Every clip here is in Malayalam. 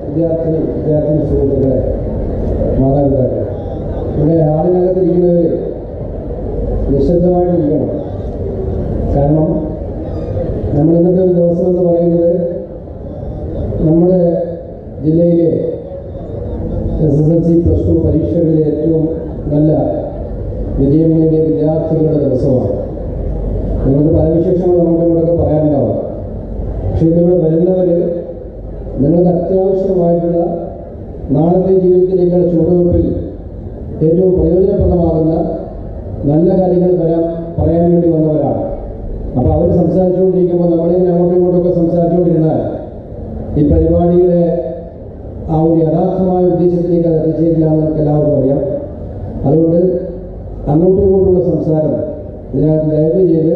വിദ്യാർത്ഥി സുഹൃത്തുക്കളെ, മാതാപിതാക്കളെ, ഇവിടെ ആളിനകത്തിരിക്കുന്നവർ നിശബ്ദമായിട്ടിരിക്കണം. കാരണം നമ്മൾ ഇന്നത്തെ ഒരു ദിവസം എന്ന് പറയുന്നത് നമ്മുടെ ജില്ലയിലെ SSLC +2 പരീക്ഷകളിലെ ഏറ്റവും നല്ല വിജയം നേടിയ വിദ്യാർത്ഥികളുടെ ദിവസമാണ്. നിങ്ങൾക്ക് പല വിശേഷങ്ങൾ നമുക്ക് ഇവിടെയൊക്കെ പറയാനുണ്ടാവാം. പക്ഷേ ഇതിവിടെ വരുന്നവർ നിങ്ങൾക്ക് അത്യാവശ്യമായിട്ടുള്ള നാളത്തെ ജീവിതത്തിലേക്കുള്ള ചുവടുവെപ്പിൽ ഏറ്റവും പ്രയോജനപ്രദമാകുന്ന നല്ല കാര്യങ്ങൾ പറയാൻ വേണ്ടി വന്നവരാണ്. അപ്പോൾ അവർ സംസാരിച്ചുകൊണ്ടിരിക്കുമ്പോൾ നമ്മളിങ്ങനെ അങ്ങോട്ടും ഇങ്ങോട്ടൊക്കെ സംസാരിച്ചുകൊണ്ടിരുന്നാൽ ഈ പരിപാടിയുടെ ആ ഒരു യഥാർത്ഥമായ ഉദ്ദേശത്തിലേക്ക് അത് എത്തിച്ചേരില്ല എന്ന് നമുക്ക് എല്ലാവർക്കും അറിയാം. അതുകൊണ്ട് അങ്ങോട്ടും ഇങ്ങോട്ടുള്ള സംസാരം ഇതിനകത്ത് ദയവ് ചെയ്ത്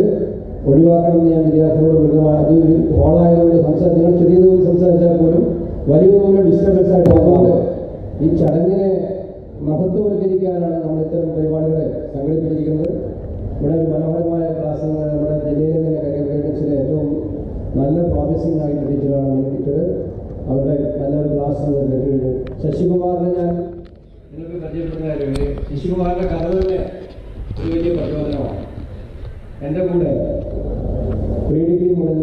ഒഴിവാക്കണമെന്ന് ഞാൻ വിദ്യാർത്ഥികളോട് വിരുദ്ധമാണ്. അത് ഹോളായതുകൊണ്ട് നിങ്ങൾ ചെറിയ തോതിൽ സംസാരിച്ചാൽ പോലും വലിയ തോതിൽ ഡിസ്റ്റർബൻസ് ആയിട്ട് വന്നത് ഈ ചടങ്ങിനെ മഹത്വവൽക്കരിക്കാനാണ് നമ്മൾ ഇത്തരം പരിപാടികൾ സംഘടിപ്പിച്ചിരിക്കുന്നത്. ഇവിടെ ഒരു മനോഹരമായ ക്ലാസ് നമ്മുടെ ജില്ലയിലെ തന്നെ കരിയർ ഗൈഡൻസിലെ ഏറ്റവും നല്ല പ്രോമിസിംഗ് ആയിട്ട് ടീച്ചറാണ് മെയിൻ ടീച്ചർ. അവരുടെ നല്ലൊരു ക്ലാസ് നമ്മൾ കേട്ടുകഴിഞ്ഞു. ശശികുമാറിനെ ഞാൻ നിങ്ങൾക്ക് പരിചയപ്പെടുന്ന ശശികുമാറിൻ്റെ കഥ തന്നെ ഒരു വലിയ പ്രചോദനമാണ്. എൻ്റെ കൂടെ പ്രീ ഡിഗ്രി മുതൽ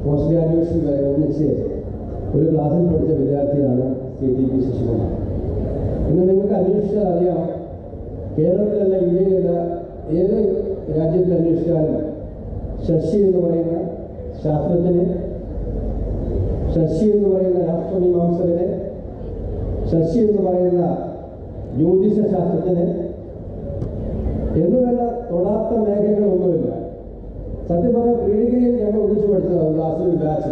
പോസ്റ്റ് ഗ്രാജുവേഷൻ വരെ ഒന്നിച്ച് ഒരു ക്ലാസ്സിൽ പഠിച്ച വിദ്യാർത്ഥിയാണ് DrTP ശശികുമാർ. ഇന്ന് നിങ്ങൾക്ക് അന്വേഷിച്ചാൽ അറിയാം, കേരളത്തിലല്ല ഇന്ത്യയിലല്ല ഏത് രാജ്യത്തിൽ അന്വേഷിച്ചാലും ശശി എന്ന് പറയുന്ന ശാസ്ത്രജ്ഞനെ, ശശി എന്ന് പറയുന്ന രാഷ്ട്രമീമാംസകനെ, ശശി എന്ന് പറയുന്ന ജ്യോതിഷ ശാസ്ത്രജ്ഞനെ എന്നുവേണ്ട തൊടാത്ത മേഖലകളൊന്നുമില്ല. സത്യം പറഞ്ഞാൽ പ്രീ ഡിഗ്രിയിൽ ഞങ്ങൾ ഒന്നിച്ച് പഠിച്ചതാണ് ക്ലാസ്സിൽ ബാച്ച്.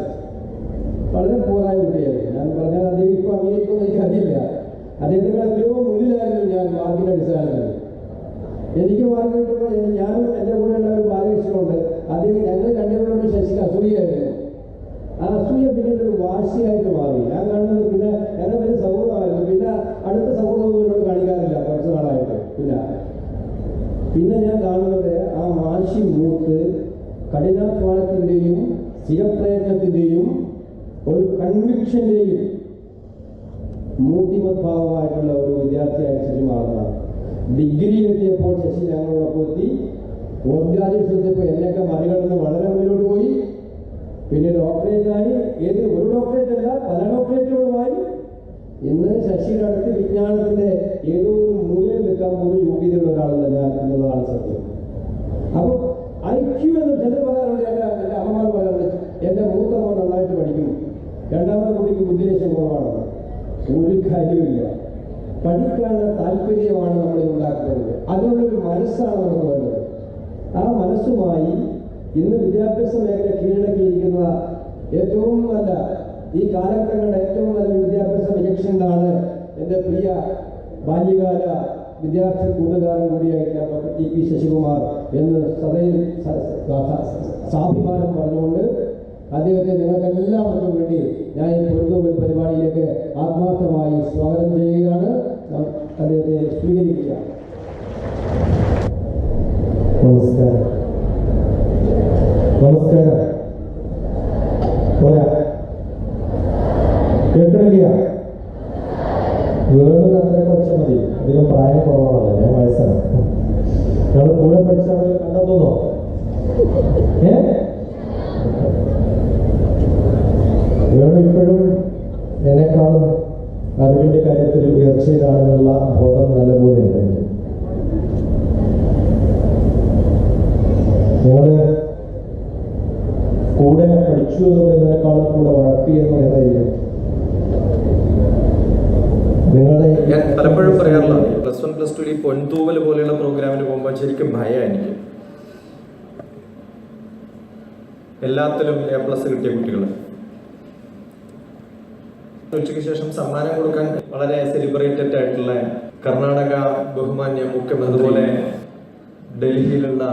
വളരെ പൂറായ കുട്ടിയായിരുന്നു. ഞാൻ പറഞ്ഞാൽ അദ്ദേഹം ഇപ്പോൾ അംഗീകരിക്കുമെന്ന് എനിക്കറിയില്ല. അദ്ദേഹത്തിൻ്റെ എത്രയോ മുന്നിലായിരുന്നു ഞാൻ മാർക്കിൻ്റെ അടിസ്ഥാനത്തിൽ. എനിക്ക് മാർക്ക് കിട്ടുമ്പോൾ ഞാനും എൻ്റെ കൂടെ ഉള്ള ഒരു ബാലകൃഷ്ണനുണ്ട്. അദ്ദേഹം ഞങ്ങൾ രണ്ടുപേരോട് ശശിക്ക് അസൂയായിരുന്നു. ആ അസൂയ പിന്നീട് ഒരു വാശിയായിട്ട് മാറി. ഞാൻ കാണുന്നത് പിന്നെ ഞങ്ങൾ വലിയ സൗഹൃദമായിരുന്നു. പിന്നെ അടുത്ത സൗഹൃദമൊന്നും എന്നോട് കാണിക്കാറില്ല കുറച്ച് നാളായിട്ട്. പിന്നെ ഞാൻ കാണുന്നത് ആ വാശി മൂത്ത് കഠിനാധ്വാനത്തിൻ്റെയും സ്ഥിരപ്രയത്നത്തിൻ്റെയും ഒരു കൺവിക്ഷൻ്റെയും മൂർത്തിമദ്ഭാവമായിട്ടുള്ള ഒരു വിദ്യാർത്ഥിയായിട്ട് ശശി മാറുന്നതാണ്. ഡിഗ്രിയിലെത്തിയപ്പോൾ ശശി ഞങ്ങളോടൊപ്പം എത്തി. പോസ്റ്റ് ഗ്രാജുവേഷൻ എത്തിയപ്പോൾ എന്നെയൊക്കെ മറികടന്ന് വളരെ മുന്നിലോട്ട് പോയി. പിന്നെ ഡോക്ടറേറ്റായി. ഒരു ഡോക്ടറേറ്റ് അല്ല, പല ഡോക്ടറേറ്റുകളുമായി. ഇന്ന് ശശിയുടെ അടുത്ത് വിജ്ഞാനത്തിൻ്റെ ഏതോ ഒരു മൂലയിൽ നിൽക്കാൻ പോലും യോഗ്യതയുള്ള ഒരാളല്ല ഞാൻ എന്നുള്ളതാണ് സത്യം. അപ്പോൾ IQ എന്ന് ചിലർ പറയാറുണ്ട്, എൻ്റെ അമ്മമാർ പറയാറുണ്ട്, എൻ്റെ മൂത്ത മോൻ നന്നായിട്ട് പഠിക്കുന്നു, രണ്ടാമത്തെ കുട്ടിക്ക് ബുദ്ധിലേശം കുറവാണെന്ന്. ഒരു കാര്യമില്ല. പഠിക്കാനുള്ള താല്പര്യമാണ് നമ്മൾ ഉണ്ടാക്കുന്നത്. അതിനുള്ളൊരു മനസ്സാണ് നമുക്ക് വേണ്ടത്. ആ മനസ്സുമായി ഇന്ന് വിദ്യാഭ്യാസ മേഖല കീഴടക്കിയിരിക്കുന്ന ഏറ്റവും നല്ല ഈ കാലഘട്ടങ്ങളുടെ ഏറ്റവും നല്ല വിദ്യാഭ്യാസ വിചക്ഷണനാണ് എൻ്റെ പ്രിയ ബാല്യകാല വിദ്യാർത്ഥി കൂട്ടുകാരൻ കൂടിയായിട്ടുള്ള DrTP ശശികുമാർ എന്ന് സാഭിമാനം പറഞ്ഞുകൊണ്ട് അദ്ദേഹത്തെ നിങ്ങൾക്കെല്ലാവർക്കും വേണ്ടി ഞാൻ ഈ പൊരുത്തൂവൽ പരിപാടിയിലേക്ക് ആത്മാർത്ഥമായി സ്വാഗതം ചെയ്യുകയാണ്. അദ്ദേഹത്തെ സ്വീകരിക്കുക. നമസ്കാരം. നമസ്കാരം. പോരാ, കേട്ടില്ല. വേറൊരു അത്രയൊക്കെ വെച്ചാൽ മതി. അധികം പ്രായം കുറവാണല്ലോ, ഞാൻ വയസ്സാണ്. ഞങ്ങൾ കൂടെ പഠിച്ചവരെ കണ്ടെത്തുന്നോ? വേണം ഇപ്പോഴും എന്നെക്കാളും അറിവിന്റെ കാര്യത്തിൽ ഉയർച്ചയിലാണെന്നുള്ള ബോധം നല്ലപോലെ ഉണ്ട് എനിക്ക്. ഞങ്ങള് കൂടെ പഠിച്ചു എന്ന് പറയുന്നതിനേക്കാളും കൂടെ വളർത്തി എന്ന് പറയുന്നതായിരിക്കും. ഞാൻ പലപ്പോഴും പറയാറില്ല, +1 +2 പൊൻതൂവൽ പോലെയുള്ള പ്രോഗ്രാമിന് പോകുമ്പോൾ ശരിക്കും ഭയം എനിക്ക്. എല്ലാത്തിലും A+ കിട്ടിയ കുട്ടികൾ ഉച്ചയ്ക്ക് ശേഷം സമ്മാനം കൊടുക്കാൻ വളരെ സെലിബ്രേറ്റഡ് ആയിട്ടുള്ള കർണാടക ബഹുമാന്യ മുഖ്യമന്ത്രി, അതുപോലെ ഡൽഹിയിലുള്ള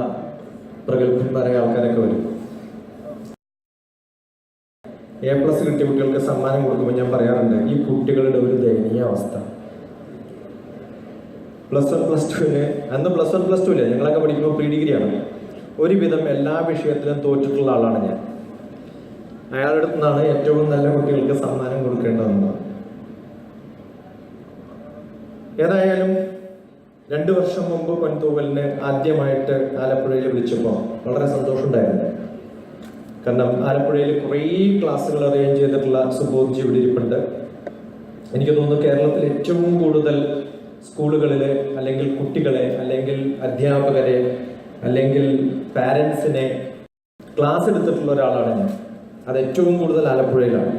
പ്രഗത്ഭന്മാരായ ആൾക്കാരൊക്കെ വരും. A+ കിട്ടിയ കുട്ടികൾക്ക് സമ്മാനം കൊടുക്കുമ്പോൾ ഞാൻ പറയാറുണ്ട്, ഈ കുട്ടികളുടെ ഒരു ദയനീയ അവസ്ഥ. +1 +2 അന്ന് +1 +2 ഞങ്ങളൊക്കെ പഠിക്കുമ്പോൾ പ്രീ ഡിഗ്രിയാണ്. ഒരുവിധം എല്ലാ വിഷയത്തിലും തോറ്റിട്ടുള്ള ആളാണ് ഞാൻ. അയാളുടെ അടുത്ത് നിന്നാണ് ഏറ്റവും നല്ല കുട്ടികൾക്ക് സമ്മാനം കൊടുക്കേണ്ടതെന്ന്. ഏതായാലും 2 വർഷം മുമ്പ് പൊൻതൂവലിനെ ആദ്യമായിട്ട് ആലപ്പുഴയിൽ വിളിച്ചപ്പോൾ വളരെ സന്തോഷമുണ്ടായിരുന്നു. കാരണം ആലപ്പുഴയിൽ കുറേ ക്ലാസ്സുകൾ അറേഞ്ച് ചെയ്തിട്ടുള്ള സുബോധ്ജി ഇവിടെ ഇരിപ്പുണ്ട്. എനിക്ക് തോന്നുന്നു കേരളത്തിൽ ഏറ്റവും കൂടുതൽ സ്കൂളുകളിൽ അല്ലെങ്കിൽ കുട്ടികളെ അല്ലെങ്കിൽ അധ്യാപകരെ അല്ലെങ്കിൽ പാരൻസിനെ ക്ലാസ് എടുത്തിട്ടുള്ള ഒരാളാണ് ഞാൻ. അത് ഏറ്റവും കൂടുതൽ ആലപ്പുഴയിലാണ്.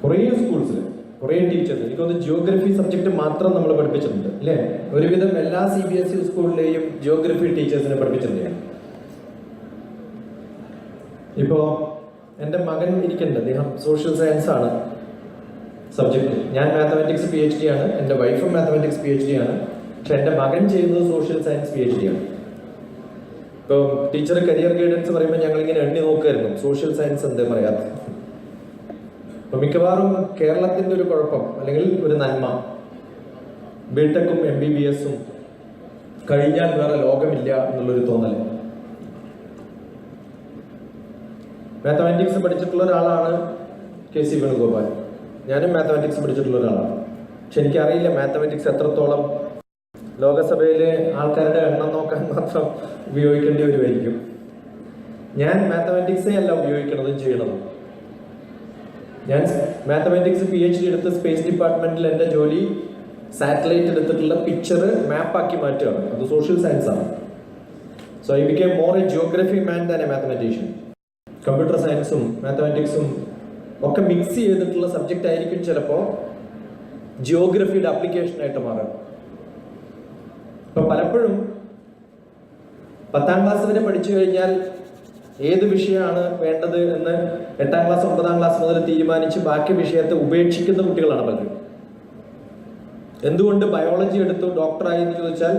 കുറേ സ്കൂൾസിൽ കുറേ ടീച്ചേഴ്സ്, എനിക്കൊന്ന് ജിയോഗ്രഫി സബ്ജക്റ്റ് മാത്രം നമ്മൾ പഠിപ്പിച്ചിട്ടുണ്ട് അല്ലേ? ഒരുവിധം എല്ലാ CBSE സ്കൂളിലെയും ജിയോഗ്രഫി ടീച്ചേഴ്സിനെ പഠിപ്പിച്ചിട്ടുണ്ട്. ഇപ്പോൾ എൻ്റെ മകൻ ഇരിക്കുന്നുണ്ട്, അദ്ദേഹം സോഷ്യൽ സയൻസ് ആണ് സബ്ജക്റ്റ്. ഞാൻ മാത്തമാറ്റിക്സ് PhD ആണ്, എൻ്റെ വൈഫും മാത്തമാറ്റിക്സ് PhD ആണ്. പക്ഷെ എൻ്റെ മകൻ ചെയ്യുന്നത് സോഷ്യൽ സയൻസ് PhD ആണ്. ഇപ്പോൾ ടീച്ചർ കരിയർ ഗൈഡൻസ് പറയുമ്പോൾ ഞങ്ങളിങ്ങനെ എണ്ണി നോക്കുമായിരുന്നു, സോഷ്യൽ സയൻസ് എന്തേ പറയാത്ത. അപ്പോൾ മിക്കവാറും കേരളത്തിൻ്റെ ഒരു കുഴപ്പം അല്ലെങ്കിൽ ഒരു നന്മ, ബിടെക്കും MBBSഉം കഴിഞ്ഞാൽ വേറെ ലോകമില്ല എന്നുള്ളൊരു തോന്നൽ. മാത്തമാറ്റിക്സ് പഠിച്ചിട്ടുള്ള ഒരാളാണ് KCV വേണുഗോപാൽ. ഞാനും മാത്തമാറ്റിക്സ് പഠിച്ചിട്ടുള്ള ഒരാളാണ്. പക്ഷെ എനിക്കറിയില്ല മാത്തമാറ്റിക്സ് എത്രത്തോളം ലോകസഭയിലെ ആൾക്കാരുടെ എണ്ണം നോക്കാൻ മാത്രം ഉപയോഗിക്കേണ്ടി വരുമായിരിക്കും. ഞാൻ മാത്തമാറ്റിക്സേ അല്ല ഉപയോഗിക്കണതും ചെയ്യണതും. ഞാൻ മാത്തമാറ്റിക്സ് PhD എടുത്ത് സ്പേസ് ഡിപ്പാർട്ട്മെന്റിൽ എൻ്റെ ജോലി സാറ്റലൈറ്റ് എടുത്തിട്ടുള്ള പിക്ചർ മാപ്പാക്കി മാറ്റുകയാണ്. അത് സോഷ്യൽ സയൻസ് ആണ്. So I became more A geography man than A mathematician. Computer സയൻസും മാത്തമാറ്റിക്സും ഒക്കെ മിക്സ് ചെയ്തിട്ടുള്ള സബ്ജക്റ്റ് ആയിരിക്കും ചിലപ്പോൾ ജിയോഗ്രഫിയുടെ ആപ്ലിക്കേഷനായിട്ട് മാറുക. ഇപ്പം പലപ്പോഴും 10ാം ക്ലാസ് വരെ പഠിച്ചു കഴിഞ്ഞാൽ ഏത് വിഷയമാണ് വേണ്ടത് എന്ന് 8ാം ക്ലാസ് 9ാം ക്ലാസ് മുതൽ തീരുമാനിച്ച് ബാക്കി വിഷയത്തെ ഉപേക്ഷിക്കുന്ന കുട്ടികളാണ് പലരും. എന്തുകൊണ്ട് ബയോളജി എടുത്തു ഡോക്ടറായി എന്ന് ചോദിച്ചാൽ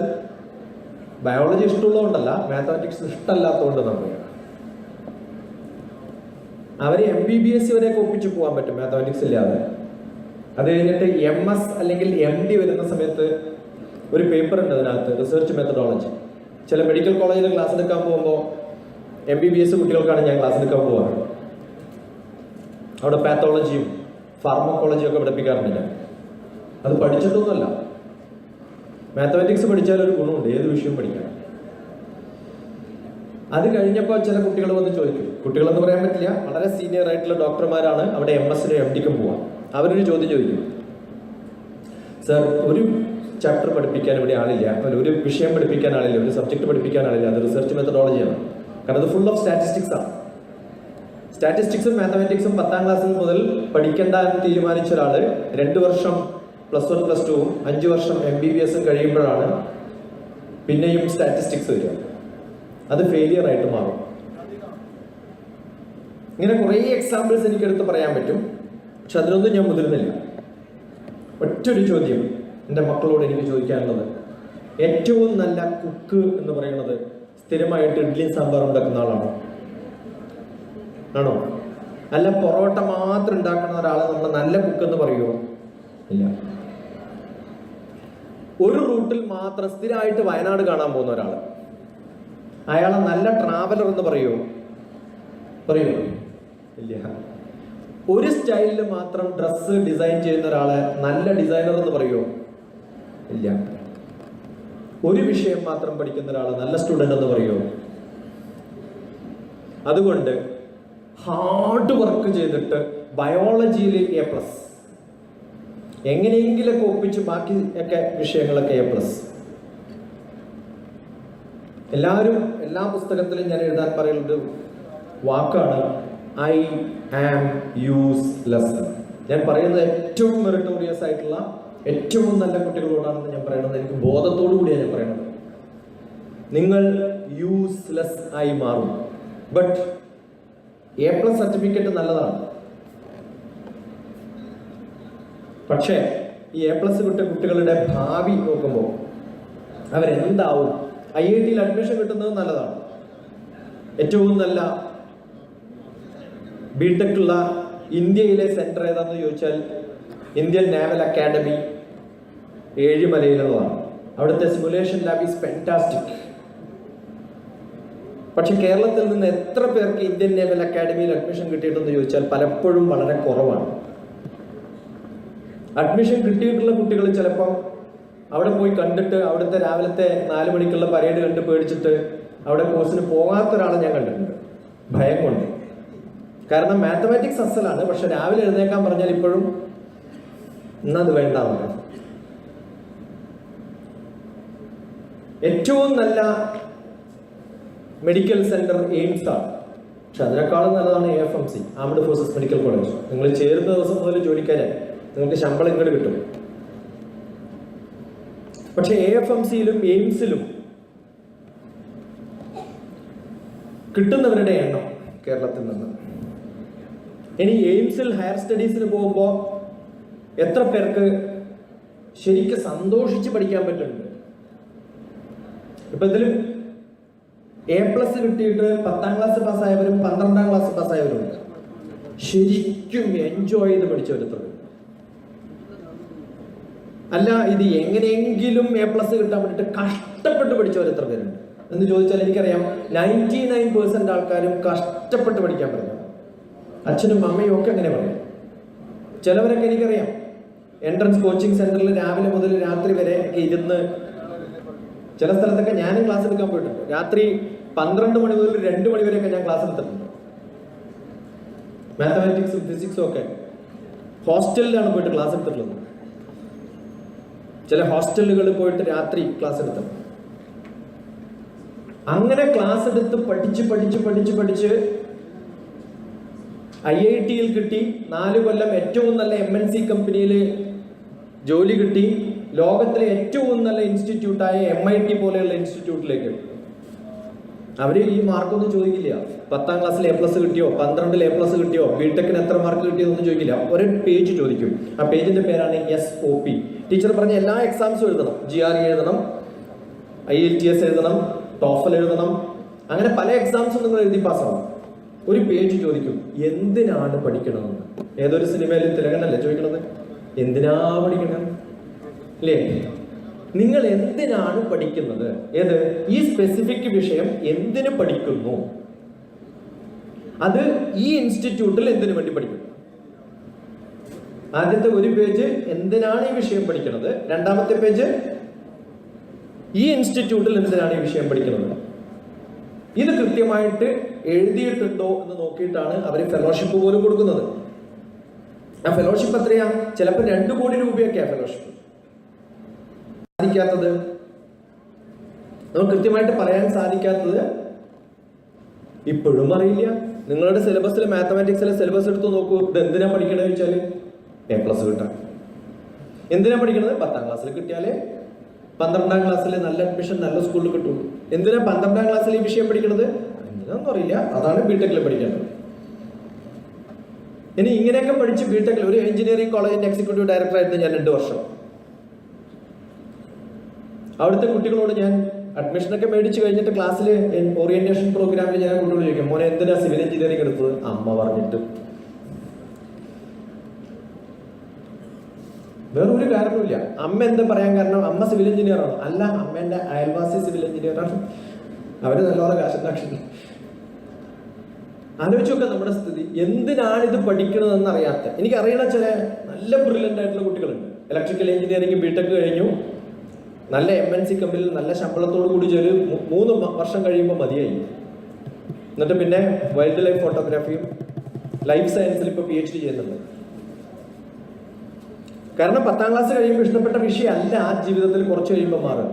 ബയോളജി ഇഷ്ടമുള്ളതുകൊണ്ടല്ല, മാത്തമാറ്റിക്സ് ഇഷ്ടമല്ലാത്തതുകൊണ്ട് നമ്മൾ അവരെ MBBS വരെയൊക്കെ ഒപ്പിച്ച് പോകാൻ പറ്റും മാത്തമാറ്റിക്സ് ഇല്ലാതെ. അത് കഴിഞ്ഞിട്ട് MS അല്ലെങ്കിൽ MD വരുന്ന സമയത്ത് ഒരു പേപ്പർ ഉണ്ട് അതിനകത്ത്, റിസർച്ച് മെത്തഡോളജി. ചില മെഡിക്കൽ കോളേജിൽ ക്ലാസ് എടുക്കാൻ പോകുമ്പോൾ MBBS കുട്ടികൾക്കാണ് ഞാൻ ക്ലാസ് എടുക്കാൻ പോകാറ്. അവിടെ പാത്തോളജിയും ഫാർമക്കോളജിയും ഒക്കെ പഠിപ്പിക്കാറുണ്ട് ഞാൻ. അത് പഠിച്ചിട്ടൊന്നുമല്ല. മാത്തമാറ്റിക്സ് പഠിച്ചാൽ ഒരു ഗുണമുണ്ട്, ഏത് വിഷയവും പഠിക്കാം. അത് കഴിഞ്ഞപ്പോൾ ചില കുട്ടികൾ വന്ന് ചോദിക്കും, കുട്ടികളെന്ന് പറയാൻ പറ്റില്ല, വളരെ സീനിയർ ആയിട്ടുള്ള ഡോക്ടർമാരാണ്, അവിടെ MS-നും MD-ക്കും പോവാം. അവരൊരു ചോദ്യം ചോദിക്കും, സർ ഒരു ചാപ്റ്റർ പഠിപ്പിക്കാൻ ഇവിടെ ആളില്ല, ഒരു വിഷയം പഠിപ്പിക്കാൻ ആളില്ല, ഒരു സബ്ജക്ട് പഠിപ്പിക്കാൻ ആളില്ല, അത് റിസർച്ച് മെത്തഡോളജിയാണ്. കാരണം അത് ഫുൾ ഓഫ് സ്റ്റാറ്റിസ്റ്റിക്സ് ആണ്. സ്റ്റാറ്റിസ്റ്റിക്സും മാത്തമാറ്റിക്സും 10ാം ക്ലാസ്സിൽ മുതൽ പഠിക്കേണ്ട എന്ന് തീരുമാനിച്ച ഒരാൾ 2 വർഷം +1 +2ഉം 5 വർഷം MBBS-ഉം കഴിയുമ്പോഴാണ് പിന്നെയും സ്റ്റാറ്റിസ്റ്റിക്സ് വരിക. അത് ഫെയിലിയർ ആയിട്ട് മാറും. ഇങ്ങനെ കുറേ എക്സാമ്പിൾസ് എനിക്കെടുത്ത് പറയാൻ പറ്റും, പക്ഷെ അതിനൊന്നും ഞാൻ മുതിരുന്നില്ല. ഒറ്റൊരു ചോദ്യം എൻ്റെ മക്കളോട് എനിക്ക് ചോദിക്കാനുള്ളത്, ഏറ്റവും നല്ല കുക്ക് എന്ന് പറയുന്നത് സ്ഥിരമായിട്ട് ഇഡ്ഡലിയും സാമ്പാറും ഉണ്ടാക്കുന്ന ആളാണോ? ആണോ? അല്ല പൊറോട്ട മാത്രം ഉണ്ടാക്കുന്ന ഒരാളെ നമ്മൾ നല്ല കുക്ക് എന്ന് പറയുമോ? ഇല്ല. ഒരു റൂട്ടിൽ മാത്രം സ്ഥിരമായിട്ട് വയനാട് കാണാൻ പോകുന്ന ഒരാൾ, അയാളെ നല്ല ട്രാവലർ എന്ന് പറയുമോ? ഇല്ല. ഒരു സ്റ്റൈലിൽ മാത്രം ഡ്രസ്സ് ഡിസൈൻ ചെയ്യുന്ന ഒരാളെ നല്ല ഡിസൈനർ എന്ന് പറയുമോ? ഇല്ല. ഒരു വിഷയം മാത്രം പഠിക്കുന്ന ഒരാളെ നല്ല സ്റ്റുഡന്റ് എന്ന് പറയുമോ? അതുകൊണ്ട് ഹാർഡ് വർക്ക് ചെയ്തിട്ട് ബയോളജിയിൽ A+, എങ്ങനെയെങ്കിലൊക്കെ ഒപ്പിച്ച് ബാക്കി ഒക്കെ വിഷയങ്ങളൊക്കെ A+. എല്ലാവരും എല്ലാ പുസ്തകത്തിലും ഞാൻ എഴുതാൻ പറയുന്നത് വാക്കാണ് I am useless. ഞാൻ പറയുന്നത് ഏറ്റവും മെറിറ്റോറിയസ് ആയിട്ടുള്ള ഏറ്റവും നല്ല കുട്ടികളോടാണെന്ന് ഞാൻ പറയുന്നത്. എനിക്ക് ബോധത്തോടു കൂടിയാണ് ഞാൻ പറയുന്നത്. നിങ്ങൾ യൂസ്ലെസ് ആയി മാറും. ബട്ട് A+ സർട്ടിഫിക്കറ്റ് നല്ലതാണ്. പക്ഷേ ഈ A+ കിട്ടിയ കുട്ടികളുടെ ഭാവി നോക്കുമ്പോൾ അവരെന്താവും? IIT-യിൽ അഡ്മിഷൻ കിട്ടുന്നത് നല്ലതാണ്. ഏറ്റവും നല്ല ബിടെക്കുള്ള ഇന്ത്യയിലെ സെന്റർ ഏതാണെന്ന് ചോദിച്ചാൽ ഇന്ത്യൻ നാവൽ അക്കാഡമി ഏഴിമലയിലുള്ളതാണ്. അവിടുത്തെ സിമുലേഷൻ ലാബ് ഈസ് ഫാന്റാസ്റ്റിക്. പക്ഷെ കേരളത്തിൽ നിന്ന് എത്ര പേർക്ക് ഇന്ത്യൻ നേവൽ അക്കാഡമിയിൽ അഡ്മിഷൻ കിട്ടിയിട്ടുണ്ടെന്ന് ചോദിച്ചാൽ പലപ്പോഴും വളരെ കുറവാണ്. അഡ്മിഷൻ കിട്ടിയിട്ടുള്ള കുട്ടികൾ ചിലപ്പോൾ അവിടെ പോയി കണ്ടിട്ട് അവിടുത്തെ രാവിലത്തെ 4 മണിക്കുള്ള പരേഡ് കണ്ട് പേടിച്ചിട്ട് അവിടെ കോഴ്സിന് പോകാത്ത ഒരാളെ ഞാൻ കണ്ടിട്ടുണ്ട്, ഭയം കൊണ്ട്. കാരണം മാത്തമാറ്റിക്സ് അസലാണ്, പക്ഷെ രാവിലെ എഴുന്നേക്കാൻ പറഞ്ഞാൽ ഇപ്പോഴും ഇന്നത് വേണ്ടാവുക. ഏറ്റവും നല്ല മെഡിക്കൽ സെന്റർ എയിംസ് ആണ്, പക്ഷെ അതിനേക്കാളും നല്ലതാണ് AFMC, armed forces medical college. നിങ്ങൾ ചേരുന്ന ദിവസം മുതൽ ജോലിക്കാരായി നിങ്ങൾക്ക് ശമ്പളം ഇങ്ങോട്ട് കിട്ടും. പക്ഷെ AFMCയിലും എയിംസിലും കിട്ടുന്നവരുടെ എണ്ണം കേരളത്തിൽ നിന്ന്. ഇനി എയിംസിൽ ഹയർ സ്റ്റഡീസിന് പോകുമ്പോൾ എത്ര പേർക്ക് ശരിക്കും സന്തോഷിച്ച് പഠിക്കാൻ പറ്റുന്നുണ്ട്? ഇപ്പൊ ഇതിലും A+ കിട്ടിയിട്ട് 10ാം ക്ലാസ് പാസ്സായവരും 12ാം ക്ലാസ് പാസ്സായവരും ഉണ്ട്. ശരിക്കും എൻജോയ് ചെയ്ത് പഠിച്ചവരെത്ര? അല്ല, ഇത് എങ്ങനെയെങ്കിലും A+ കിട്ടാൻ വേണ്ടിയിട്ട് കഷ്ടപ്പെട്ട് പഠിച്ചവരെത്ര പേരുണ്ട് എന്ന് ചോദിച്ചാൽ എനിക്കറിയാം 99% ആൾക്കാരും കഷ്ടപ്പെട്ട് പഠിക്കാൻ പറ്റുന്നു. അച്ഛനും അമ്മയും ഒക്കെ അങ്ങനെ പറയും. ചിലവരൊക്കെ എനിക്കറിയാം എൻട്രൻസ് കോച്ചിങ് സെന്ററിൽ രാവിലെ മുതൽ രാത്രി വരെ ഇരുന്ന്, ചില സ്ഥലത്തൊക്കെ ഞാനും ക്ലാസ് എടുക്കാൻ പോയിട്ടുണ്ട്. രാത്രി 12 മണി മുതൽ 2 മണി വരെയൊക്കെ ഞാൻ ക്ലാസ് എടുത്തിട്ടുണ്ട്. മാത്തമാറ്റിക്സും ഫിസിക്സും ഒക്കെ ഹോസ്റ്റലിലാണ് പോയിട്ട് ക്ലാസ് എടുത്തിട്ടുള്ളത്. ചില ഹോസ്റ്റലുകളിൽ പോയിട്ട് രാത്രി ക്ലാസ് എടുത്തു. അങ്ങനെ ക്ലാസ് എടുത്ത് പഠിച്ച് IITയിൽ കിട്ടി. 4 കൊല്ലം ഏറ്റവും നല്ല MNC കമ്പനിയിൽ ജോലി കിട്ടി. ലോകത്തിലെ ഏറ്റവും നല്ല ഇൻസ്റ്റിറ്റ്യൂട്ടായ MIT പോലെയുള്ള ഇൻസ്റ്റിറ്റ്യൂട്ടിലേക്ക്. അവര് ഈ മാർക്കൊന്നും ചോദിക്കില്ല. 10ാം ക്ലാസ്സിൽ A+ കിട്ടിയോ, 12ൽ A+ കിട്ടിയോ, BTechന് എത്ര മാർക്ക് കിട്ടിയോന്നും ചോദിക്കില്ല. ഒരു പേജ് ചോദിക്കും. ആ പേജിന്റെ പേരാണ് SOP. ടീച്ചർ പറഞ്ഞ എല്ലാ എക്സാംസും എഴുതണം. GRE എഴുതണം, IELTS എഴുതണം, TOEFL എഴുതണം. അങ്ങനെ പല എക്സാംസും നിങ്ങൾ എഴുതി പാസ്സാവും. ഒരു പേജ് ചോദിക്കും, എന്തിനാണ് പഠിക്കണമെന്ന്. ഏതൊരു സിനിമയിൽ തിലകനല്ലേ ചോദിക്കണത്, എന്തിനാ പഠിക്കണം അല്ലേ? നിങ്ങൾ എന്തിനാണ് പഠിക്കുന്നത്? ഏത് ഈ സ്പെസിഫിക് വിഷയം എന്തിനു പഠിക്കുന്നു? അത് ഈ ഇൻസ്റ്റിറ്റ്യൂട്ടിൽ എന്തിനു വേണ്ടി പഠിക്കുന്നു? ആദ്യത്തെ ഒരു പേജ് എന്തിനാണ് ഈ വിഷയം പഠിക്കുന്നത്, രണ്ടാമത്തെ പേജ് ഈ ഇൻസ്റ്റിറ്റ്യൂട്ടിൽ എന്തിനാണ് ഈ വിഷയം പഠിക്കുന്നത്. ഇത് കൃത്യമായിട്ട് എഴുതിയിട്ടുണ്ടോ എന്ന് നോക്കിയിട്ടാണ് അവർ ഫെലോഷിപ്പ് പോലും കൊടുക്കുന്നത്. ആ ഫെലോഷിപ്പ് എത്രയാ? ചിലപ്പോൾ 2 കോടി രൂപയൊക്കെയാ ഫെലോഷിപ്പ്. സാധിക്കാത്തത്, നമുക്ക് കൃത്യമായിട്ട് പറയാൻ സാധിക്കാത്തത് ഇപ്പോഴും അറിയില്ല. നിങ്ങളുടെ സിലബസിൽ മാത്തമാറ്റിക്സിലെ സിലബസ് എടുത്ത് നോക്കൂ. ഇത് എന്തിനാ പഠിക്കണമെന്ന് ചോദിച്ചാൽ A+ കിട്ടാൻ. എന്തിനാ പഠിക്കണത്? 10ാം ക്ലാസ്സിൽ കിട്ടിയാലേ 12ാം ക്ലാസ്സിൽ നല്ല അഡ്മിഷൻ നല്ല സ്കൂളിൽ കിട്ടുള്ളൂ. എന്തിനാ 12ാം ക്ലാസ്സിൽ ഈ വിഷയം പഠിക്കണത്? എന്തിനാന്നും അറിയില്ല. അതാണ് BTechൽ പഠിക്കേണ്ടത്. ഇനി ഇങ്ങനെയൊക്കെ പഠിച്ച് BTechൽ ഒരു എഞ്ചിനീയറിംഗ് കോളേജിന്റെ എക്സിക്യൂട്ടീവ് ഡയറക്ടർ ആയിരുന്നു ഞാൻ 2 വർഷം. അവിടുത്തെ കുട്ടികളോട് ഞാൻ അഡ്മിഷനൊക്കെ മേടിച്ചു കഴിഞ്ഞിട്ട് ക്ലാസ്സിൽ ഓറിയന്റേഷൻ പ്രോഗ്രാമിൽ ഞാൻ കുട്ടികളോട് ചോദിക്കും, മോനെ എന്തിനാ സിവിൽ എഞ്ചിനീയറിംഗ് എടുത്തത്? അമ്മ പറഞ്ഞിട്ട്. വേറൊരു കാരണമില്ല. അമ്മ എന്താ പറയാൻ കാരണം? അമ്മ സിവിൽ എഞ്ചിനീയർ ആണ്. അല്ല, അമ്മേന്റെ അയൽവാസി സിവിൽ എഞ്ചിനീയർ ആണ്, അവര് നല്ലോണം കാശുണ്ടാക്കി. ആലോചിച്ചൊക്കെ നമ്മുടെ സ്ഥിതി. എന്തിനാണ് ഇത് പഠിക്കണതെന്ന് അറിയാത്ത, എനിക്കറിയണ ചില നല്ല ബ്രില്യൻ്റ് ആയിട്ടുള്ള കുട്ടികളുണ്ട്. ഇലക്ട്രിക്കൽ എഞ്ചിനീയറിംഗ് BTech കഴിഞ്ഞു, നല്ല MNC കമ്പനിയിൽ നല്ല ശമ്പളത്തോടു കൂടി ഒരു 3 വർഷം കഴിയുമ്പോൾ മതിയായി. എന്നിട്ട് പിന്നെ വൈൽഡ് ലൈഫ് ഫോട്ടോഗ്രാഫിയും ലൈഫ് സയൻസിൽ ഇപ്പോൾ PhD ചെയ്യുന്നുണ്ട്. കാരണം 10ാം ക്ലാസ് കഴിയുമ്പോൾ ഇഷ്ടപ്പെട്ട വിഷയം അല്ല ആ ജീവിതത്തിൽ കുറച്ച് കഴിയുമ്പോൾ മാറും.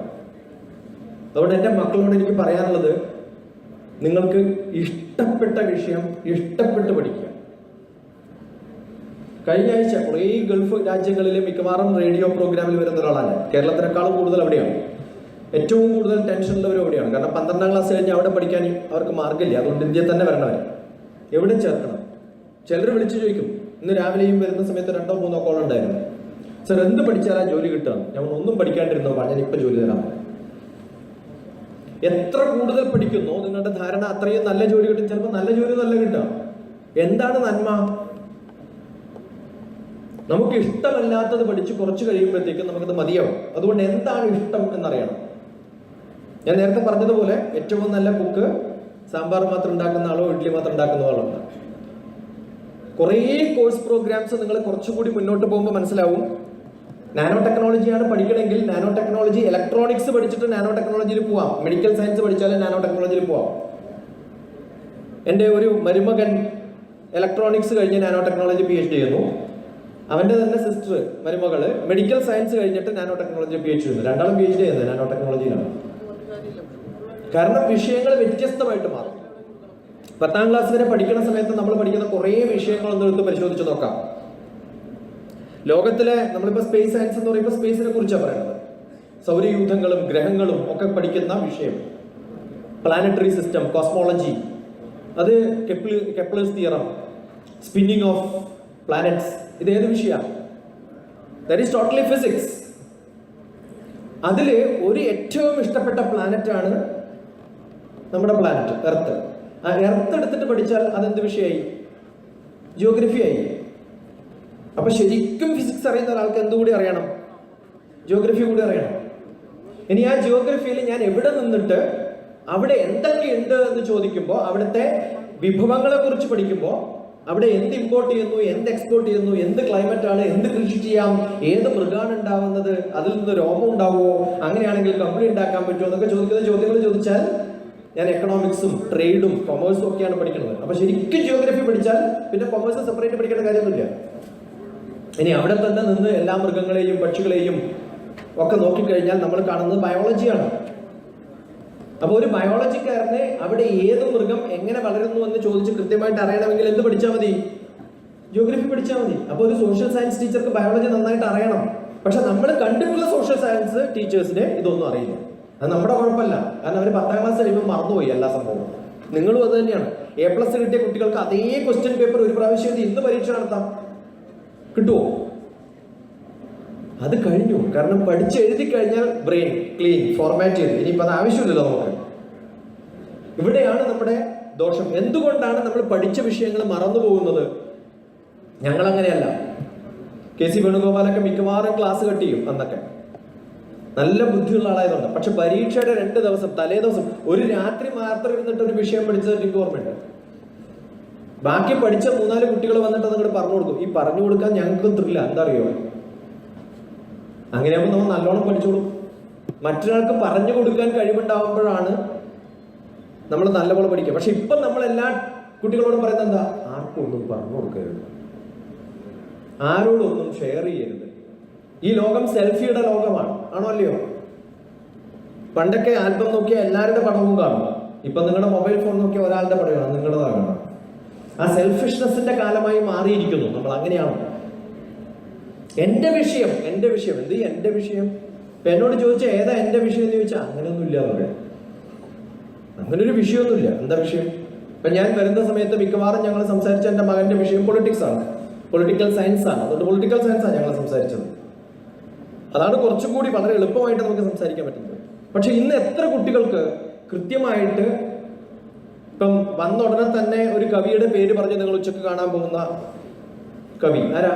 അതുകൊണ്ട് എൻ്റെ മക്കളോട് എനിക്ക് പറയാനുള്ളത്, നിങ്ങൾക്ക് ഇഷ്ടപ്പെട്ട വിഷയം ഇഷ്ടപ്പെട്ട് പഠിക്കുക. കഴിഞ്ഞ ആഴ്ച കുറേ ഗൾഫ് രാജ്യങ്ങളിലെ മിക്കവാറും റേഡിയോ പ്രോഗ്രാമിൽ വരുന്ന ഒരാളാണ്. കേരളത്തിനേക്കാളും കൂടുതൽ അവിടെയാണ്. ഏറ്റവും കൂടുതൽ ടെൻഷനുള്ളവരും അവിടെയാണ്. കാരണം 12ാം ക്ലാസ് കഴിഞ്ഞ് അവിടെ പഠിക്കാൻ അവർക്ക് മാർഗ്ഗമില്ല. അതുകൊണ്ട് ഇന്ത്യയിൽ തന്നെ വരണവർ എവിടെ ചേർക്കണം. ചിലർ വിളിച്ചു ചോദിക്കും. ഇന്ന് രാവിലെയും വരുന്ന സമയത്ത് 2-3 കോൾ ഉണ്ടായിരുന്നു. സർ, എന്ത് പഠിച്ചാലാ ജോലി കിട്ടുക? ഞാൻ ഒന്നും പഠിക്കാണ്ടിരുന്നോ, ഞാൻ ഇപ്പം ജോലി തരാം. എത്ര കൂടുതൽ പഠിക്കുന്നോ നിങ്ങളുടെ ധാരണ അത്രയും നല്ല ജോലി കിട്ടും. ചിലപ്പോൾ നല്ല ജോലി നല്ല കിട്ടാം. എന്താണ് നന്മ? നമുക്ക് ഇഷ്ടമല്ലാത്തത് പഠിച്ച് കുറച്ച് കഴിയുമ്പോഴത്തേക്കും നമുക്കത് മതിയാവും. അതുകൊണ്ട് എന്താണ് ഇഷ്ടം എന്നറിയണം. ഞാൻ നേരത്തെ പറഞ്ഞതുപോലെ ഏറ്റവും നല്ല ബുക്ക് സാമ്പാർ മാത്രം ഉണ്ടാക്കുന്ന ആളോ ഇഡ്ഡലി മാത്രം ഉണ്ടാക്കുന്ന ആളോ ഉണ്ട്. കുറേ കോഴ്സ് പ്രോഗ്രാംസ് നിങ്ങൾ കുറച്ചുകൂടി മുന്നോട്ട് പോകുമ്പോൾ മനസ്സിലാവും. നാനോ ടെക്നോളജിയാണ് പഠിക്കണമെങ്കിൽ നാനോ ടെക്നോളജി, ഇലക്ട്രോണിക്സ് പഠിച്ചിട്ട് നാനോ ടെക്നോളജിയിൽ പോവാം. മെഡിക്കൽ സയൻസ് പഠിച്ചാലും നാനോ ടെക്നോളജിയിൽ പോവാം. എൻ്റെ ഒരു മരുമകൻ ഇലക്ട്രോണിക്സ് കഴിഞ്ഞ് നാനോ ടെക്നോളജി PhD ചെയ്യുന്നു. അവൻ്റെ തന്നെ സിസ്റ്റർ മരുമകള് മെഡിക്കൽ സയൻസ് കഴിഞ്ഞിട്ട് നാനോ ടെക്നോളജി PhD ചെയ്യുന്നു. രണ്ടാളും PhD ചെയ്യുന്നത് നാനോ ടെക്നോളജിയിലാണ്. കാരണം വിഷയങ്ങൾ വ്യത്യസ്തമായിട്ട് മാറും. 10ാം ക്ലാസ് വരെ പഠിക്കുന്ന സമയത്ത് നമ്മൾ പഠിക്കുന്ന കുറേ വിഷയങ്ങളൊന്നും എടുത്ത് പരിശോധിച്ച് നോക്കാം. ലോകത്തിലെ നമ്മളിപ്പോൾ സ്പേസ് സയൻസ് എന്ന് പറയുമ്പോൾ സ്പേസിനെ കുറിച്ചാണ് പറയുന്നത്. സൗരയൂഥങ്ങളും ഗ്രഹങ്ങളും ഒക്കെ പഠിക്കുന്ന വിഷയം, പ്ലാനറ്ററി സിസ്റ്റം, കോസ്മോളജി, അത് Kepler's theorem, spinning of planets, ഇത് ഏത് വിഷയമാണ്? That is totally physics. അതിൽ ഒരു ഏറ്റവും ഇഷ്ടപ്പെട്ട പ്ലാനറ്റാണ് നമ്മുടെ പ്ലാനറ്റ് എർത്ത്. ആ എർത്ത് എടുത്തിട്ട് പഠിച്ചാൽ അതെന്ത് വിഷയമായി? ജിയോഗ്രഫി ആയി. അപ്പൊ ശരിക്കും ഫിസിക്സ് അറിയുന്ന ഒരാൾക്ക് എന്തുകൂടി അറിയണം? ജിയോഗ്രഫി കൂടി അറിയണം. ഇനി ആ ജിയോഗ്രഫിയിൽ ഞാൻ എവിടെ നിന്നിട്ട് അവിടെ എന്തൊക്കെയുണ്ട് എന്ന് ചോദിക്കുമ്പോൾ, അവിടുത്തെ വിഭവങ്ങളെ കുറിച്ച് പഠിക്കുമ്പോൾ, അവിടെ എന്ത് ഇമ്പോർട്ട് ചെയ്യുന്നു, എന്ത് എക്സ്പോർട്ട് ചെയ്യുന്നു, എന്ത് ക്ലൈമറ്റ് ആണ്, എന്ത് കൃഷി ചെയ്യാം, ഏത് മൃഗമാണ് ഉണ്ടാവുന്നത്, അതിൽ നിന്ന് രോഗം ഉണ്ടാവുമോ, അങ്ങനെയാണെങ്കിൽ കമ്പനി ഉണ്ടാക്കാൻ പറ്റുമോ എന്നൊക്കെ ചോദിക്കുന്ന ചോദ്യങ്ങൾ ചോദിച്ചാൽ ഞാൻ എക്കണോമിക്സും ട്രേഡും കൊമേഴ്സും ഒക്കെയാണ് പഠിക്കുന്നത്. അപ്പൊ ശരിക്കും ജിയോഗ്രഫി പഠിച്ചാൽ പിന്നെ കൊമേഴ്സ് സെപ്പറേറ്റ് പഠിക്കേണ്ട കാര്യമൊന്നുമില്ല. ഇനി അവിടെ തന്നെ നിന്ന് എല്ലാ മൃഗങ്ങളെയും പക്ഷികളെയും ഒക്കെ നോക്കിക്കഴിഞ്ഞാൽ നമ്മൾ കാണുന്നത് ബയോളജിയാണ്. അപ്പൊ ഒരു ബയോളജിക്കാരന് അവിടെ ഏത് മൃഗം എങ്ങനെ വളരുന്നു എന്ന് ചോദിച്ച് കൃത്യമായിട്ട് അറിയണമെങ്കിൽ എന്ത് പഠിച്ചാൽ മതി? ജിയോഗ്രഫി പഠിച്ചാൽ മതി. അപ്പൊ ഒരു സോഷ്യൽ സയൻസ് ടീച്ചർക്ക് ബയോളജി നന്നായിട്ട് അറിയണം. പക്ഷെ നമ്മൾ കണ്ടിട്ടുള്ള സോഷ്യൽ സയൻസ് ടീച്ചേഴ്സിന് ഇതൊന്നും അറിയില്ല. അത് നമ്മുടെ കുഴപ്പമല്ല. കാരണം അവർ 10ാം ക്ലാസ് കഴിയുമ്പോൾ മറന്നുപോയി എല്ലാ സംഭവവും. നിങ്ങളും അത് തന്നെയാണ്. A+ കിട്ടിയ കുട്ടികൾക്ക് അതേ ക്വസ്റ്റ്യൻ പേപ്പർ ഒരു പ്രാവശ്യം ഇന്ന് പരീക്ഷ നടത്താം. കിട്ടുമോ? അത് കഴിഞ്ഞു. കാരണം പഠിച്ച് എഴുതി കഴിഞ്ഞാൽ ബ്രെയിൻ ക്ലീൻ, ഫോർമാറ്റ് ചെയ്ത് ഇനിയിപ്പോൾ അത് ആവശ്യമില്ലല്ലോ നമുക്ക്. ഇവിടെയാണ് നമ്മുടെ ദോഷം. എന്തുകൊണ്ടാണ് നമ്മൾ പഠിച്ച വിഷയങ്ങൾ മറന്നു പോകുന്നത്? ഞങ്ങൾ അങ്ങനെയല്ല. KC വേണുഗോപാലൊക്കെ മിക്കവാറും ക്ലാസ് കട്ട് ചെയ്യും. അന്നൊക്കെ നല്ല ബുദ്ധിയുള്ള ആളായതുകൊണ്ട്. പക്ഷെ പരീക്ഷയുടെ 2 ദിവസം തലേ ദിവസം ഒരു രാത്രി മാത്രം ഇരുന്നിട്ട് ഒരു വിഷയം പഠിച്ചത് എനിക്ക് ഓർമ്മയുണ്ട്. ബാക്കി പഠിച്ച 3-4 കുട്ടികൾ വന്നിട്ട് നിങ്ങൾ പറഞ്ഞു കൊടുക്കും. ഈ പറഞ്ഞു കൊടുക്കാൻ ഞങ്ങൾക്ക് ത്രില്ല. എന്താ അറിയോ? അങ്ങനെയാകുമ്പോൾ നമ്മൾ നല്ലോണം പഠിച്ചോളും. മറ്റൊരാൾക്ക് പറഞ്ഞു കൊടുക്കാൻ കഴിവുണ്ടാവുമ്പോഴാണ് നമ്മൾ നല്ലപോലെ പഠിക്കുക. പക്ഷെ ഇപ്പം നമ്മൾ എല്ലാ കുട്ടികളോടും പറയുന്നത് എന്താ? ആർക്കും ഒന്നും പറഞ്ഞു കൊടുക്കരുത്, ആരോടൊന്നും ഷെയർ ചെയ്യരുത്. ഈ ലോകം സെൽഫിയുടെ ലോകമാണ്. ആണോ അല്ലയോ? പണ്ടൊക്കെ ആൽബം നോക്കിയാൽ എല്ലാവരുടെ പടവും കാണും. ഇപ്പൊ നിങ്ങളുടെ മൊബൈൽ ഫോൺ നോക്കിയാൽ ഒരാളുടെ പടമാണ്, നിങ്ങളുടേതാണ്. ആ സെൽഫിഷ്നെസിന്റെ കാലമായി മാറിയിരിക്കുന്നു നമ്മൾ. അങ്ങനെയാണ്. എന്റെ വിഷയം എന്ത് എന്റെ വിഷയം? ഇപ്പൊ എന്നോട് ചോദിച്ചാൽ ഏതാ എന്റെ വിഷയം എന്ന് ചോദിച്ചാൽ അങ്ങനെയൊന്നുമില്ല അവിടെ. അങ്ങനെ ഒരു വിഷയമൊന്നുമില്ല. എന്താ വിഷയം? ഇപ്പൊ ഞാൻ വരുന്ന സമയത്ത് മിക്കവാറും ഞങ്ങൾ സംസാരിച്ച എന്റെ മകന്റെ വിഷയം പൊളിറ്റിക്സ് ആണ്, പൊളിറ്റിക്കൽ സയൻസ് ആണ്. അതുകൊണ്ട് പൊളിറ്റിക്കൽ സയൻസ് ആണ് ഞങ്ങൾ സംസാരിച്ചത്. അതാണ് കുറച്ചും കൂടി വളരെ എളുപ്പമായിട്ട് നമുക്ക് സംസാരിക്കാൻ പറ്റുന്നത്. പക്ഷെ ഇന്ന് എത്ര കുട്ടികൾക്ക് കൃത്യമായിട്ട് ഇപ്പം വന്ന ഉടനെ തന്നെ ഒരു കവിയുടെ പേര് പറഞ്ഞ് നിങ്ങൾ ഉച്ചക്ക് കാണാൻ പോകുന്ന കവി ആരാ?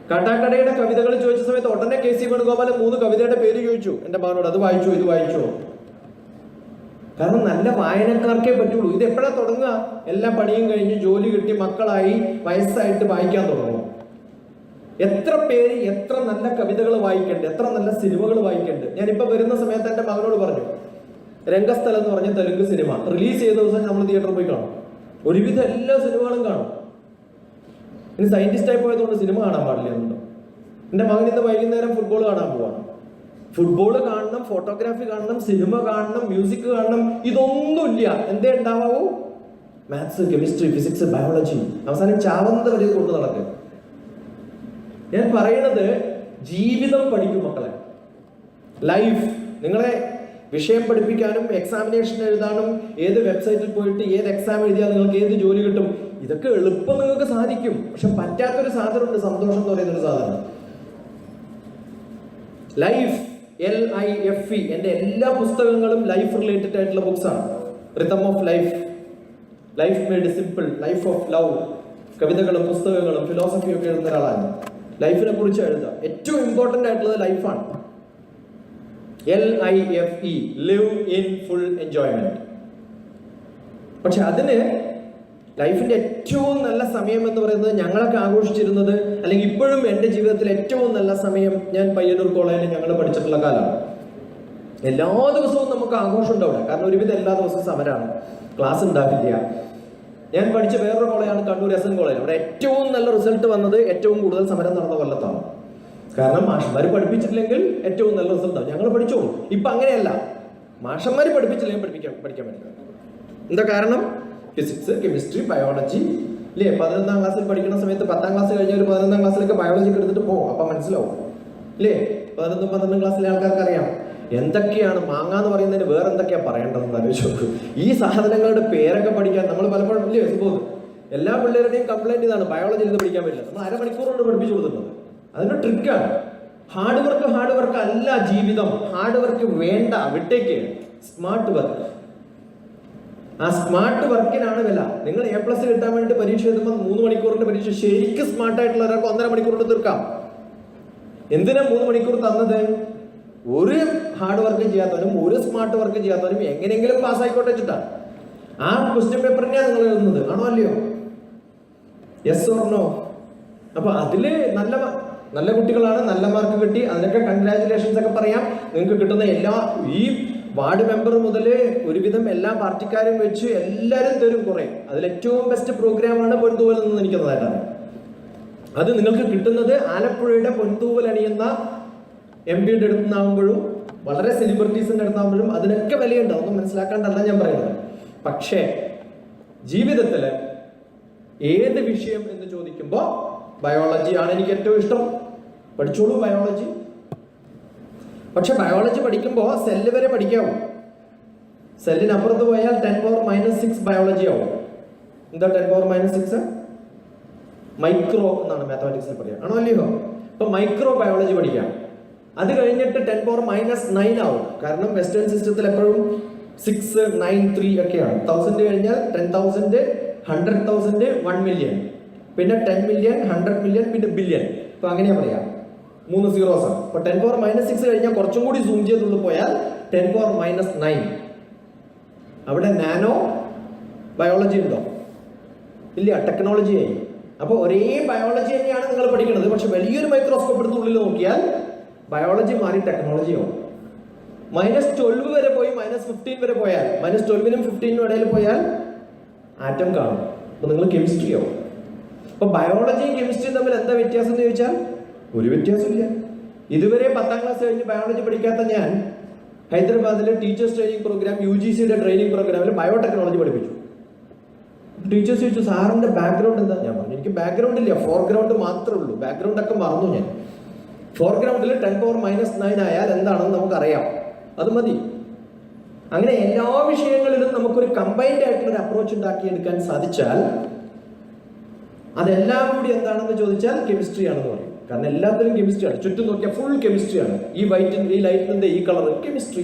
കാട്ടാക്കടയുടെ കവിതകൾ ചോദിച്ച സമയത്ത് ഉടനെ KC വേണുഗോപാലൻ 3 കവിതയുടെ പേര് ചോദിച്ചു എന്റെ മകനോട്. അത് വായിച്ചോ, ഇത് വായിച്ചോ? കാരണം നല്ല വായനക്കാർക്കേ പറ്റുള്ളൂ. ഇത് എപ്പോഴാ തുടങ്ങുക? എല്ലാ പണിയും കഴിഞ്ഞ് ജോലി കിട്ടി മക്കളായി വയസ്സായിട്ട് വായിക്കാൻ തുടങ്ങും. എത്ര പേര് എത്ര നല്ല കവിതകൾ വായിക്കണ്ട്, എത്ര നല്ല സിനിമകൾ വായിക്കണ്ട്. ഞാനിപ്പോ വരുന്ന സമയത്ത് എന്റെ മകനോട് പറഞ്ഞു, രംഗസ്ഥലം എന്ന് പറഞ്ഞ തെലുങ്ക് സിനിമ റിലീസ് ചെയ്ത ദിവസം നമ്മൾ തിയേറ്ററിൽ പോയി കാണും. ഒരുവിധം എല്ലാ സിനിമകളും കാണും. ഇനി സയന്റിസ്റ്റായി പോയതുകൊണ്ട് സിനിമ കാണാൻ പാടില്ല എന്നുണ്ടോ? എന്റെ മകൻ ഇന്ന് വൈകുന്നേരം ഫുട്ബോൾ കാണാൻ പോവാണ്. ഫുട്ബോൾ കാണണം, ഫോട്ടോഗ്രാഫി കാണണം, സിനിമ കാണണം, മ്യൂസിക് കാണണം. ഇതൊന്നുമില്ല. എന്തേ ഉണ്ടാവൂ? Maths, chemistry, physics, biology. അവസാനം ചാവുന്നത് വരെ കൊണ്ട് നടക്കുക. ഞാൻ പറയണത് ജീവിതം പഠിക്കും മക്കളെ. ലൈഫ്. നിങ്ങളെ വിഷയം പഠിപ്പിക്കാനും എക്സാമിനേഷൻ എഴുതാനും ഏത് വെബ്സൈറ്റിൽ പോയിട്ട് ഏത് എക്സാം എഴുതിയാൽ നിങ്ങൾക്ക് ഏത് ജോലി കിട്ടും, ഇതൊക്കെ എളുപ്പം നിങ്ങൾക്ക് സാധിക്കും. പക്ഷെ പറ്റാത്തൊരു സാധനമുണ്ട്, സന്തോഷം എന്ന് പറയുന്നൊരു സാധനം. Life, LIFE. എൻ്റെ എല്ലാ പുസ്തകങ്ങളും ലൈഫ് റിലേറ്റഡ് ആയിട്ടുള്ള ബുക്സ് ആണ്. Rhythm of life, life made simple, life of love. കവിതകളും പുസ്തകങ്ങളും ഫിലോസഫിയും ഒക്കെ എഴുതുന്ന ഒരാളാണ്. ലൈഫിനെ കുറിച്ച് എഴുതുക. ഏറ്റവും ഇമ്പോർട്ടൻ്റ് ആയിട്ടുള്ളത് ലൈഫാണ്. LIFE, live in full enjoyment. പക്ഷെ അതിന് ലൈഫിന്റെ ഏറ്റവും നല്ല സമയം എന്ന് പറയുന്നത് ഞങ്ങളൊക്കെ ആഘോഷിച്ചിരുന്നത്, അല്ലെങ്കിൽ ഇപ്പോഴും എൻ്റെ ജീവിതത്തിൽ ഏറ്റവും നല്ല സമയം ഞാൻ പയ്യന്നൂർ കോളേജിൽ ഞങ്ങൾ പഠിച്ചിട്ടുള്ള കാലമാണ്. എല്ലാ ദിവസവും നമുക്ക് ആഘോഷം ഉണ്ടാവില്ല, കാരണം ഒരുവിധം എല്ലാ ദിവസവും സമരമാണ്, ക്ലാസ് ഉണ്ടാവില്ല. ഞാൻ പഠിച്ച വേറൊരു കോളേജാണ് കണ്ണൂർ SN കോളേജ്. അവിടെ ഏറ്റവും നല്ല റിസൾട്ട് വന്നത് ഏറ്റവും കൂടുതൽ സമരം നടന്ന കൊല്ലത്താണ്. കാരണം മാഷന്മാർ പഠിപ്പിച്ചിട്ടില്ലെങ്കിൽ ഏറ്റവും നല്ല റിസൾട്ട് ആവും. ഞങ്ങൾ പഠിച്ചോളൂ. ഇപ്പൊ അങ്ങനെയല്ല, മാഷന്മാർ പഠിപ്പിച്ചില്ലെങ്കിൽ പഠിക്കാൻ പറ്റില്ല. എന്താ കാരണം? ഫിസിക്സ്, കെമിസ്ട്രി, ബയോളജി ഇല്ലേ? 11ാം ക്ലാസ്സിൽ പഠിക്കുന്ന സമയത്ത് 10ാം ക്ലാസ് കഴിഞ്ഞ ഒരു 11ാം ക്ലാസ്സിലേക്ക് ബയോളജി എടുത്തിട്ട് പോകും, അപ്പൊ മനസ്സിലാവും ഇല്ലേ? 11ും 12ും ക്ലാസ്സിലെ ആൾക്കാർക്ക് അറിയാം എന്തൊക്കെയാണ് മാങ്ങ എന്ന് പറയുന്നതിന് വേറെ എന്തൊക്കെയാ പറയേണ്ടതെന്ന് ആലോചിച്ച് നോക്കൂ. ഈ സാധനങ്ങളുടെ പേരൊക്കെ പഠിക്കാൻ നമ്മൾ പലപ്പോഴും ഇല്ലേ സുബോധ്, എല്ലാ പിള്ളേരുടെയും കംപ്ലൈന്റ് ഇതാണ്, ബയോളജി ഇരുന്ന് പഠിക്കാൻ പറ്റില്ല. നമ്മൾ അരമണിക്കൂർ കൊണ്ട് പഠിപ്പിച്ചു കൊടുക്കുന്നത്. അതിന്റെ ട്രിക്കാണ്. ഹാർഡ് വർക്ക് അല്ല ജീവിതം. ഹാർഡ് വർക്ക് വേണ്ട, വിട്ടേക്ക്. Smart work. ആ സ്മാർട്ട് വർക്കിനാണ് വില. നിങ്ങൾ A+ കിട്ടാൻ വേണ്ടി പരീക്ഷ എഴുതുമ്പോൾ 3 മണിക്കൂറിന്റെ പരീക്ഷ ശരിക്കും സ്മാർട്ടായിട്ടുള്ള ഒരാൾക്ക് 1.5 മണിക്കൂർ കൊണ്ട് തീർക്കാം. എന്തിനാ 3 മണിക്കൂർ തന്നത്? ഒരു ഹാർഡ് വർക്ക് ചെയ്യാത്തവരും ഒരു സ്മാർട്ട് വർക്ക് ചെയ്യാത്തവരും എങ്ങനെയെങ്കിലും പാസ്സായിക്കോട്ടെ വെച്ചിട്ടാണ്. ആ ക്വസ്റ്റ്യൻ പേപ്പറിനെയാണ് നിങ്ങൾ എഴുതുന്നത്, ആണോ അല്ലയോ? Yes or no? അപ്പൊ അതില് നല്ല കുട്ടികളാണ്, നല്ല മാർക്ക് കിട്ടി, അതിനൊക്കെ കൺഗ്രാറ്റുലേഷൻസ് ഒക്കെ പറയാം. നിങ്ങൾക്ക് കിട്ടുന്ന എല്ലാ, ഈ വാർഡ് മെമ്പർ മുതൽ ഒരുവിധം എല്ലാ പാർട്ടിക്കാരും വെച്ച് എല്ലാവരും തരും കുറെ. അതിൽ ഏറ്റവും ബെസ്റ്റ് പ്രോഗ്രാമാണ് പൊൻതൂവൽ എന്ന് നിൽക്കുന്നതായിട്ടാണ്. അത് നിങ്ങൾക്ക് കിട്ടുന്നത് ആലപ്പുഴയുടെ പൊൻതൂവൽ അണിയുന്ന MP-യുടെ അടുത്തുനിന്നാകുമ്പോഴും വളരെ സെലിബ്രിറ്റീസിന്റെ അടുത്താകുമ്പോഴും അതിനൊക്കെ വിലയുണ്ട്. അതൊന്നും മനസ്സിലാക്കാണ്ടല്ല ഞാൻ പറയുന്നത്. പക്ഷേ ജീവിതത്തിൽ ഏത് വിഷയം എന്ന് ചോദിക്കുമ്പോൾ ബയോളജി ആണ് എനിക്ക് ഏറ്റവും ഇഷ്ടം. പഠിച്ചോളൂ ബയോളജി. പക്ഷെ ബയോളജി പഠിക്കുമ്പോൾ സെല്ല് വരെ പഠിക്കാവൂ. സെല്ലിനപ്പുറത്ത് പോയാൽ 10⁻⁻6 ബയോളജി ആവും. എന്താ 10⁻⁻6? മൈക്രോ എന്നാണ് മാത്തമാറ്റിക്സിൽ പറയുക, ആണോ അല്ലയോ? അപ്പൊ മൈക്രോ ബയോളജി പഠിക്കാം. അത് കഴിഞ്ഞിട്ട് 10⁻⁹ ആവും. കാരണം വെസ്റ്റേൺ സിസ്റ്റത്തിൽ എപ്പോഴും 6, 9, 3 ഒക്കെയാണ്. 1000 കഴിഞ്ഞാൽ 10,000, 100,000, 1 million, പിന്നെ 10 million, 100 million, പിന്നെ ബില്യൺ. ഇപ്പൊ അങ്ങനെയാ പറയാം, 3 zeros ആണ്. അപ്പൊ 10⁻⁻6 കഴിഞ്ഞാൽ കുറച്ചും കൂടി സൂം ചെയ്തുള്ളൂ പോയാൽ 10⁻⁹. അവിടെ നാനോ ബയോളജി ഉണ്ടോ? ഇല്ല, ടെക്നോളജി ആയി. അപ്പൊ ഒരേ ബയോളജി തന്നെയാണ് നിങ്ങൾ പഠിക്കുന്നത്. പക്ഷെ വലിയൊരു മൈക്രോസ്കോപ്പ് എടുത്ത് ഉള്ളിൽ നോക്കിയാൽ ബയോളജി മാറി ടെക്നോളജി ആവും. -12 വരെ പോയി -15 വരെ പോയാൽ, -12നും 15നും ഇടയിൽ പോയാൽ ആറ്റം കാണും. അപ്പൊ നിങ്ങൾ കെമിസ്ട്രി ആവും. അപ്പൊ ബയോളജിയും കെമിസ്ട്രിയും തമ്മിൽ എന്താ വ്യത്യാസം എന്ന് ചോദിച്ചാൽ ഒരു വ്യത്യാസമില്ല. ഇതുവരെ 10ാം ക്ലാസ് കഴിഞ്ഞ് ബയോളജി പഠിക്കാത്ത ഞാൻ ഹൈദരാബാദിലെ ടീച്ചേഴ്സ് ട്രെയിനിങ് പ്രോഗ്രാം, UGCയുടെ ട്രെയിനിങ് പ്രോഗ്രാമിൽ ബയോടെക്നോളജി പഠിപ്പിച്ചു. ടീച്ചേഴ്സ് ചോദിച്ചു, സാറിന്റെ ബാക്ക്ഗ്രൗണ്ട് എന്താ? ഞാൻ പറഞ്ഞു, എനിക്ക് ബാക്ക്ഗ്രൗണ്ട് ഇല്ല, ഫോർഗ്രൗണ്ട് മാത്രമേ ഉള്ളൂ. ബാക്ക്ഗ്രൗണ്ട് ഒക്കെ മറന്നു ഞാൻ. ഫോർഗ്രൗണ്ടിൽ 10⁻⁹ ആയാൽ എന്താണെന്ന് നമുക്കറിയാം, അത് മതി. അങ്ങനെ എല്ലാ വിഷയങ്ങളിലും നമുക്കൊരു കമ്പൈൻഡ് ആയിട്ടുള്ള ഒരു അപ്രോച്ച് ഉണ്ടാക്കിയെടുക്കാൻ സാധിച്ചാൽ അതെല്ലാം കൂടി എന്താണെന്ന് ചോദിച്ചാൽ കെമിസ്ട്രി ആണെന്ന് പറയും. കാരണം എല്ലാത്തിലും കെമിസ്ട്രിയാണ്. ചുറ്റും നോക്കിയാൽ ഫുൾ കെമിസ്ട്രിയാണ്. ഈ ലൈറ്റിന്റെ ഈ കളർ കെമിസ്ട്രി.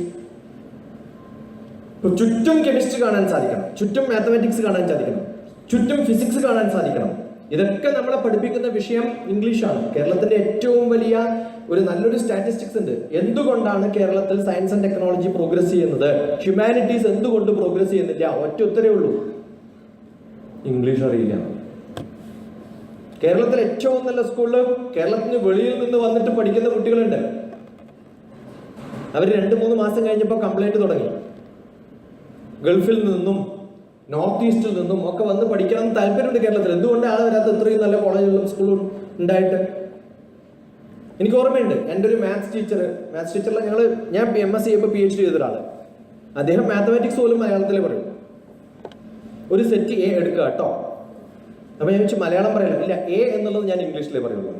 ചുറ്റും കെമിസ്ട്രി കാണാൻ സാധിക്കണം, ചുറ്റും മാത്തമാറ്റിക്സ് കാണാൻ സാധിക്കണം, ചുറ്റും ഫിസിക്സ് കാണാൻ സാധിക്കണം. ഇതൊക്കെ നമ്മളെ പഠിപ്പിക്കുന്ന വിഷയം ഇംഗ്ലീഷാണ്. കേരളത്തിന്റെ ഏറ്റവും വലിയ നല്ലൊരു സ്റ്റാറ്റിസ്റ്റിക്സ് ഉണ്ട്. എന്തുകൊണ്ടാണ് കേരളത്തിൽ സയൻസ് ആൻഡ് ടെക്നോളജി പ്രോഗ്രസ് ചെയ്യുന്നത്, ഹ്യൂമാനിറ്റീസ് എന്തുകൊണ്ട് പ്രോഗ്രസ് ചെയ്യുന്നില്ല? ഒറ്റ ഉത്തരവേ ഉള്ളൂ, ഇംഗ്ലീഷ് അറിയില്ല. കേരളത്തിൽ ഏറ്റവും നല്ല സ്കൂളിൽ കേരളത്തിന് വെളിയിൽ നിന്ന് വന്നിട്ട് പഠിക്കുന്ന കുട്ടികളുണ്ട്. അവർ 2-3 മാസം കഴിഞ്ഞപ്പോൾ കംപ്ലൈന്റ് തുടങ്ങി. ഗൾഫിൽ നിന്നും നോർത്ത് ഈസ്റ്റിൽ നിന്നും ഒക്കെ വന്ന് പഠിക്കണം താല്പര്യമുണ്ട് കേരളത്തിൽ. എന്തുകൊണ്ട് ആൾ വരാത്ത ഇത്രയും നല്ല കോളേജുകളും സ്കൂളും ഉണ്ടായിട്ട്? എനിക്ക് ഓർമ്മയുണ്ട്, എൻ്റെ ഒരു മാത്സ് ടീച്ചറിൽ ഞാൻ MSc ചെയ്യുമ്പോൾ PhD ചെയ്ത ഒരാൾ, അദ്ദേഹം മാത്തമാറ്റിക്സ് പോലും മലയാളത്തിൽ പറയും. ഒരു സെറ്റ് A എടുക്കുക കേട്ടോ. അപ്പൊ ഞാൻ ചോദിച്ചു, മലയാളം പറയില്ല. ഇല്ല, A എന്നുള്ളത് ഞാൻ ഇംഗ്ലീഷിലേ പറയുള്ളൂ.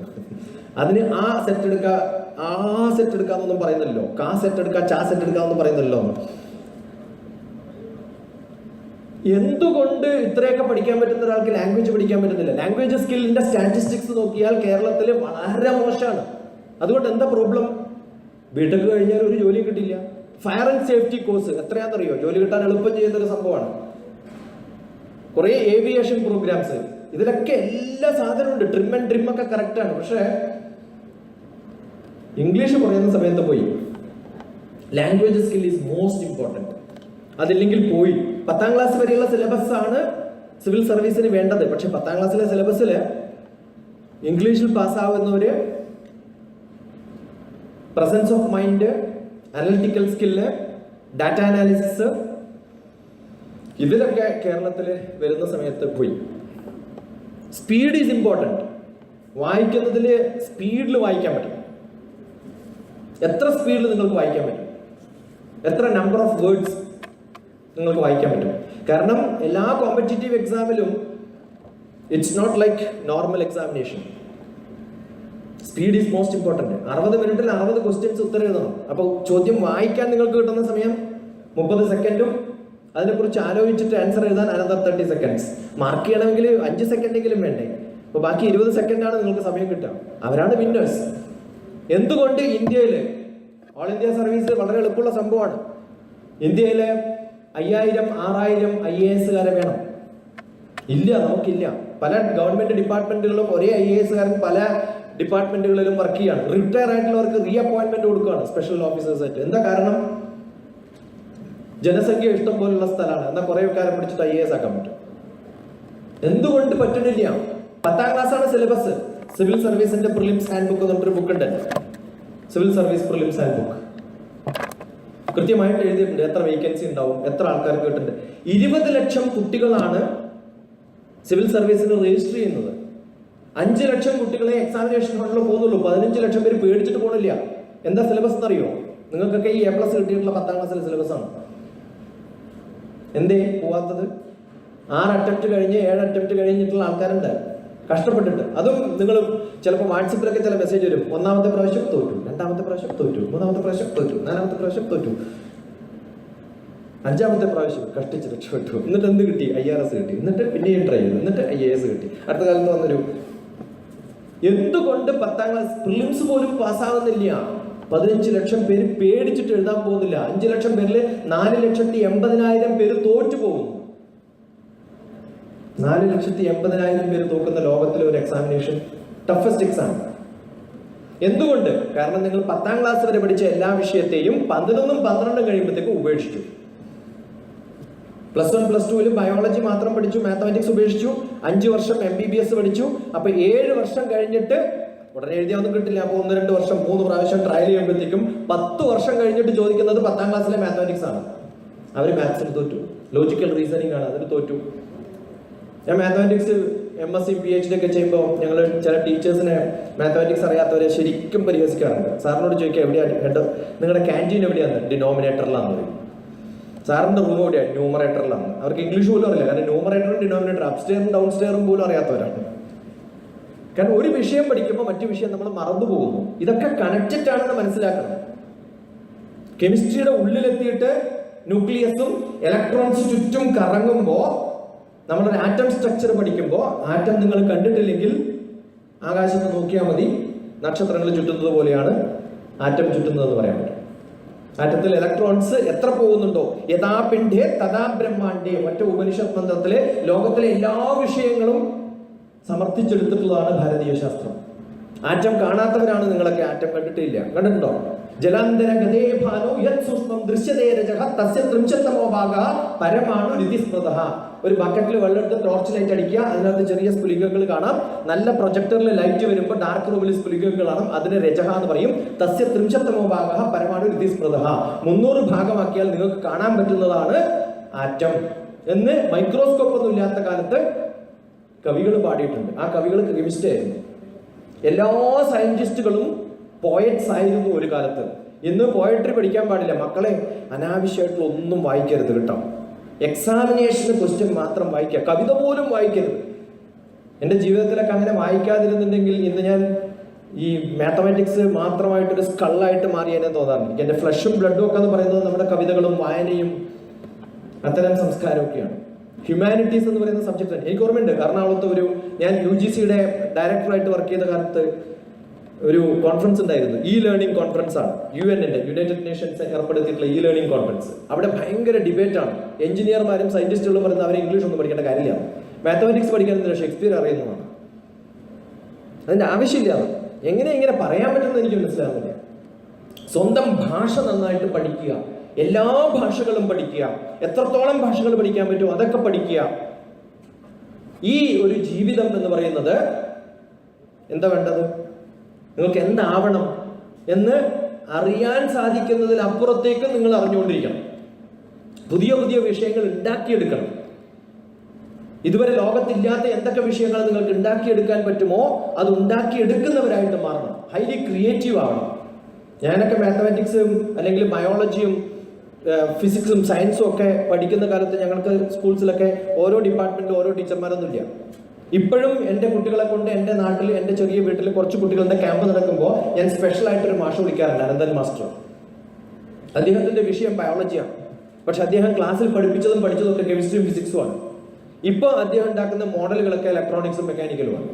അതിന് ആ സെറ്റ് എടുക്കാന്നൊന്നും പറയുന്നില്ലല്ലോ, കാ സെറ്റ് എടുക്കുക, ചാ സെറ്റ് എടുക്കാന്നൊന്നും പറയുന്നില്ലല്ലോ. എന്തുകൊണ്ട് ഇത്രയൊക്കെ പഠിക്കാൻ പറ്റുന്ന ഒരാൾക്ക് ലാംഗ്വേജ് പഠിക്കാൻ പറ്റുന്നില്ല? ലാംഗ്വേജ് സ്കില്ലിന്റെ സ്റ്റാറ്റിസ്റ്റിക്സ് നോക്കിയാൽ കേരളത്തിൽ വളരെ മോശമാണ്. അതുകൊണ്ട് എന്താ പ്രോബ്ലം? ബിടെക് കഴിഞ്ഞാൽ ഒരു ജോലി കിട്ടില്ല. ഫയർ ആൻഡ് സേഫ്റ്റി കോഴ്സ് എത്രയാണെന്നറിയോ? ജോലി കിട്ടാൻ എളുപ്പം ചെയ്യുന്ന ഒരു സംഭവമാണ്. കുറെ ഏവിയേഷൻ പ്രോഗ്രാംസ്, ഇതിലൊക്കെ എല്ലാ സാധനവും ഉണ്ട്. ട്രിം ആൻഡ് ട്രിം ഒക്കെ കറക്റ്റാണ്. പക്ഷേ ഇംഗ്ലീഷ് പറയുന്ന സമയത്ത് പോയി language skill is most important. അതില്ലെങ്കിൽ പോയി. 10ാം ക്ലാസ് വരെയുള്ള സിലബസ് ആണ് സിവിൽ സർവീസിന് വേണ്ടത്. പക്ഷെ 10ാം ക്ലാസ്സിലെ സിലബസിൽ ഇംഗ്ലീഷിൽ പാസ്സാവുന്നവര് presence of mind, analytical skill, data analysis, ഇതിലൊക്കെ കേരളത്തിൽ വരുന്ന സമയത്ത് പോയി. Speed is important. വായിക്കുന്നതിൽ സ്പീഡിൽ വായിക്കാൻ പറ്റും. എത്ര സ്പീഡിൽ നിങ്ങൾക്ക് വായിക്കാൻ പറ്റും, എത്ര നമ്പർ ഓഫ് വേർഡ്സ് നിങ്ങൾക്ക് വായിക്കാൻ പറ്റും. കാരണം എല്ലാ കോമ്പറ്റീറ്റീവ് എക്സാമിലും it's not like normal examination. Speed is most important. 60 മിനിറ്റിൽ 60 ക്വസ്റ്റ്യൻസ് ഉത്തരം എഴുതണം. അപ്പോൾ ചോദ്യം വായിക്കാൻ നിങ്ങൾക്ക് കിട്ടുന്ന സമയം 30 സെക്കൻഡും അതിനെക്കുറിച്ച് ആലോചിച്ചിട്ട് ആൻസർ എഴുതാൻ അനന്തർ 30 സെക്കൻഡ്സ്. മാർക്ക് ചെയ്യണമെങ്കിൽ 5 സെക്കൻഡെങ്കിലും വേണ്ടേ? അപ്പോൾ ബാക്കി 20 സെക്കൻഡാണ് നിങ്ങൾക്ക് സമയം കിട്ടുക. അവരാണ് വിന്നേഴ്സ്. എന്തുകൊണ്ട് ഇന്ത്യയിൽ ഓൾ ഇന്ത്യ സർവീസ് വളരെ എളുപ്പമുള്ള സംഭവമാണ്. ഇന്ത്യയിൽ 5000, 6000 IAS-കാരെ വേണം. ഇല്ല, നമുക്കില്ല. പല ഗവൺമെന്റ് ഡിപ്പാർട്ട്മെന്റുകളും ഒരേ IAS കാരൻ പല ഡിപ്പാർട്ട്മെന്റുകളിലും വർക്ക് ചെയ്യാണ്. റിട്ടയർ ആയിട്ടുള്ളവർക്ക് റീ അപ്പോയിന്റ്മെന്റ് കൊടുക്കുകയാണ് സ്പെഷ്യൽ ഓഫീസേഴ്സ് ആയിട്ട്. എന്താ കാരണം? ജനസംഖ്യ ഇഷ്ടം പോലുള്ള സ്ഥലമാണ്. എന്നാൽ കുറെ കാലം പിടിച്ചിട്ട് IAS ആക്കാൻ പറ്റും. എന്തുകൊണ്ട് പറ്റണില്ല? 10ാം ക്ലാസ്സാണ് സിലബസ്. സിവിൽ സർവീസിന്റെ പ്രിലിംസ് ഹാൻഡ് ബുക്ക് എന്നൊരു ബുക്ക് ഉണ്ട്. Civil service prelims handbook കൃത്യമായിട്ട് എഴുതിയിട്ടുണ്ട്. എത്ര വേക്കൻസി ഉണ്ടാവും, എത്ര ആൾക്കാർക്ക് കിട്ടുന്നുണ്ട്. 20 ലക്ഷം കുട്ടികളാണ് സിവിൽ സർവീസിന് രജിസ്റ്റർ ചെയ്യുന്നത്. 5 ലക്ഷം കുട്ടികളെ എക്സാമിനേഷൻ ഹാളിൽ പോകുന്നുള്ളൂ. 15 ലക്ഷം പേര് പേടിച്ചിട്ട് പോകണില്ല. എന്താ സിലബസ് എന്നറിയോ? നിങ്ങൾക്കൊക്കെ ഈ A+ കിട്ടിയിട്ടുള്ള 10ാം ക്ലാസ്സിലെ സിലബസ് ആണ്. എന്തേ പോവാത്തത്? 6 അറ്റംപ്റ്റ് കഴിഞ്ഞ് 7 അറ്റംപ്റ്റ് കഴിഞ്ഞിട്ടുള്ള ആൾക്കാരുണ്ട് കഷ്ടപ്പെട്ടിട്ട്. അതും നിങ്ങൾ ചിലപ്പോൾ വാട്സപ്പിലൊക്കെ ചില മെസ്സേജ് വരും. 1ാമത്തെ പ്രാവശ്യം തോറ്റു, 2ാമത്തെ പ്രാവശ്യം തോറ്റു, 3ാമത്തെ പ്രാവശ്യം തോറ്റു, 4ാമത്തെ പ്രാവശ്യം തോറ്റു, 5ാമത്തെ പ്രാവശ്യം കഷ്ടിച്ച് രക്ഷപ്പെട്ടു. എന്നിട്ട് എന്ത് കിട്ടി? IRS കിട്ടി. എന്നിട്ട് പിന്നെയും ട്രൈ ചെയ്തു. എന്നിട്ട് IAS കിട്ടി. അടുത്ത കാലത്ത് വന്നൊരു എന്തുകൊണ്ട് 10ാം ക്ലാസ് പ്രിലിംസ് പോലും പാസ്സാവുന്നില്ല? 15 ലക്ഷം പേര് പേടിച്ചിട്ട് എഴുതാൻ പോകുന്നില്ല. 5 ലക്ഷം പേരിൽ 4,80,000 പേര് തോറ്റു പോകുന്നു. 4,80,000 പേര് തോക്കുന്ന ലോകത്തിലെ ഒരു എക്സാമിനേഷൻ ടഫസ്റ്റ് എക്സാം. എന്തുകൊണ്ട്? കാരണം നിങ്ങൾ 10ാം ക്ലാസ് വരെ പഠിച്ച എല്ലാ വിഷയത്തെയും 11ഉം 12ഉം കഴിയുമ്പോഴത്തേക്കും ഉപേക്ഷിച്ചു. +1 +2 ബയോളജി മാത്രം പഠിച്ചു, മാത്തമാറ്റിക്സ് ഉപേക്ഷിച്ചു. 5 വർഷം MBBS പഠിച്ചു. അപ്പൊ 7 വർഷം കഴിഞ്ഞിട്ട് ഉടനെ എഴുതിയൊന്നും കിട്ടില്ല. അപ്പൊ 1-2 വർഷം 3 പ്രാവശ്യം ട്രയൽ ചെയ്യുമ്പോഴത്തേക്കും 10 വർഷം കഴിഞ്ഞിട്ട് ചോദിക്കുന്നത് 10ാം ക്ലാസ്സിലെ മാത്തമാറ്റിക്സ് ആണ്. അവർ മാത്സിൽ തോറ്റു. ലോജിക്കൽ റീസണിങ് ആണ്, അതിന് തോറ്റു. ഞാൻ മാത്തമാറ്റിക്സ് MSc PhD ഒക്കെ ചെയ്യുമ്പോൾ ഞങ്ങൾ ചില ടീച്ചേഴ്സിനെ മാത്തമാറ്റിക്സ് അറിയാത്തവരെ ശരിക്കും പരിഹസിക്കാറുണ്ട്. സാറിനോട് ചോദിക്കുക, എവിടെയാണ് ഹെഡ്, നിങ്ങളുടെ ക്യാൻറ്റീൻ എവിടെയാണ്? ഡിനോമിനേറ്ററിലാണെന്ന് പറയും. സാറിന്റെ റൂം എവിടെയാണ്? ന്യൂമറേറ്ററിലാണ്. അവർക്ക് ഇംഗ്ലീഷ് പോലും അറിയില്ല. കാരണം ന്യൂമറേറ്ററും ഡിനോമിനേറ്റർ, അപ്സ്റ്റെയറും ഡൗൺസ്റ്റെയറും പോലും അറിയാത്തവരാണ്. കാരണം ഒരു വിഷയം പഠിക്കുമ്പോൾ മറ്റു വിഷയം നമ്മൾ മറന്നു പോകുന്നു. ഇതൊക്കെ കണക്റ്റഡ് ആണെന്ന് മനസ്സിലാക്കണം. കെമിസ്ട്രിയുടെ ഉള്ളിലെത്തിയിട്ട് ന്യൂക്ലിയസും ഇലക്ട്രോൺസും ചുറ്റും കറങ്ങുമ്പോൾ നമ്മളൊരു ആറ്റം സ്ട്രക്ചർ പഠിക്കുമ്പോൾ, ആറ്റം നിങ്ങൾ കണ്ടിട്ടില്ലെങ്കിൽ ആകാശത്ത് നോക്കിയാൽ മതി, നക്ഷത്രങ്ങൾ ചുറ്റുന്നത് പോലെയാണ് ആറ്റം ചുറ്റുന്നതെന്ന് പറയാൻ പറ്റും. ആറ്റത്തിൽ ഇലക്ട്രോൺസ് എത്ര പോകുന്നുണ്ടോ, യഥാ പിണ്ഡേ തഥാ ബ്രഹ്മാണ്ഡേ, മറ്റു ഉപനിഷത്ത് മന്ത്രത്തിലെ ലോകത്തിലെ എല്ലാ വിഷയങ്ങളും സമർത്ഥിച്ചെടുത്തിട്ടുള്ളതാണ് ഭാരതീയ ശാസ്ത്രം. ആറ്റം കാണാത്തവരാണ് നിങ്ങളൊക്കെ. ആറ്റം കണ്ടിട്ടില്ല. കണ്ടിട്ടുണ്ടോ? ജലാന്തര ഗതേ ഭാനോ യത് സൂക്ഷ്മം ദൃശ്യതേ രജഃ തസ്യ ത്രിംശത്തമോ ഭാഗഃ പരമാണു രിതിസ്മൃതഃ. ഒരു ബക്കറ്റിൽ വെള്ളം എടുത്ത് ടോർച്ച് ലൈറ്റ് അടിക്കുക, അതിനകത്ത് ചെറിയ സ്ഫുലികകൾ കാണാം. നല്ല പ്രൊജക്ടറിൽ ലൈറ്റ് വരുമ്പോൾ ഡാർക്ക് റൂമിൽ സ്ഫുലികകൾ കാണാം. അതിന് രജഃ എന്ന് പറയും. തസ്യ ത്രിംശത്തമോ ഭാഗഃ പരമാണു രിതിസ്മൃതഃ. 300 ഭാഗമാക്കിയാൽ നിങ്ങൾക്ക് കാണാൻ പറ്റുന്നതാണ് ആറ്റം എന്ന് മൈക്രോസ്കോപ്പ് ഒന്നും ഇല്ലാത്ത കാലത്ത് കവികൾ പാടിയിട്ടുണ്ട്. ആ കവികൾ കെമിസ്റ്റ് ആയിരുന്നു. എല്ലാ സയന്റിസ്റ്റുകളും പോയറ്റ്സ് ആയിരുന്നു ഒരു കാലത്ത്. ഇന്ന് പോയട്രി പഠിക്കാൻ പാടില്ല. മക്കളെ, അനാവശ്യമായിട്ടുള്ള ഒന്നും വായിക്കരുത് കേട്ടോ. എക്സാമിനേഷന് ക്വസ്റ്റ്യൻ മാത്രം വായിക്കുക, കവിത പോലും വായിക്കരുത്. എൻ്റെ ജീവിതത്തിലൊക്കെ അങ്ങനെ വായിക്കാതിരുന്നുണ്ടെങ്കിൽ ഇന്ന് ഞാൻ ഈ മാത്തമാറ്റിക്സ് മാത്രമായിട്ടൊരു സ്കള്ളായിട്ട് മാറിയെന്നെ തോന്നാറുണ്ട്. എൻ്റെ ഫ്ലഷും ബ്ലഡും ഒക്കെ എന്ന് പറയുന്നത് നമ്മുടെ കവിതകളും വായനയും അത്തരം സംസ്കാരമൊക്കെയാണ്. ഹ്യൂമാനിറ്റീസ് എന്ന് പറയുന്ന സബ്ജക്റ്റ് എനിക്ക് ഓർമ്മയുണ്ട്. എറണാകുളത്ത് ഞാൻ UGCയുടെ ഡയറക്ടറായിട്ട് വർക്ക് ചെയ്ത കാലത്ത് ഒരു കോൺഫറൻസ് ഉണ്ടായിരുന്നു. ലേണിംഗ് കോൺഫറൻസ് ആണ്. UN-ന്റെ യുണൈറ്റഡ് നേഷൻസ് ഏർപ്പെടുത്തിയിട്ടുള്ള ലേണിംഗ് കോൺഫറൻസ്. അവിടെ ഭയങ്കര ഡിബേറ്റ് ആണ്. എഞ്ചിനീയർമാരും സയന്റിസ്റ്റുകളും പറയുന്നത് അവരെ ഇംഗ്ലീഷ് ഒന്നും പഠിക്കേണ്ട കാര്യമില്ല, മാത്തമാറ്റിക്സ് പഠിക്കാൻ ഷേക്സ്പിയർ അറിയുന്നതാണ്. അതിന്റെ ആവശ്യമില്ല. എങ്ങനെ ഇങ്ങനെ പറയാൻ പറ്റുമെന്ന് എനിക്ക് മനസ്സിലാവുന്നില്ല. സ്വന്തം ഭാഷ നന്നായിട്ട് പഠിക്കുക, എല്ലാ ഭാഷകളും പഠിക്കുക, എത്രത്തോളം ഭാഷകൾ പഠിക്കാൻ പറ്റുമോ അതൊക്കെ പഠിക്കുക. ഈ ഒരു ജീവിതം എന്ന് പറയുന്നത് എന്താ വേണ്ടത്? നിങ്ങൾക്ക് എന്താവണം എന്ന് അറിയാൻ സാധിക്കുന്നതിൽ അപ്പുറത്തേക്ക് നിങ്ങൾ അറിഞ്ഞുകൊണ്ടിരിക്കണം. പുതിയ പുതിയ വിഷയങ്ങൾ ഉണ്ടാക്കിയെടുക്കണം. ഇതുവരെ ലോകത്തില്ലാത്ത എന്തൊക്കെ വിഷയങ്ങൾ നിങ്ങൾക്ക് ഉണ്ടാക്കിയെടുക്കാൻ പറ്റുമോ അത് ഉണ്ടാക്കിയെടുക്കുന്നവരായിട്ട് മാറണം. ഹൈലി ക്രിയേറ്റീവ് ആവണം. ഞാനൊക്കെ മാത്തമാറ്റിക്സും അല്ലെങ്കിൽ ബയോളജിയും ഫിസിക്സും സയൻസും ഒക്കെ പഠിക്കുന്ന കാലത്ത് ഞങ്ങൾക്ക് സ്കൂൾസിലൊക്കെ ഓരോ ഡിപ്പാർട്ട്മെന്റിലും ഓരോ ടീച്ചർമാരൊന്നുമില്ല. ഇപ്പോഴും എൻ്റെ കുട്ടികളെ കൊണ്ട് എൻ്റെ നാട്ടിൽ, എൻ്റെ ചെറിയ വീട്ടിൽ കുറച്ച് കുട്ടികളുടെ ക്യാമ്പ് നടക്കുമ്പോൾ ഞാൻ സ്പെഷ്യലായിട്ടൊരു മാഷ് വിളിക്കാറുണ്ട്, അനന്തൻ മാസ്റ്റർ. അദ്ദേഹത്തിന്റെ വിഷയം ബയോളജിയാണ്. പക്ഷെ അദ്ദേഹം ക്ലാസ്സിൽ പഠിപ്പിച്ചതും ഒക്കെ കെമിസ്ട്രിയും ഫിസിക്സുമാണ്. ഇപ്പോൾ അദ്ദേഹം ഉണ്ടാക്കുന്ന മോഡലുകളൊക്കെ ഇലക്ട്രോണിക്സും മെക്കാനിക്കലുമാണ്.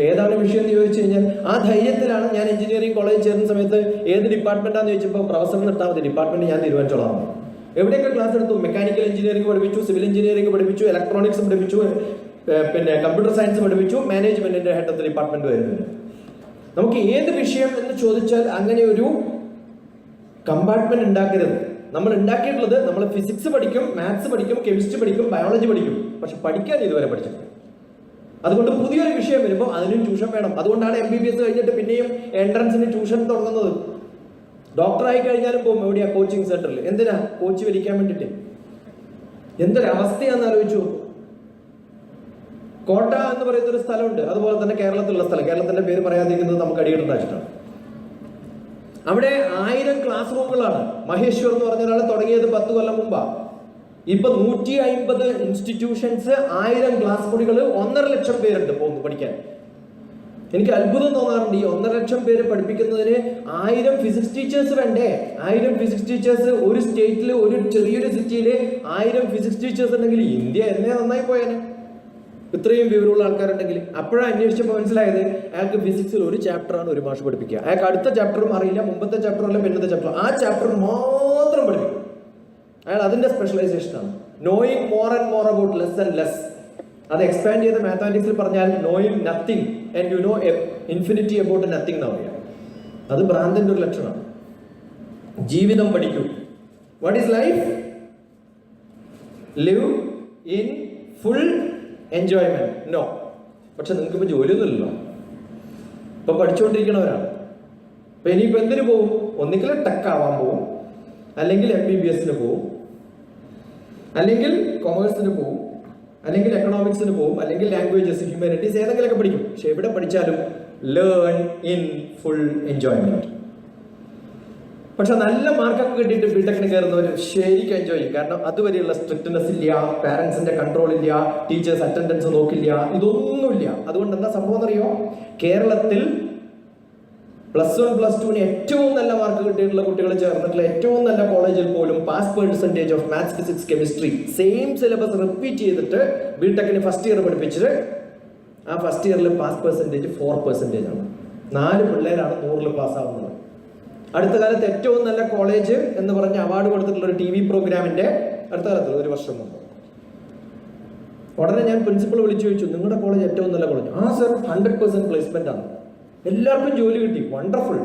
ഏതാണ് വിഷയം എന്ന് ചോദിച്ചു കഴിഞ്ഞാൽ ആ ധൈര്യത്തിലാണ് ഞാൻ എഞ്ചിനീയറിംഗ് കോളേജ് ചേരുന്ന സമയത്ത് ഏത് ഡിപ്പാർട്ട്മെന്റാന്ന് ചോദിച്ചപ്പോൾ പ്രൊഫസറിന് നിർത്താൻ മതി, ഡിപ്പാർട്ട്മെന്റ് ഞാൻ തീരുമാനിച്ചോളാം. എവിടെയൊക്കെ ക്ലാസ് എടുത്തു? മെക്കാനിക്കൽ എഞ്ചിനീയറിംഗ് പഠിപ്പിച്ചു, സിവിൽ എഞ്ചിനീയറിംഗ് പഠിപ്പിച്ചു, ഇലക്ട്രോണിക്സ് പഠിപ്പിച്ചു, പിന്നെ കമ്പ്യൂട്ടർ സയൻസ് പഠിപ്പിച്ചു, മാനേജ്മെന്റിന്റെ ഹെഡ് ഓഫ് ഡിപ്പാർട്ട്മെന്റ് വരുന്നുണ്ട്. നമുക്ക് ഏത് വിഷയം എന്ന് ചോദിച്ചാൽ അങ്ങനെ ഒരു കമ്പാർട്ട്മെന്റ് ഉണ്ടാക്കരുത്. നമ്മൾ ഉണ്ടാക്കിയിട്ടുള്ളത് നമ്മൾ ഫിസിക്സ് പഠിക്കും, മാത്സ് പഠിക്കും, കെമിസ്ട്രി പഠിക്കും, ബയോളജി പഠിക്കും, പക്ഷെ പഠിക്കാൻ ഇതുവരെ പഠിച്ചിട്ടില്ല. അതുകൊണ്ട് പുതിയൊരു വിഷയം വരുമ്പോൾ അതിനും ട്യൂഷൻ വേണം. അതുകൊണ്ടാണ് MBBS കഴിഞ്ഞിട്ട് പിന്നെയും എൻട്രൻസിന് ട്യൂഷൻ തുടങ്ങുന്നത്. ഡോക്ടറായി കഴിഞ്ഞാലും പോകും എവിടെയാ? കോച്ചിങ് സെന്ററിൽ. എന്തിനാ? കോച്ച് വലിക്കാൻ വേണ്ടിട്ട്. എന്തൊരവസ്ഥയാന്ന് ആലോചിച്ചു. കോട്ട എന്ന് പറയുന്ന ഒരു സ്ഥലമുണ്ട്, അതുപോലെ തന്നെ കേരളത്തിലുള്ള സ്ഥലം. കേരളത്തിന്റെ പേര് പറയാതിരിക്കുന്നത് നമുക്ക് അടിയിടേണ്ട ഇഷ്ടമാണ്. അവിടെ 1000 ക്ലാസ് റൂമുകളാണ്. മഹേശ്വർ എന്ന് പറഞ്ഞ ഒരാൾ തുടങ്ങിയത് 10 കൊല്ലം മുമ്പാ. ഇപ്പൊ 150 ഇൻസ്റ്റിറ്റ്യൂഷൻസ്, 1000 ക്ലാസ് മുറികൾ, 1.5 ലക്ഷം പേരുണ്ട് പോകുന്നു പഠിക്കാൻ. എനിക്ക് അത്ഭുതം തോന്നാറുണ്ട്. ഈ 1.5 ലക്ഷം പേര് പഠിപ്പിക്കുന്നതിന് 1000 ഫിസിക്സ് ടീച്ചേഴ്സ് വേണ്ടേ? 1000 ഫിസിക്സ് ടീച്ചേഴ്സ് ഒരു സ്റ്റേറ്റിൽ, ഒരു ചെറിയൊരു സിറ്റിയിൽ 1000 ഫിസിക്സ് ടീച്ചേഴ്സ് ഉണ്ടെങ്കിൽ ഇന്ത്യ എന്നെ നന്നായി പോയാനെ. ഇത്രയും വിവരമുള്ള ആൾക്കാരുണ്ടെങ്കിൽ. അപ്പോഴാണ് അന്വേഷിച്ചപ്പോൾ മനസ്സിലായത് അയാൾക്ക് ഫിസിക്സിൽ ഒരു ചാപ്റ്ററാണ് ഒരു മാഷ് പഠിപ്പിക്കുക. അയാൾക്ക് അടുത്ത ചാപ്റ്ററും അറിയില്ല, മുമ്പത്തെ ചാപ്റ്ററും അല്ല, പിന്നത്തെ ചാപ്റ്റർ, ആ ചാപ്റ്റർ മാത്രം പഠിപ്പിക്കും. അയാൾ അതിന്റെ സ്പെഷ്യലൈസേഷനാണ്. Knowing more and more about less and less. അത് എക്സ്പാൻഡ് ചെയ്ത മാത്തമാറ്റിക്സിൽ പറഞ്ഞാൽ knowing nothing and you know infinity about nothing എന്നാ പറയുക. അത് ഭ്രാന്തിന്റെ ഒരു ലക്ഷണമാണ്. ജീവിതം പഠിക്കൂ. What is life? Live in full enjoyment. No. പക്ഷെ നിങ്ങൾക്ക് ഇപ്പൊ ജോലിയൊന്നുമില്ലല്ലോ, ഇപ്പൊ പഠിച്ചുകൊണ്ടിരിക്കണവരാണ്. ഇപ്പൊ ഇനിയിപ്പോ എന്തിനു പോവും? ഒന്നിക്കൽ ടെക് ആവാൻ പോവും, അല്ലെങ്കിൽ MBBSന് പോവും, അല്ലെങ്കിൽ കൊമേഴ്സിന് പോവും, അല്ലെങ്കിൽ എക്കണോമിക്സിന് പോവും, അല്ലെങ്കിൽ ലാംഗ്വേജസ്, ഹ്യൂമാനിറ്റീസ്, ഏതെങ്കിലുമൊക്കെ പഠിക്കും. പക്ഷെ എവിടെ പഠിച്ചാലും ലേൺ ഇൻ ഫുൾ എൻജോയ്മെന്റ്. പക്ഷെ നല്ല മാർക്കൊക്കെ കിട്ടിയിട്ട് ബിടെക്കിന് കയറുന്നവർ ശരിക്കും എൻജോയ് ചെയ്യും. കാരണം അതുവരെയുള്ള സ്ട്രിക്ട്നെസ് ഇല്ല, പാരന്റ്സിന്റെ കൺട്രോൾ ഇല്ല, ടീച്ചേഴ്സ് അറ്റൻഡൻസ് നോക്കില്ല, ഇതൊന്നുമില്ല. അതുകൊണ്ട് എന്താ സംഭവം എന്നറിയോ? കേരളത്തിൽ +1 +2 ഏറ്റവും നല്ല മാർക്ക് കിട്ടിയിട്ടുള്ള കുട്ടികൾ ചേർന്നിട്ടുള്ള ഏറ്റവും നല്ല കോളേജിൽ പോലും pass percentage of maths, physics, chemistry same syllabus repeat ചെയ്തിട്ട് ബിടെക്കിന് ഫസ്റ്റ് ഇയർ പഠിപ്പിച്ചിട്ട് ആ ഫസ്റ്റ് ഇയറിൽ പാസ് പെർസെന്റേജ് 4% ആണ്. 4 പിള്ളേരാണ് 100 പാസ്സാവുന്നത്. അടുത്ത കാലത്ത് ഏറ്റവും നല്ല കോളേജ് എന്ന് പറഞ്ഞ് അവാർഡ് കൊടുത്തിട്ടുള്ള ഒരു TV പ്രോഗ്രാമിന്റെ അടുത്ത കാലത്ത് 1 വർഷം മുമ്പ് ഉടനെ ഞാൻ പ്രിൻസിപ്പൾ വിളിച്ചു ചോദിച്ചു, നിങ്ങളുടെ കോളേജ് ഏറ്റവും നല്ല കോളേജ്? ആ സർ, 100% പ്ലേസ്മെന്റ് ആണ്, എല്ലാവർക്കും ജോലി കിട്ടി, വണ്ടർഫുൾ.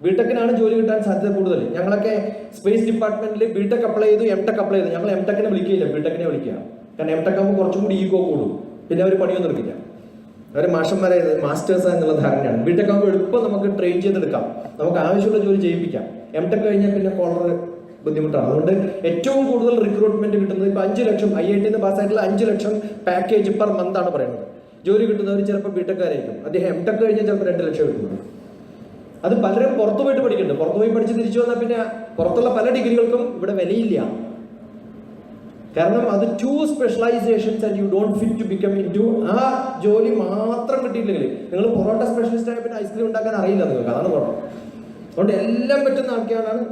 ബിടെക്കിനാണ് ജോലി കിട്ടാൻ സാധ്യത കൂടുതൽ. ഞങ്ങളൊക്കെ സ്പേസ് ഡിപ്പാർട്ട്മെന്റിൽ ബിടെക് അപ്ലൈ ചെയ്തു, MTech അപ്ലൈ ചെയ്തു. ഞങ്ങൾ MTechനെ വിളിക്കില്ല, ബിടെക്കിനെ വിളിക്കുക. കാരണം MTech ആകുമ്പോൾ കുറച്ചും കൂടി ഈഗോ കൂടും, പിന്നെ അവർ പണിയൊന്നും എടുക്കില്ല. അവർ മാഷന്മാരെ മാസ്റ്റേഴ്സ് എന്നുള്ള ധാരണയാണ്. ബിടെക് ആകുമ്പോൾ എളുപ്പം നമുക്ക് ട്രെയിൻ ചെയ്തെടുക്കാം, നമുക്ക് ആവശ്യമുള്ള ജോലി ചെയ്യിപ്പിക്കാം. MTech കഴിഞ്ഞാൽ പിന്നെ കോളർ ബുദ്ധിമുട്ടാണ്. അതുകൊണ്ട് ഏറ്റവും കൂടുതൽ റിക്രൂട്ട്മെന്റ് കിട്ടുന്നത് ഇപ്പൊ 5 ലക്ഷം IIT പാസ്സായിട്ടുള്ള 5 ലക്ഷം പാക്കേജ് പെർ മന്ത് ആണ് പറയുന്നത്. ജോലി കിട്ടുന്നവർ ചിലപ്പോൾ ബിടെക്കാരായിരിക്കും, അദ്ദേഹം MTech കഴിഞ്ഞാൽ ചിലപ്പോൾ 2 ലക്ഷം കിട്ടുന്നത്. അത് പലരും പുറത്തു പോയിട്ട് പഠിക്കുന്നുണ്ട്. പുറത്തു പോയി പഠിച്ച് തിരിച്ചു വന്നാൽ പിന്നെ പുറത്തുള്ള പല ഡിഗ്രികൾക്കും ഇവിടെ വിലയില്ല. കാരണം അത് two specializations and you don't fit to become into. ആ ജോലി മാത്രം കിട്ടിയില്ലെങ്കിൽ നിങ്ങൾ പൊറോട്ട സ്പെഷ്യലിസ്റ്റ് ആയ പിന്നെ ഐസ്ക്രീം ഉണ്ടാക്കാൻ അറിയില്ല നിങ്ങൾക്ക്, അതാണ് കുഴപ്പം. അതുകൊണ്ട് എല്ലാം പറ്റുന്ന ആൾക്കാരാണ്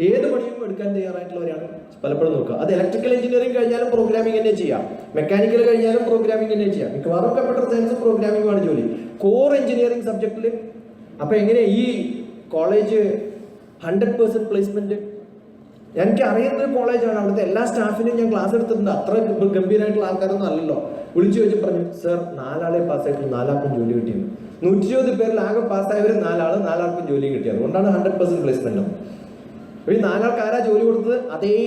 ഏത് പണിയും എടുക്കാൻ തയ്യാറായിട്ടുള്ളവരാണ് പലപ്പോഴും നോക്കുക. അത് ഇലക്ട്രിക്കൽ എഞ്ചിനീയറിംഗ് കഴിഞ്ഞാലും പ്രോഗ്രാമിംഗ് തന്നെ ചെയ്യാം, മെക്കാനിക്കൽ കഴിഞ്ഞാലും പ്രോഗ്രാമിംഗ് തന്നെ ചെയ്യാം. മിക്കവാറും കമ്പ്യൂട്ടർ സയൻസും പ്രോഗ്രാമിംഗുമാണ് ജോലി, കോർ എഞ്ചിനീയറിംഗ് സബ്ജക്റ്റിൽ. അപ്പൊ എങ്ങനെ ഈ കോളേജ് 100% പ്ലേസ്മെന്റ്? എനിക്ക് അറിയുന്നൊരു കോളേജാണ്, അവിടുത്തെ എല്ലാ സ്റ്റാഫിനും ഞാൻ ക്ലാസ് എടുത്തിട്ടുണ്ട്. അത്ര ഗംഭീരമായിട്ടുള്ള ആൾക്കാരൊന്നും അല്ലല്ലോ. വിളിച്ചു ചോദിച്ചു പറഞ്ഞു, സർ 4 ആളെ പാസ്സായിട്ട് 4 ആൾക്കും ജോലി കിട്ടിയത്. 120 പേരിൽ ആകെ പാസ്സായവർ 4 ആൾ, 4 ആൾക്കും ജോലി കിട്ടിയത്. അതുകൊണ്ടാണ് 100% പ്ലേസ്മെന്റ്. ഈ 4 ആൾക്ക് ആരാ ജോലി കൊടുത്തത്? അതേ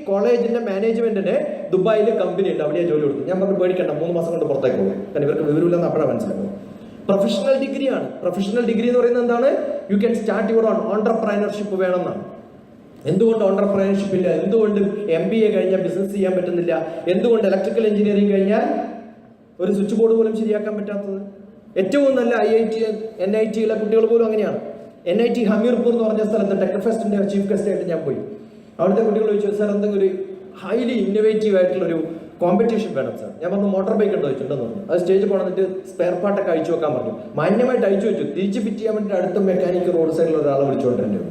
കോളേജിന്റെ മാനേജ്മെന്റിന് ദുബായിൽ കമ്പനി ഉണ്ട്, അവിടെയാണ് ജോലി കൊടുത്തത്. ഞാൻ പറഞ്ഞു പേടിക്കണ്ട, 3 മാസം കൊണ്ട് പുറത്തേക്ക് പോകും, കാരണം ഇവർക്ക് വിവരമില്ലെന്ന് അപ്പോഴാണ് മനസ്സിലാക്കും. പ്രൊഫഷണൽ ഡിഗ്രിയാണ്. പ്രൊഫഷണൽ ഡിഗ്രി എന്ന് പറയുന്നത് എന്താണ്? You can start your own entrepreneurship വേണമെന്നാണ്. എന്തുകൊണ്ട് ഓൺട്രപ്രൈനർഷിപ്പ് ഇല്ല? എന്തുകൊണ്ട് MBA കഴിഞ്ഞാൽ ബിസിനസ് ചെയ്യാൻ പറ്റുന്നില്ല? എന്തുകൊണ്ട് ഇലക്ട്രിക്കൽ എഞ്ചിനീയറിംഗ് കഴിഞ്ഞാൽ ഒരു സ്വിച്ച് ബോർഡ് പോലും ശരിയാക്കാൻ പറ്റാത്തത്? ഏറ്റവും നല്ല IIT NIT കുട്ടികൾ പോലും അങ്ങനെയാണ്. NIT ഹമീർപൂർ എന്ന് പറഞ്ഞ സ്ഥലത്ത് ടെക് ഫെസ്റ്റിന്റെ ചീഫ് ഗസ്റ്റ് ആയിട്ട് ഞാൻ പോയി. അവിടുത്തെ കുട്ടികൾ ചോദിച്ചു, സാർ എന്തെങ്കിലും ഒരു ഹൈലി ഇന്നോവേറ്റീവ് ആയിട്ടുള്ള ഒരു കോമ്പറ്റീഷൻ വേണം സാർ. ഞാൻ പറഞ്ഞു മോട്ടോർ ബൈക്ക് ഉണ്ടോ ചോദിച്ചിട്ടുണ്ടെന്ന് പറഞ്ഞു. അത് സ്റ്റേജ് കൊണ്ടിട്ട് സ്പെയർ പാർട്ടൊക്കെ അയച്ചു വെക്കാൻ പറഞ്ഞു. മാന്യമായിട്ട് അയച്ചു വെച്ചു. തിരിച്ച് ഫിറ്റ് ചെയ്യാൻ വേണ്ടി അടുത്ത മെക്കാനിക്ക് റോഡ് സൈഡിൽ ഒരാളെ വിളിച്ചുകൊണ്ടിരുന്നു.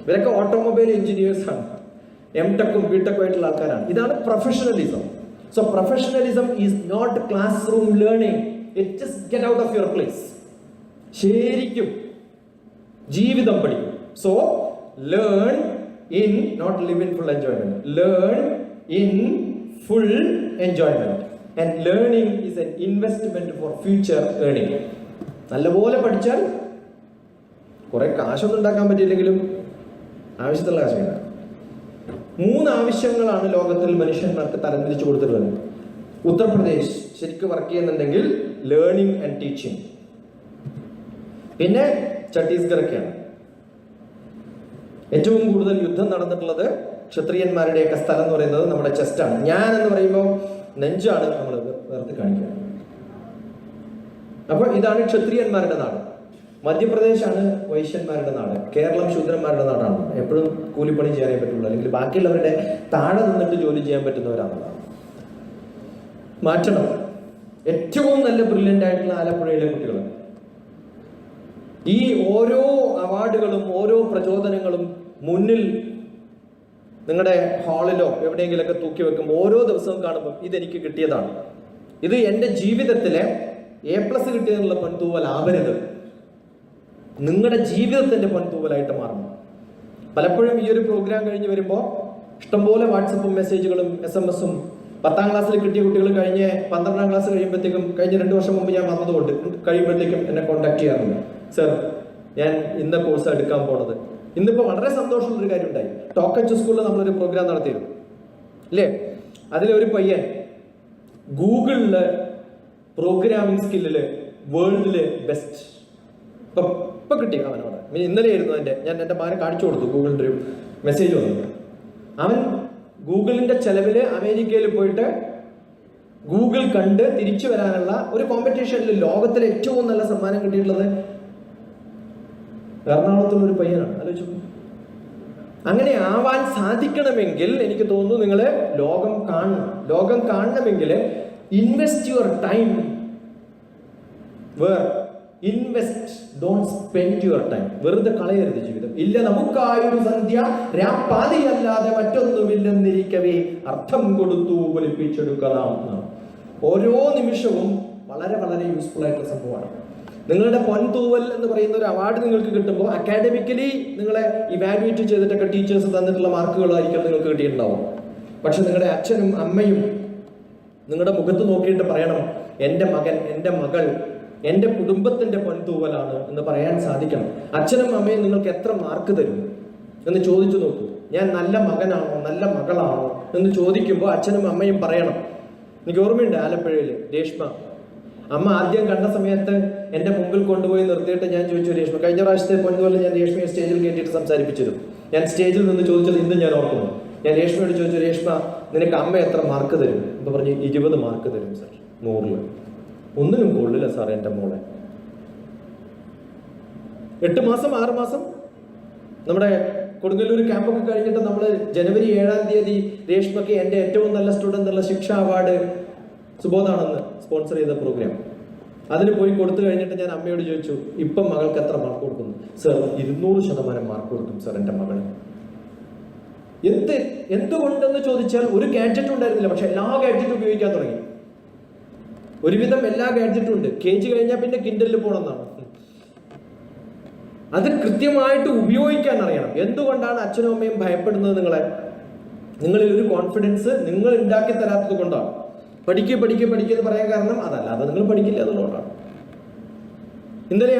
ഇവരൊക്കെ ഓട്ടോമൊബൈൽ എഞ്ചിനീയേഴ്സാണ്, MTech BTech ആയിട്ടുള്ള ആൾക്കാരാണ്. ഇതാണ് professionalism. So professionalism is not classroom learning. It just get out of your place. ശരിക്കും ജീവിതം പഠിക്കും. So learn in not live in full enjoyment. Learn in full enjoyment. And learning is an investment for future earning. നല്ലപോലെ പഠിച്ചാൽ കുറെ കാശൊന്നും ഉണ്ടാക്കാൻ പറ്റിയില്ലെങ്കിലും ആവശ്യത്തിലുള്ള കാശില്ല. 3 ആവശ്യങ്ങളാണ് ലോകത്തിൽ മനുഷ്യന്മാർക്ക് തരംതിരിച്ചു കൊടുത്തിട്ടുള്ളത്. ഉത്തർപ്രദേശ് ശരിക്കും വർക്ക് ചെയ്യുന്നുണ്ടെങ്കിൽ ലേണിംഗ് ആൻഡ് ടീച്ചിങ്. പിന്നെ ഛത്തീസ്ഗഡൊക്കെയാണ്. ഏറ്റവും കൂടുതൽ യുദ്ധം നടന്നിട്ടുള്ളത് ക്ഷത്രിയന്മാരുടെയൊക്കെ സ്ഥലം എന്ന് പറയുന്നത് നമ്മുടെ ചെസ്റ്റാണ്. ഞാൻ എന്ന് പറയുമ്പോൾ നെഞ്ചാണ് നമ്മൾ വേർത്ത് കാണിക്കുക. അപ്പൊ ഇതാണ് ക്ഷത്രിയന്മാരുടെ നാട്. മധ്യപ്രദേശാണ് വൈശ്യന്മാരുടെ നാട്. കേരളം ശൂദ്രന്മാരുടെ നാടാണ്. എപ്പോഴും കൂലിപ്പണി ചെയ്യാനേ പറ്റുള്ളൂ, അല്ലെങ്കിൽ ബാക്കിയുള്ളവരുടെ താഴെ നിന്നിട്ട് ജോലി ചെയ്യാൻ പറ്റുന്നവരാണെന്നാണ്. മാറ്റണം. ഏറ്റവും നല്ല ബ്രില്യൻ്റ് ആയിട്ടുള്ള ആലപ്പുഴയിലെ കുട്ടികൾ. ഈ ഓരോ അവാർഡുകളും ഓരോ പ്രചോദനങ്ങളും മുന്നിൽ നിങ്ങളുടെ ഹാളിലോ എവിടെയെങ്കിലൊക്കെ തൂക്കി വെക്കുമ്പോൾ ഓരോ ദിവസവും കാണുമ്പോൾ ഇതെനിക്ക് കിട്ടിയതാണ്, ഇത് എൻ്റെ ജീവിതത്തിലെ A+ കിട്ടിയതിനുള്ള പൊൻതൂവൽ ആവരുത്, നിങ്ങളുടെ ജീവിതത്തിന്റെ പൊൻതൂവലായിട്ട് മാറണം. പലപ്പോഴും ഈ ഒരു പ്രോഗ്രാം കഴിഞ്ഞ് വരുമ്പോൾ ഇഷ്ടംപോലെ വാട്സപ്പും മെസ്സേജുകളും SMS-ഉം 10ാം ക്ലാസ്സിൽ കിട്ടിയ കുട്ടികൾ കഴിഞ്ഞ് 12ാം ക്ലാസ് കഴിയുമ്പോഴത്തേക്കും, കഴിഞ്ഞ 2 വർഷം മുമ്പ് ഞാൻ വന്നതുകൊണ്ട് കഴിയുമ്പോഴത്തേക്കും എന്നെ കോൺടാക്ട് ചെയ്യാറുണ്ട്. സർ, ഞാൻ ഇന്ന കോഴ്സ് എടുക്കാൻ പോണത്. ഇന്നിപ്പോൾ വളരെ സന്തോഷമുള്ളൊരു കാര്യം ഉണ്ടായി. ടോക്കച്ച് സ്കൂളിൽ നമ്മളൊരു പ്രോഗ്രാം നടത്തിയിരുന്നു അല്ലേ? അതിലൊരു പയ്യൻ ഗൂഗിളില് പ്രോഗ്രാമിംഗ് സ്കില്ലില് വേൾഡില് ബെസ്റ്റ് ഇപ്പൊ കിട്ടി അവനോട്. ഇന്നലെ ആയിരുന്നു ഞാൻ എൻ്റെ മകനെ കാണിച്ചു കൊടുത്തു. ഗൂഗിളിൻ്റെ ഒരു മെസ്സേജ് വന്നു. അവൻ ഗൂഗിളിന്റെ ചെലവില് അമേരിക്കയിൽ പോയിട്ട് ഗൂഗിൾ കണ്ട് തിരിച്ചു വരാനുള്ള ഒരു കോമ്പറ്റീഷനിൽ ലോകത്തിലെ ഏറ്റവും നല്ല സമ്മാനം കിട്ടിയിട്ടുള്ളത് എറണാകുളത്തുള്ള ഒരു പയ്യനാണ്. ആലോചിച്ചു. അങ്ങനെ ആവാൻ സാധിക്കണമെങ്കിൽ എനിക്ക് തോന്നുന്നു നിങ്ങൾ ലോകം കാണണം. ലോകം കാണണമെങ്കിൽ invest your time where invest, don't spend your time. വെറുതെ കളയരുത് ജീവിതം. ഇല്ല നമുക്കായൊരു സന്ധ്യ രാപ്പാതിയല്ലാതെ മറ്റൊന്നുമില്ലെന്നിരിക്കവേ അർത്ഥം കൊടുത്തു ഒലിപ്പിച്ചെടുക്കണം. ഓരോ നിമിഷവും വളരെ വളരെ യൂസ്ഫുൾ ആയിട്ടുള്ള സംഭവമാണ്. നിങ്ങളുടെ പൊൻതൂവൽ എന്ന് പറയുന്ന ഒരു അവാർഡ് നിങ്ങൾക്ക് കിട്ടുമ്പോൾ അക്കാഡമിക്കലി നിങ്ങളെ ഇവാലുവേറ്റ് ചെയ്തിട്ടൊക്കെ ടീച്ചേഴ്സ് തന്നിട്ടുള്ള മാർക്കുകളായിരിക്കും നിങ്ങൾക്ക് കിട്ടിയിട്ടുണ്ടാവും. പക്ഷെ നിങ്ങളുടെ അച്ഛനും അമ്മയും നിങ്ങളുടെ മുഖത്ത് നോക്കിയിട്ട് പറയണം, എൻ്റെ മകൻ, എൻ്റെ മകൾ, എൻ്റെ കുടുംബത്തിന്റെ പൊൻതൂവലാണ് എന്ന് പറയാൻ സാധിക്കണം. അച്ഛനും അമ്മയും നിങ്ങൾക്ക് എത്ര മാർക്ക് തരും എന്ന് ചോദിച്ചു നോക്കൂ. ഞാൻ നല്ല മകനാണോ നല്ല മകളാണോ എന്ന് ചോദിക്കുമ്പോൾ അച്ഛനും അമ്മയും പറയണം. എനിക്ക് ഓർമ്മയുണ്ട്, ആലപ്പുഴയിൽ രേഷ്മ അമ്മ ആദ്യം കണ്ട സമയത്ത് എൻ്റെ മുമ്പിൽ കൊണ്ടുപോയി നിർത്തിയിട്ട് ഞാൻ ചോദിച്ചു, രേഷ്മ, കഴിഞ്ഞ പ്രാവശ്യത്തെ പൊൻതൂവലിൽ ഞാൻ രേഷ്മയെ സ്റ്റേജിൽ കയറ്റിയിട്ട് സംസാരിപ്പിച്ചിരുന്നു. ഞാൻ സ്റ്റേജിൽ നിന്ന് ചോദിച്ചത് ഇന്ന് ഞാൻ ഓർക്കുന്നു. ഞാൻ രേഷ്മയോട് ചോദിച്ചു, രേഷ്മ, നിനക്ക് അമ്മ എത്ര മാർക്ക് തരും? എന്ന് പറഞ്ഞു, 20 മാർക്ക് തരും സാർ, 100-ൽ. ഒന്നിനും കൊള്ളില്ല സാർ എൻ്റെ മോളെ. 8 മാസം 6 മാസം നമ്മുടെ കൊടുങ്ങല്ലൂർ ക്യാമ്പൊക്കെ കഴിഞ്ഞിട്ട് നമ്മൾ ജനുവരി 7-ാം തീയതി രേഷ്മയ്ക്ക് എൻ്റെ ഏറ്റവും നല്ല സ്റ്റുഡൻ്റ് ഉള്ള ശിക്ഷ അവാർഡ് സുബോധാണെന്ന് സ്പോൺസർ ചെയ്ത പ്രോഗ്രാം, അതിന് പോയി കൊടുത്തു കഴിഞ്ഞിട്ട് ഞാൻ അമ്മയോട് ചോദിച്ചു, ഇപ്പം മകൾക്ക് എത്ര മാർക്ക് കൊടുക്കുന്നു? സാർ, 200% മാർക്ക് കൊടുക്കും സാർ എൻ്റെ മകള്. എന്തുകൊണ്ടെന്ന് ചോദിച്ചാൽ ഒരു ഗാഡ്ജറ്റ് ഉണ്ടായിരുന്നില്ല, പക്ഷെ എല്ലാ ഗാഡ്ജറ്റും ഉപയോഗിക്കാൻ തുടങ്ങി. ഒരുവിധം എല്ലാ ഗാഡ്ജറ്റും ഉണ്ട്. KG കഴിഞ്ഞാൽ പിന്നെ കിൻഡലിൽ പോകണമെന്നാണ്. അത് കൃത്യമായിട്ട് ഉപയോഗിക്കാൻ അറിയണം. എന്തുകൊണ്ടാണ് അച്ഛനും അമ്മയും ഭയപ്പെടുന്നത് നിങ്ങളെ? നിങ്ങളിൽ ഒരു കോൺഫിഡൻസ് നിങ്ങൾ ഉണ്ടാക്കി തരാത്തത് കൊണ്ടാണ്. പഠിക്കുക പറയാൻ കാരണം അതല്ല, അത് നിങ്ങൾ പഠിക്കില്ല എന്നുള്ളതുകൊണ്ടാണ്. ഇന്നലെ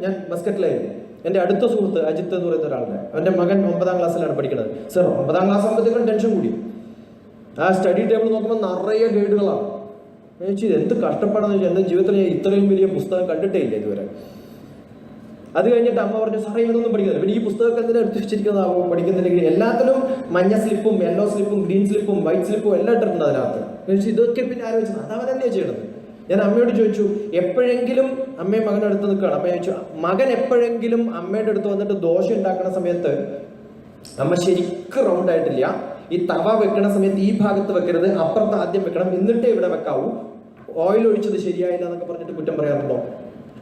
ഞാൻ മസ്കറ്റിലായിരുന്നു. എൻ്റെ അടുത്ത സുഹൃത്ത് അജിത്ത് എന്ന് പറയുന്ന ഒരാളുടെ അവൻ്റെ മകൻ 9ാം ക്ലാസ്സിലാണ് പഠിക്കുന്നത്. സർ 9ാം ക്ലാസ് ആകുമ്പോഴത്തേക്കും ടെൻഷൻ കൂടി. ആ സ്റ്റഡി ടേബിൾ നോക്കുമ്പോൾ നിറയെ ഗൈഡുകളാണ്. ചോദിച്ചു എന്ത് കഷ്ടപ്പാടെന്ന് ചോദിച്ചാൽ എൻ്റെ ജീവിതത്തിൽ ഞാൻ ഇത്രയും വലിയ പുസ്തകം കണ്ടിട്ടേ ഇല്ല ഇതുവരെ. അത് കഴിഞ്ഞിട്ട് അമ്മ പറഞ്ഞു സാറേ ഇതൊന്നും പഠിക്കുന്നില്ല, പിന്നെ ഈ പുസ്തകമൊക്കെ എന്തിനാ എടുത്ത് വെച്ചിരിക്കുന്നതാവും പഠിക്കുന്നില്ലെങ്കിൽ. എല്ലാത്തിലും മഞ്ഞ സ്ലിപ്പും യെല്ലോ സ്ലിപ്പും ഗ്രീൻ സ്ലിപ്പും വൈറ്റ് സ്ലിപ്പും എല്ലാം ഇട്ടിട്ടുണ്ട് അതിനകത്ത്. ചോദിച്ചു ഇതൊക്കെ പിന്നെ ആലോചിച്ചത് അതവൻ തന്നെയാണ് ചെയ്യണത്. ഞാൻ അമ്മയോട് ചോദിച്ചു എപ്പോഴെങ്കിലും അമ്മയും മകനും അടുത്ത് നിൽക്കുകയാണ്. അമ്മ ചോദിച്ചു മകൻ എപ്പോഴെങ്കിലും അമ്മയുടെ അടുത്ത് വന്നിട്ട് ദോശ ഉണ്ടാക്കുന്ന സമയത്ത് അമ്മ ശരിക്കും റൗണ്ട് ആയിട്ടില്ല, ഈ തവ വെക്കണ സമയത്ത് ഈ ഭാഗത്ത് വെക്കരുത്, അപ്പുറത്ത് ആദ്യം വെക്കണം, എന്നിട്ടേ ഇവിടെ വെക്കാവൂ, ഓയിൽ ഒഴിച്ചത് ശരിയായില്ല എന്നൊക്കെ പറഞ്ഞിട്ട് കുറ്റം പറയാറുണ്ടോ?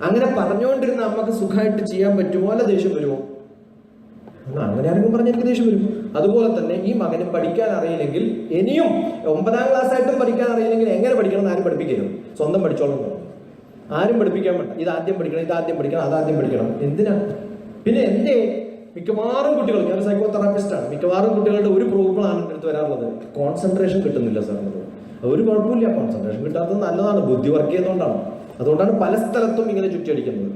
അങ്ങനെ പറഞ്ഞുകൊണ്ടിരുന്ന അമ്മക്ക് സുഖമായിട്ട് ചെയ്യാൻ പറ്റുമോ അല്ല ദേഷ്യം വരുമോ? അങ്ങനെ ആരെങ്കിലും പറഞ്ഞ എനിക്ക് ദേഷ്യം വരും. അതുപോലെ തന്നെ ഈ മകന് പഠിക്കാൻ അറിയില്ലെങ്കിൽ ഇനിയും 9ാം ക്ലാസ് ആയിട്ടും പഠിക്കാൻ അറിയില്ലെങ്കിൽ എങ്ങനെ പഠിക്കണം എന്ന് ആരും പഠിപ്പിക്കരുത്. സ്വന്തം പഠിച്ചോളം ആരും പഠിപ്പിക്കാൻ വേണ്ട. ഇതാദ്യം പഠിക്കണം, ഇതാദ്യം പഠിക്കണം, അതാദ്യം പഠിക്കണം. എന്തിനാ? പിന്നെ എൻ്റെ മിക്കവാറും കുട്ടികൾ, ഞാൻ സൈക്കോ തെറാപ്പിസ്റ്റാണ്, മിക്കവാറും കുട്ടികളുടെ ഒരു പ്രോബ്ലമാണ് എൻ്റെ അടുത്ത് വരാറുള്ളത്, കോൺസെൻട്രേഷൻ കിട്ടുന്നില്ല സാർ എന്നത്. ഒരു കുഴപ്പമില്ല, കോൺസെൻട്രേഷൻ കിട്ടാത്തത് നല്ലതാണ്, ബുദ്ധി വർക്ക് ചെയ്യുന്നതുകൊണ്ടാണ്. അതുകൊണ്ടാണ് പല സ്ഥലത്തും ഇങ്ങനെ ചുറ്റിയടിക്കുന്നത്.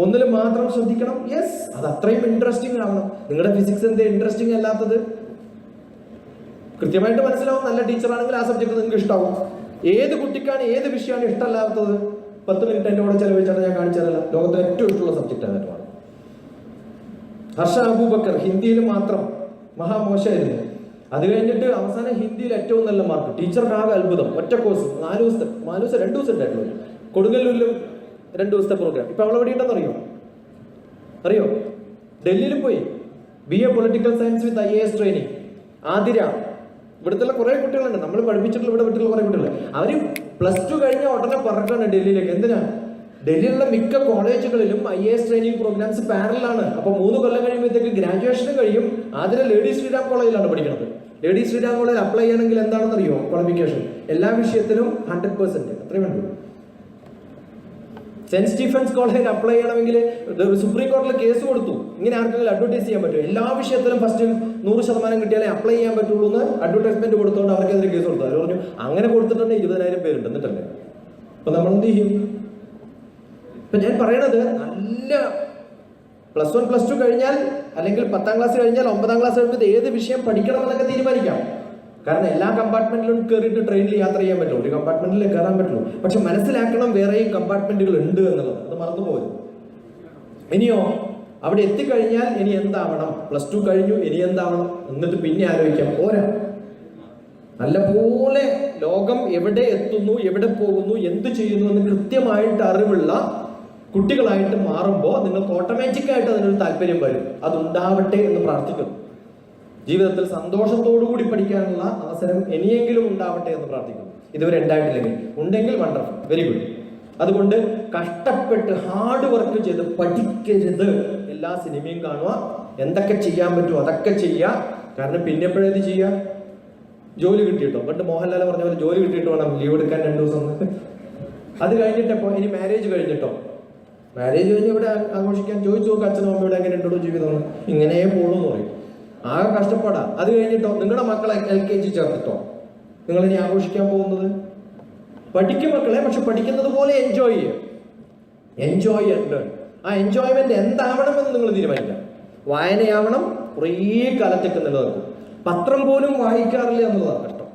ഒന്നിലും മാത്രം ശ്രദ്ധിക്കണം. യെസ്, അത് അത്രയും ഇൻട്രസ്റ്റിംഗ് ആവണം. നിങ്ങളുടെ ഫിസിക്സ് എന്താ ഇൻട്രസ്റ്റിംഗ് അല്ലാത്തത്? കൃത്യമായിട്ട് മനസ്സിലാവും. നല്ല ടീച്ചറാണെങ്കിൽ ആ സബ്ജക്ട് നിങ്ങൾക്ക് ഇഷ്ടമാവും. ഏത് കുട്ടിക്കാണ് ഏത് വിഷയമാണ് ഇഷ്ടമല്ലാത്തത്? 10 മിനിറ്റ് എൻ്റെ കൂടെ ചെലവഴിച്ചാണ് ഞാൻ കാണിച്ചതല്ല. ലോകത്തിലെ ഏറ്റവും ഇഷ്ടമുള്ള സബ്ജക്റ്റ് ആണ്. ഹർഷ അബൂബക്കർ ഹിന്ദിയിൽ മാത്രം മഹാമോശമായിരുന്നു. അത് കഴിഞ്ഞിട്ട് അവസാനം ഹിന്ദിയിൽ ഏറ്റവും നല്ല മാർക്ക്. ടീച്ചർക്ക് ആകെ അത്ഭുതം. ഒറ്റ കോഴ്സ് 4 ദിവസത്തെ 2 ദിവസം ഉണ്ടായിട്ടുള്ളൂ. കൊടുങ്ങല്ലൂരിലും 2 ദിവസത്തെ പ്രോഗ്രാം. ഇപ്പൊ അവളെവിടെ ഉണ്ടെന്ന് അറിയോ? ഡൽഹിയിൽ പോയി BA political science with IAS training. Athira, ഇവിടുത്തെ കുറെ കുട്ടികളുണ്ട്, നമ്മൾ പഠിപ്പിച്ചിട്ടുള്ള ഇവിടെ വിട്ടുള്ള കുറെ കുട്ടികൾ. അവര് +2 കഴിഞ്ഞ ഉടനെ പറക്കാണ് ഡൽഹിയിലേക്ക്. എന്തിനാ? ഡൽഹിയിലുള്ള മിക്ക കോളേജുകളിലും IAS ട്രെയിനിങ് പ്രോഗ്രാംസ് പാരലാണ്. അപ്പൊ 3 കൊല്ലം കഴിയുമ്പോഴത്തേക്ക് ഗ്രാജുവേഷനും കഴിയും. ആതിര ലേഡി ശ്രീറാം കോളേജിലാണ് പഠിക്കുന്നത്. ലേഡി ശ്രീറാം കോളേജിൽ അപ്ലൈ ചെയ്യണമെങ്കിൽ എന്താണെന്ന് അറിയോ? ക്വാളിഫിക്കേഷൻ എല്ലാ വിഷയത്തിലും 100%, അത്രയും വേണ്ടു. സെന്റ് സ്റ്റീഫൻസ് കോളേജിൽ അപ്ലൈ ചെയ്യണമെങ്കിൽ സുപ്രീം കോടതിയിൽ കേസ് കൊടുത്തു. ഇങ്ങനെ ആർക്കെങ്കിലും അഡ്വർടൈസ് ചെയ്യാൻ പറ്റും? എല്ലാ വിഷയത്തിലും ഫസ്റ്റ് 100% കിട്ടിയാലേ അപ്ലൈ ചെയ്യാൻ പറ്റുള്ളൂ എന്ന് അഡ്വർടൈസ്മെന്റ് കൊടുത്തുകൊണ്ട് അവർക്കെതിരെ കേസ് കൊടുത്തു. അവർ പറഞ്ഞു അങ്ങനെ കൊടുത്തിട്ടുണ്ട് 20,000 പേരുണ്ട് എന്നിട്ടല്ലേ. അപ്പൊ നമ്മൾ എന്ത് ചെയ്യും? ഇപ്പൊ ഞാൻ പറയണത് നല്ല +1 +2 കഴിഞ്ഞാൽ അല്ലെങ്കിൽ 10ാം ക്ലാസ് കഴിഞ്ഞാൽ 9ാം ക്ലാസ് കഴിയുമ്പോൾ ഏത് വിഷയം പഠിക്കണം എന്നൊക്കെ തീരുമാനിക്കാം. കാരണം എല്ലാ കമ്പാർട്ട്മെന്റിലും കയറിയിട്ട് ട്രെയിനിൽ യാത്ര ചെയ്യാൻ പറ്റും, ഒരു കമ്പാർട്ട്മെന്റിൽ കയറാൻ പറ്റുള്ളൂ. പക്ഷെ മനസ്സിലാക്കണം വേറെയും കമ്പാർട്ട്മെന്റുകൾ ഉണ്ട് എന്നുള്ളത്, അത് മറന്നു പോകരുത്. ഇനിയോ അവിടെ എത്തിക്കഴിഞ്ഞാൽ ഇനി എന്താവണം? +2 കഴിഞ്ഞു, ഇനി എന്താവണം? എന്നിട്ട് പിന്നെ ആലോചിക്കാം. പോരാ, നല്ലപോലെ ലോകം എവിടെ എത്തുന്നു, എവിടെ പോകുന്നു, എന്ത് ചെയ്യുന്നു എന്ന് കൃത്യമായിട്ട് അറിവുള്ള കുട്ടികളായിട്ട് മാറുമ്പോൾ നിങ്ങൾക്ക് ഓട്ടോമാറ്റിക്കായിട്ട് അതിനൊരു താല്പര്യം വരും. അതുണ്ടാവട്ടെ എന്ന് പ്രാർത്ഥിക്കുന്നു. ജീവിതത്തിൽ സന്തോഷത്തോടുകൂടി പഠിക്കാനുള്ള അവസരം ഇനിയെങ്കിലും ഉണ്ടാവട്ടെ എന്ന് പ്രാർത്ഥിക്കുന്നു. ഇതുവരെ ഉണ്ടായിട്ടില്ലെങ്കിൽ ഉണ്ടെങ്കിൽ വണ്ടർഫുൾ, വെരി ഗുഡ്. അതുകൊണ്ട് കഷ്ടപ്പെട്ട് ഹാർഡ് വർക്ക് ചെയ്ത് പഠിക്കരുത്. എല്ലാ സിനിമയും കാണുക, എന്തൊക്കെ ചെയ്യാൻ പറ്റുമോ അതൊക്കെ ചെയ്യുക. കാരണം പിന്നെ എപ്പോഴേത് ചെയ്യുക? ജോലി കിട്ടിയിട്ടോ, പണ്ട് മോഹൻലാൽ പറഞ്ഞ പോലെ ജോലി കിട്ടിയിട്ട് വേണം ലീവ് എടുക്കാൻ 2 ദിവസം. അത് കഴിഞ്ഞിട്ടപ്പോ ഇനി മാരേജ് കഴിഞ്ഞിട്ടോ, മാരേജ് കഴിഞ്ഞ് ഇവിടെ ആഘോഷിക്കാൻ ചോദിച്ചു നോക്കുക അച്ഛനും അമ്മയോട് എങ്ങനെ ഉണ്ടോ ജീവിതം, ഇങ്ങനെ പോകുന്നു എന്ന് പറയും. ആകെ കഷ്ടപ്പാടാ. അത് കഴിഞ്ഞിട്ടോ നിങ്ങളുടെ മക്കളെ LKG ചേർത്തിട്ടോ നിങ്ങൾ ഇനി ആഘോഷിക്കാൻ പോകുന്നത്? പഠിക്കും മക്കളെ, പക്ഷെ പഠിക്കുന്നത് പോലെ എൻജോയ് ചെയ്യണ്ട്. ആ എൻജോയ്മെന്റ് എന്താവണമെന്ന് നിങ്ങൾ തീരുമാനിക്കാം. വായനയാവണം, കുറേ കാലത്തേക്ക് നിലനിൽക്കും. പത്രം പോലും വായിക്കാറില്ല എന്നുള്ളതാണ് കഷ്ടം.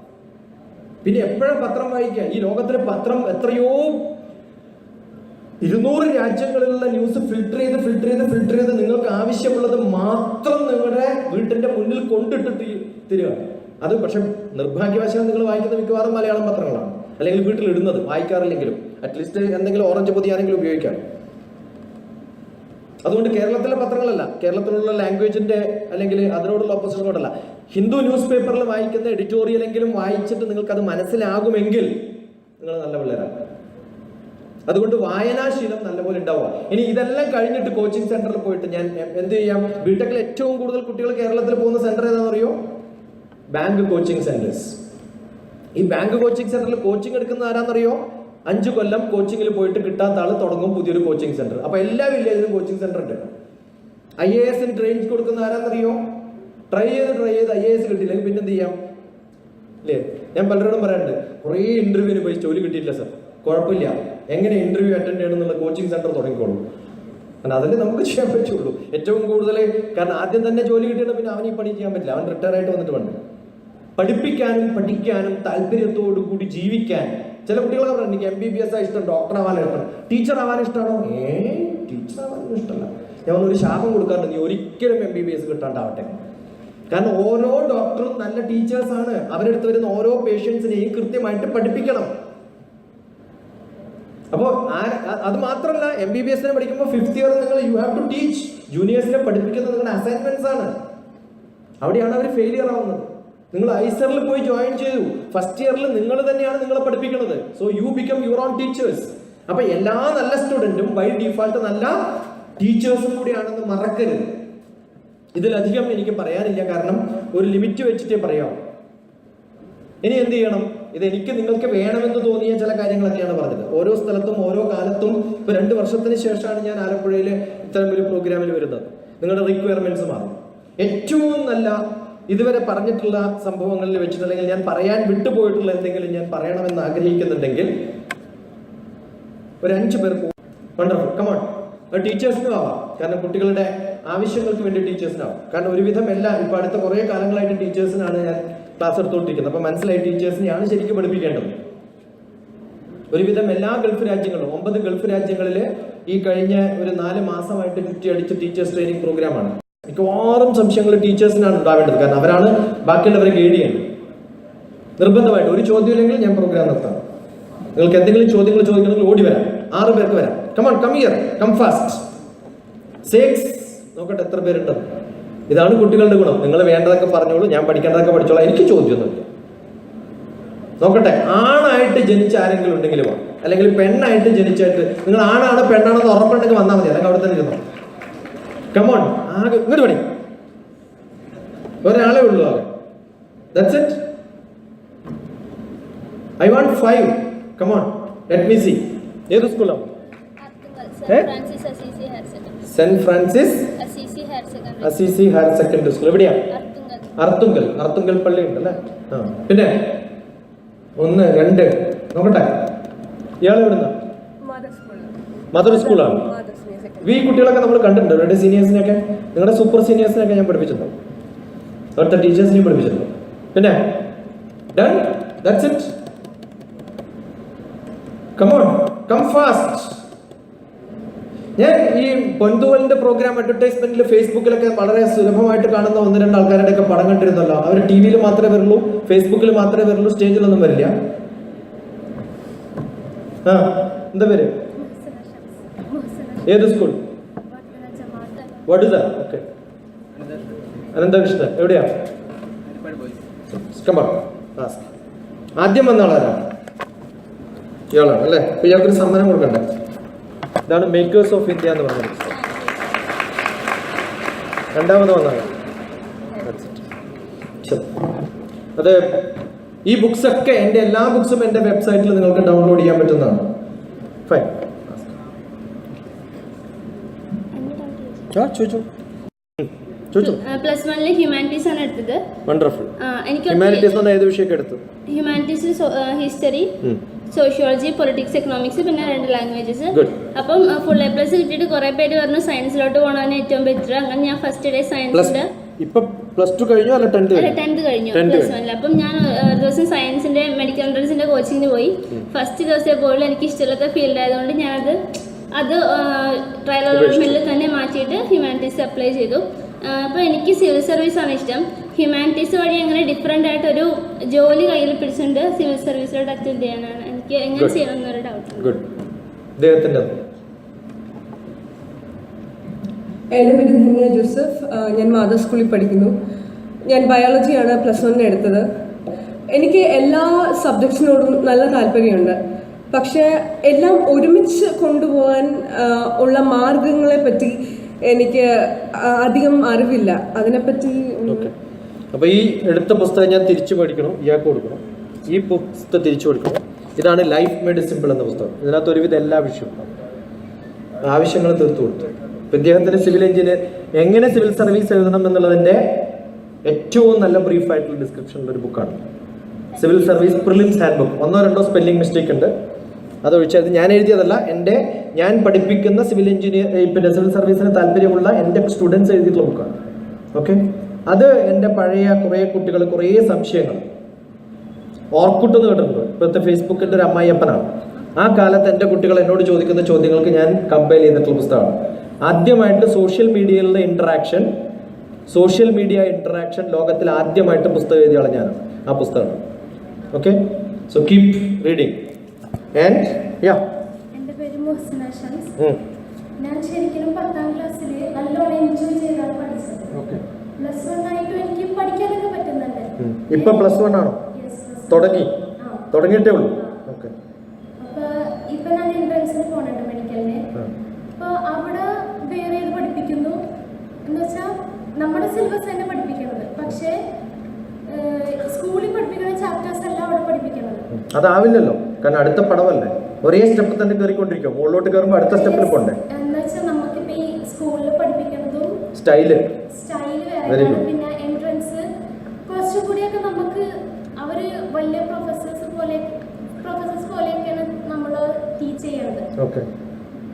പിന്നെ എപ്പോഴും പത്രം വായിക്കുക? ഈ ലോകത്തിലെ പത്രം എത്രയോ 200 രാജ്യങ്ങളിലുള്ള ന്യൂസ് ഫിൽട്ടർ ചെയ്ത് നിങ്ങൾക്ക് ആവശ്യമുള്ളത് മാത്രം നിങ്ങളുടെ വീട്ടിന്റെ മുന്നിൽ കൊണ്ടിട്ടിട്ട് തരിക. അത് പക്ഷെ നിർഭാഗ്യവശാൽ നിങ്ങൾ വായിക്കുന്ന മിക്കവാറും മലയാളം പത്രങ്ങളാണ്, അല്ലെങ്കിൽ വീട്ടിൽ ഇടുന്നത്. വായിക്കാറില്ലെങ്കിലും അറ്റ്ലീസ്റ്റ് എന്തെങ്കിലും ഓറഞ്ച് പൊതിയാണെങ്കിലും ഉപയോഗിക്കാം. അതുകൊണ്ട് കേരളത്തിലെ പത്രങ്ങളല്ല, കേരളത്തിലുള്ള ലാംഗ്വേജിന്റെ അല്ലെങ്കിൽ അതിനോടുള്ള ഓപ്പോസിഷൻ കൊണ്ടല്ല, ഹിന്ദു ന്യൂസ് പേപ്പറിൽ വായിക്കുന്ന എഡിറ്റോറിയലെങ്കിലും വായിച്ചിട്ട് നിങ്ങൾക്ക് അത് മനസ്സിലാകുമെങ്കിൽ നിങ്ങൾ നല്ല പിള്ളേരാണ്. അതുകൊണ്ട് വായനാശീലം നല്ലപോലെ ഉണ്ടാവുക. ഇനി ഇതെല്ലാം കഴിഞ്ഞിട്ട് കോച്ചിങ് സെന്ററിൽ പോയിട്ട് ഞാൻ എന്ത് ചെയ്യാം? ബിടെക്കിൽ ഏറ്റവും കൂടുതൽ കുട്ടികൾ കേരളത്തിൽ പോകുന്ന സെന്റർ ഏതാണെന്ന് അറിയോ? Bank coaching centres. ഈ ബാങ്ക് കോച്ചിങ് സെന്ററിൽ കോച്ചിങ് എടുക്കുന്ന ആരാന്നറിയോ? 5 കൊല്ലം കോച്ചിങ്ങിൽ പോയിട്ട് കിട്ടാത്ത ആള് തുടങ്ങും പുതിയൊരു കോച്ചിങ് സെന്റർ. അപ്പൊ എല്ലാ വില്ലേജിലും കോച്ചിങ് സെന്റർ ഉണ്ട്. IAS ട്രെയിനിങ് കൊടുക്കുന്ന ആരാന്നറിയോ? ട്രൈ ചെയ്ത് IAS കിട്ടിയില്ലെങ്കിൽ പിന്നെ എന്ത് ചെയ്യാം? അല്ലേ, ഞാൻ പലരോടും പറയാറുണ്ട്, കുറേ ഇന്റർവ്യൂവിന് പോയി ജോലി കിട്ടിയിട്ടില്ല സാർ. കുഴപ്പമില്ല, എങ്ങനെ ഇന്റർവ്യൂ അറ്റൻഡ് ചെയ്യണം എന്നുള്ള കോച്ചിങ് സെന്റർ തുടങ്ങിക്കോളൂ. കാരണം അതല്ലേ നമുക്ക് ചെയ്യാൻ പറ്റുള്ളൂ ഏറ്റവും കൂടുതൽ. കാരണം ആദ്യം തന്നെ ജോലി കിട്ടിയിട്ട് പിന്നെ അവൻ ഈ പണി ചെയ്യാൻ പറ്റില്ല, അവൻ റിട്ടയർ ആയിട്ട് വന്നിട്ട് വേണ്ട. പഠിപ്പിക്കാനും പഠിക്കാനും താല്പര്യത്തോടു കൂടി ജീവിക്കാൻ. ചില കുട്ടികളൊക്കെ പറഞ്ഞു എനിക്ക് MBBS ഇഷ്ടം, ഡോക്ടർ ആവാൻ ഇഷ്ടം, ടീച്ചർ ആവാൻ ഇഷ്ടമാണോ? ടീച്ചർ ആവാനും ഇഷ്ടമല്ല. ഞാൻ ഒരു ശാപം കൊടുക്കാറുണ്ട്, നീ ഒരിക്കലും MBBS കിട്ടാണ്ടാവട്ടെ. കാരണം ഓരോ ഡോക്ടറും നല്ല ടീച്ചേഴ്സാണ്. അവരെടുത്ത് വരുന്ന ഓരോ പേഷ്യൻസിനെയും കൃത്യമായിട്ട് പഠിപ്പിക്കണം. അപ്പോൾ അത് മാത്രമല്ല, MBBS പഠിക്കുമ്പോൾ 5th ഇയർ നിങ്ങൾ യു ഹാവ് ടു ടീച്ച്. ജൂനിയേഴ്സിനെ പഠിപ്പിക്കുന്നത് നിങ്ങളുടെ അസൈൻമെന്റ്സ് ആണ്. അവിടെയാണ് അവർ ഫെയിലിയർ ആവുന്നത്. നിങ്ങൾ ഐസറിൽ പോയി ജോയിൻ ചെയ്തു, 1st ഇയറിൽ നിങ്ങൾ തന്നെയാണ് നിങ്ങളെ പഠിപ്പിക്കുന്നത്. So you become your own teachers. അപ്പൊ എല്ലാ നല്ല സ്റ്റുഡന്റും ബൈ ഡിഫാൾട്ട് നല്ല ടീച്ചേഴ്സും കൂടിയാണെന്ന് മറക്കരുത്. ഇതിലധികം എനിക്ക് പറയാനില്ല, കാരണം ഒരു ലിമിറ്റ് വെച്ചിട്ടേ പറയാം. ഇനി എന്ത് ചെയ്യണം? ഇത് എനിക്ക് നിങ്ങൾക്ക് വേണമെന്ന് തോന്നിയ ചില കാര്യങ്ങളൊക്കെയാണ് പറഞ്ഞത്. ഓരോ സ്ഥലത്തും ഓരോ കാലത്തും. ഇപ്പൊ 2 വർഷത്തിന് ശേഷമാണ് ഞാൻ ആലപ്പുഴയിൽ ഇത്തരം ഒരു പ്രോഗ്രാമിൽ വരുന്നത്. നിങ്ങളുടെ റിക്വയർമെന്റ്സ് മാറും. ഏറ്റവും നല്ല ഇതുവരെ പറഞ്ഞിട്ടുള്ള സംഭവങ്ങളിൽ വെച്ചിട്ട്, അല്ലെങ്കിൽ ഞാൻ പറയാൻ വിട്ടുപോയിട്ടുള്ള എന്തെങ്കിലും ഞാൻ പറയണമെന്ന് ആഗ്രഹിക്കുന്നുണ്ടെങ്കിൽ ഒരു 5 പേർ വണ്ടർഫുൾ. കമോൺ, ടീച്ചേഴ്സിനും ആവാം. കാരണം കുട്ടികളുടെ ആവശ്യങ്ങൾക്ക് വേണ്ടി ടീച്ചേഴ്സിനാവും. കാരണം ഒരുവിധം എല്ലാം ഇപ്പൊ അടുത്ത കുറെ കാലങ്ങളായിട്ട് ടീച്ചേഴ്സിനാണ് ഞാൻ ക്ലാസ് എടുത്തുകൊണ്ടിരിക്കുന്നത്. അപ്പൊ മനസ്സിലായി ടീച്ചേഴ്സിനെയാണ് ശരിക്കും പഠിപ്പിക്കേണ്ടത്. ഒരുവിധം എല്ലാ ഗൾഫ് രാജ്യങ്ങളും 9 ഗൾഫ് രാജ്യങ്ങളിൽ ഈ കഴിഞ്ഞ ഒരു 4 മാസമായിട്ട് ചുറ്റിയടിച്ച് ടീച്ചേഴ്സ് ട്രെയിനിങ് പ്രോഗ്രാമാണ്. മിക്കവാറും സംശയങ്ങൾ ടീച്ചേഴ്സിനാണ് ഉണ്ടാവേണ്ടത്. കാരണം അവരാണ് ബാക്കിയുള്ളവരെ ഗൈഡ് ചെയ്യുന്നത്. നിർബന്ധമായിട്ട് ഒരു ചോദ്യം ഇല്ലെങ്കിൽ ഞാൻ പ്രോഗ്രാം നിർത്താം. നിങ്ങൾക്ക് എന്തെങ്കിലും ചോദ്യങ്ങൾ ചോദിക്കണമെങ്കിൽ ഓടി വരാം. 6 പേർക്ക് വരാം. Come on, come here, come fast. 6 നോക്കട്ടെ എത്ര പേരുണ്ട്. ഇതാണ് കുട്ടികളുടെ ഗുണം. നിങ്ങൾ വേണ്ടതൊക്കെ പറഞ്ഞോളൂ, ഞാൻ പഠിക്കേണ്ടതൊക്കെ പഠിച്ചോളാം, എനിക്ക് ചോദ്യമൊന്നുമില്ല. നോക്കട്ടെ, ആണായിട്ട് ജനിച്ച ആരെങ്കിലും ഉണ്ടെങ്കിൽ വാ, അല്ലെങ്കിൽ പെണ്ണായിട്ട് ജനിച്ചായിട്ട്. നിങ്ങൾ ആണാണ് പെണ്ണാണെന്ന് ഉറപ്പുണ്ടെങ്കിൽ വന്നാൽ മതി, അല്ലെങ്കിൽ അവിടെ തന്നെ ഇരുന്നോ. കമോൺ, ആകെ ഇങ്ങോട്ട് പണി. ഒരാളെ ഉള്ളൂ ആകെ. That's it. I want 5. Come on, let me see. ഏത് സ്കൂളാണ്? Saint Francis Assisi Higher secondary School. എവിടെയാ? അർത്തുങ്കൽ പള്ളി ഉണ്ട് അല്ലേ? പിന്നെ 1, 2 നോക്കട്ടെ. ഇയാൾ എവിടുന്ന? മദർ സ്കൂളാണ്. ഈ കുട്ടികളൊക്കെ നമ്മൾ കണ്ടിട്ടുണ്ട്. അവരുടെ സീനിയേഴ്സിനെയൊക്കെ, നിങ്ങളുടെ സൂപ്പർ സീനിയേഴ്സിനെയൊക്കെ ഞാൻ പഠിപ്പിച്ചിട്ടുണ്ടോ? അവിടുത്തെ ടീച്ചേഴ്സിനെയും പഠിപ്പിച്ചിട്ടുണ്ടോ? പിന്നെ done, that's it. Come on, come fast. ഞാൻ ഈ പൊൻതുവലിന്റെ പ്രോഗ്രാം അഡ്വർടൈസ്മെന്റിൽ ഫേസ്ബുക്കിലൊക്കെ വളരെ സുലഭമായിട്ട് കാണുന്ന 1-2 ആൾക്കാരുടെ ഒക്കെ പടം കണ്ടിരുന്നല്ലോ. അവർ TV മാത്രമേ വരുള്ളൂ, ഫേസ്ബുക്കിൽ മാത്രമേ വരുള്ളൂ, സ്റ്റേജിലൊന്നും വരില്ല. എന്താ പേര്? ഏത് സ്കൂൾ? വടുത. ഓക്കെ, അനന്തകൃഷ്ണൻ. എവിടെയാ? ആദ്യം വന്ന ആളാരാണ്? ഇയാളാണ് അല്ലേ? അപ്പൊ ഇയാൾക്കൊരു സമ്മാനം കൊടുക്കണ്ടേ? ഇതാണ് മേക്കേഴ്സ് ഓഫ് ഇന്ത്യ എന്ന് പറഞ്ഞ പുസ്തകം. 2ാമത് വന്നതാണ്. അത് ഈ ബുക്സ് ഒക്കെ എൻ്റെ എല്ലാ ബുക്സും എൻ്റെ വെബ്സൈറ്റിൽ നിങ്ങൾക്ക് ഡൗൺലോഡ് ചെയ്യാൻ പറ്റുന്നതാണ്. ഫൈൻ. +1 ഹ്യൂമാനിറ്റീസ് ആണ് എടുത്തത്. വണ്ടർഫുൾ. ഹ്യൂമാനിറ്റീസ് ഏത് വിഷയമൊക്കെ എടുത്തു? Humanities, history, sociology, politics, economics, പിന്നെ 2 ലാംഗ്വേജസ്. അപ്പം ഫുൾ A+ കിട്ടിയിട്ട് കുറെ പേര് പറഞ്ഞു സയൻസിലോട്ട് പോകണതാണ് ഏറ്റവും ബെറ്റർ. അങ്ങനെ ഞാൻ ഫസ്റ്റ് ഡേ സയൻസിന്റെ ഇപ്പൊ +2 കഴിഞ്ഞു അല്ല 10th കഴിഞ്ഞു +1. അപ്പം ഞാൻ ഒരു ദിവസം സയൻസിന്റെ മെഡിക്കൽ എൻട്രൻസിന്റെ കോച്ചിങ്ങിന് പോയി. ഫസ്റ്റ് ദിവസമേ പോലും എനിക്ക് ഇഷ്ടമില്ലാത്ത ഫീൽഡ് ആയതുകൊണ്ട് ഞാനത് ട്രയൽ അലോട്ട്മെന്റിൽ തന്നെ മാറ്റിയിട്ട് ഹ്യൂമാനിറ്റീസ് അപ്ലൈ ചെയ്തു. അപ്പോൾ എനിക്ക് സിവിൽ സർവീസ് ആണ് ഇഷ്ടം. ഹ്യൂമാനിറ്റീസ് വഴി അങ്ങനെ ഡിഫറെൻ്റ് ആയിട്ടൊരു ജോലി കയ്യിൽ പിടിച്ചിട്ടുണ്ട് സിവിൽ സർവീസിലോട്ട് അറ്റൻഡ് ചെയ്യാനാണ് എനിക്ക് എങ്ങനെ ചെയ്യണം എന്നൊരു ഡൗട്ട്. എൻ്റെ പേര് ധന്യ ജോസഫ്. ഞാൻ മാതാ സ്കൂളിൽ പഠിക്കുന്നു. ഞാൻ ബയോളജിയാണ് +1 എടുത്തത്. എനിക്ക് എല്ലാ സബ്ജക്ട്സിനോടും നല്ല താല്പര്യമുണ്ട്. പക്ഷേ എല്ലാം ഒരുമിച്ച് കൊണ്ടുപോകാൻ ഉള്ള മാർഗങ്ങളെ പറ്റി എനിക്ക് അധികം അറിവില്ല. അതിനെപ്പറ്റി അപ്പൊ ഈ എടുത്ത പുസ്തകം ഞാൻ തിരിച്ചു മേടിക്കണം, ഇയാൾക്ക് കൊടുക്കണം. ഈ പുസ്തകം തിരിച്ചു കൊടുക്കണം. ഇതാണ് ലൈഫ് മെയ്ഡ് സിമ്പിൾ എന്ന പുസ്തകം. ഇതിനകത്ത് ഒരുവിധം എല്ലാ വിഷയവും ആവശ്യങ്ങൾ തീർത്തു കൊടുത്തു. ഇദ്ദേഹത്തിന്റെ സിവിൽ എഞ്ചിനീയർ എങ്ങനെ സിവിൽ സർവീസ് എഴുതണം എന്നുള്ളതിന്റെ ഏറ്റവും നല്ല ബ്രീഫായിട്ടുള്ള ഡിസ്ക്രിപ്ഷനുള്ള ഒരു ബുക്കാണ് civil service prelims hand book. 1-2 spelling mistake ഉണ്ട്, അതൊഴിച്ചത് ഞാൻ എഴുതിയതല്ല, ഞാൻ പഠിപ്പിക്കുന്ന സിവിൽ എഞ്ചിനീയർ പിന്നെ സിവിൽ സർവീസിന് താല്പര്യമുള്ള എൻ്റെ സ്റ്റുഡൻസ് എഴുതിയിട്ടുള്ള ബുക്കാണ്. ഓക്കെ, അത് എൻ്റെ പഴയ കുറേ കുട്ടികൾ കുറേ സംശയങ്ങൾ ഓർക്കുട്ട് എന്ന് കേട്ടിട്ടുണ്ട്. ഇപ്പോഴത്തെ ഫേസ്ബുക്കിൻ്റെ ഒരു അമ്മായിയപ്പനാണ്. ആ കാലത്ത് എൻ്റെ കുട്ടികൾ എന്നോട് ചോദിക്കുന്ന ചോദ്യങ്ങൾക്ക് ഞാൻ കമ്പയർ ചെയ്തിട്ടുള്ള പുസ്തകമാണ്. ആദ്യമായിട്ട് സോഷ്യൽ മീഡിയയിലുള്ള സോഷ്യൽ മീഡിയ ഇൻട്രാക്ഷൻ ലോകത്തിൽ ആദ്യമായിട്ട് പുസ്തകം എഴുതിയ ആളെ ഞാനാണ്. ആ പുസ്തകമാണ്. Okay, so keep reading and yeah. എൻ്റെ പേര് മുഹസിന ഷംസ്. ഞാൻ ശരിക്കും 10ാം ക്ലാസ്സിൽ നല്ലോണം എൻജോയ് ചെയ്താണ് പഠിച്ചത്. പ്ലസ് 1 ആയിട്ടും എനിക്ക് പഠിക്കാനൊക്കെ പറ്റുന്നുണ്ട്. ഇപ്പൊ പ്ലസ് 1 ആണോ? തുടങ്ങിയിട്ടേ ഉള്ളൂ. ഓക്കെ, അപ്പൊ ഇപ്പൊ ഞാൻ എൻട്രൻസിന് പോകണുണ്ട് മെഡിക്കലിന്. അപ്പൊ അവിടെ വേറെ ഏത് പഠിപ്പിക്കുന്നു എന്ന് വെച്ചാൽ നമ്മുടെ സിലബസ് തന്നെ പഠിപ്പിക്കുന്നത്, പക്ഷേ സ്കൂളിൽ പഠിപ്പിക്കുന്ന ചാപ്റ്റേഴ്സ് എല്ലാം അവിടെ പഠിപ്പിക്കുന്നത്. അതാവില്ലല്ലോ, കാരണം അടുത്ത പടവല്ലേ, ഒരേ സ്റ്റെപ്പ് തന്നെ കയറിക്കൊണ്ടിരിക്കും. മുകളിലോട്ട് കയറുമ്പോൾ അടുത്ത സ്റ്റെപ്പിൽ പോണ്ടേ. എന്ന് വെച്ചാൽ നമുക്കിപ്പോ ഈ സ്കൂളിൽ പഠിപ്പിക്കുന്നതും സ്റ്റൈല് വേറെ, പിന്നെ എൻട്രൻസ് കുറച്ചും കൂടിയൊക്കെ നമുക്ക് അവര് വലിയ പ്രൊഫസേഴ്സ് പോലെയൊക്കെയാണ് നമ്മൾ ടീച്ച് ചെയ്യുന്നത്.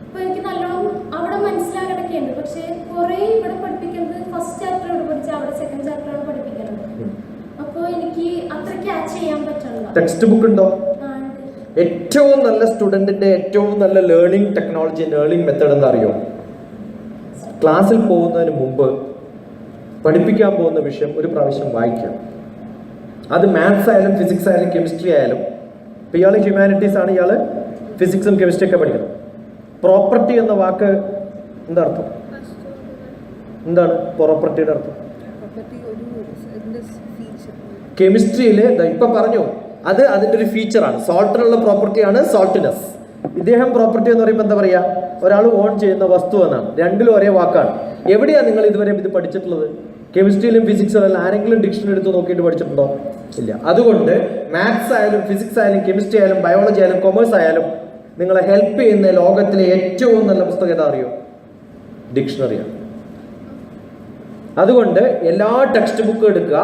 അപ്പൊ എനിക്ക് നല്ലോണം അവിടെ മനസ്സിലാകണൊക്കെ ഉണ്ട്. പക്ഷെ കുറെ ഇവിടെ പഠിപ്പിക്കുന്നത് ഫസ്റ്റ് ചാപ്റ്റർ ഇവിടെ പഠിച്ച അവിടെ സെക്കൻഡ് ചാപ്റ്ററാണ് പഠിപ്പിക്കുന്നത്. അപ്പൊ എനിക്ക് അത്ര ക്യാച്ച് ചെയ്യാൻ പറ്റില്ല. ടെക്സ്റ്റ് ബുക്ക് ഉണ്ടോ? ഏറ്റവും നല്ല സ്റ്റുഡന്റിന്റെ ഏറ്റവും നല്ല ലേണിംഗ് ടെക്നോളജി, ലേണിംഗ് മെത്തേഡ് എന്താ അറിയോ? ക്ലാസ്സിൽ പോകുന്നതിന് മുമ്പ് പഠിപ്പിക്കാൻ പോകുന്ന വിഷയം ഒരു പ്രാവശ്യം വായിക്കുക. അത് മാത്സ് ആയാലും ഫിസിക്സ് ആയാലും കെമിസ്ട്രി ആയാലും. ഇപ്പം ഇയാൾ ഹ്യൂമാനിറ്റീസ് ആണ്, ഇയാൾ ഫിസിക്സും കെമിസ്ട്രി ഒക്കെ പഠിക്കണം. പ്രോപ്പർട്ടി എന്ന വാക്ക് എന്താ അർത്ഥം? എന്താണ് പ്രോപ്പർട്ടിയുടെ അർത്ഥം? കെമിസ്ട്രിയിൽ ഇപ്പൊ പറഞ്ഞു, അത് അതിൻ്റെ ഒരു ഫീച്ചറാണ്. സോൾട്ടിനുള്ള പ്രോപ്പർട്ടിയാണ് സോൾട്ടിനെസ്. ഇദ്ദേഹം പ്രോപ്പർട്ടി എന്ന് പറയുമ്പോൾ എന്താ പറയുക? ഒരാൾ ഓൺ ചെയ്യുന്ന വസ്തു എന്നാണ്. രണ്ടിലും ഒരേ വാക്കാണ്. എവിടെയാണ് നിങ്ങൾ ഇതുവരെ ഇത് പഠിച്ചിട്ടുള്ളത്? കെമിസ്ട്രിയിലും ഫിസിക്സിലും അല്ല. ആരെങ്കിലും ഡിക്ഷണറി എടുത്ത് നോക്കിയിട്ട് പഠിച്ചിട്ടുണ്ടോ? ഇല്ല. അതുകൊണ്ട് മാത്സ് ആയാലും ഫിസിക്സ് ആയാലും കെമിസ്ട്രി ആയാലും ബയോളജി ആയാലും കൊമേഴ്സ് ആയാലും നിങ്ങളെ ഹെൽപ്പ് ചെയ്യുന്ന ലോകത്തിലെ ഏറ്റവും നല്ല പുസ്തകം ഏതാ അറിയോ? ഡിക്ഷണറിയാണ്. അതുകൊണ്ട് എല്ലാ ടെക്സ്റ്റ് ബുക്കും എടുക്കുക.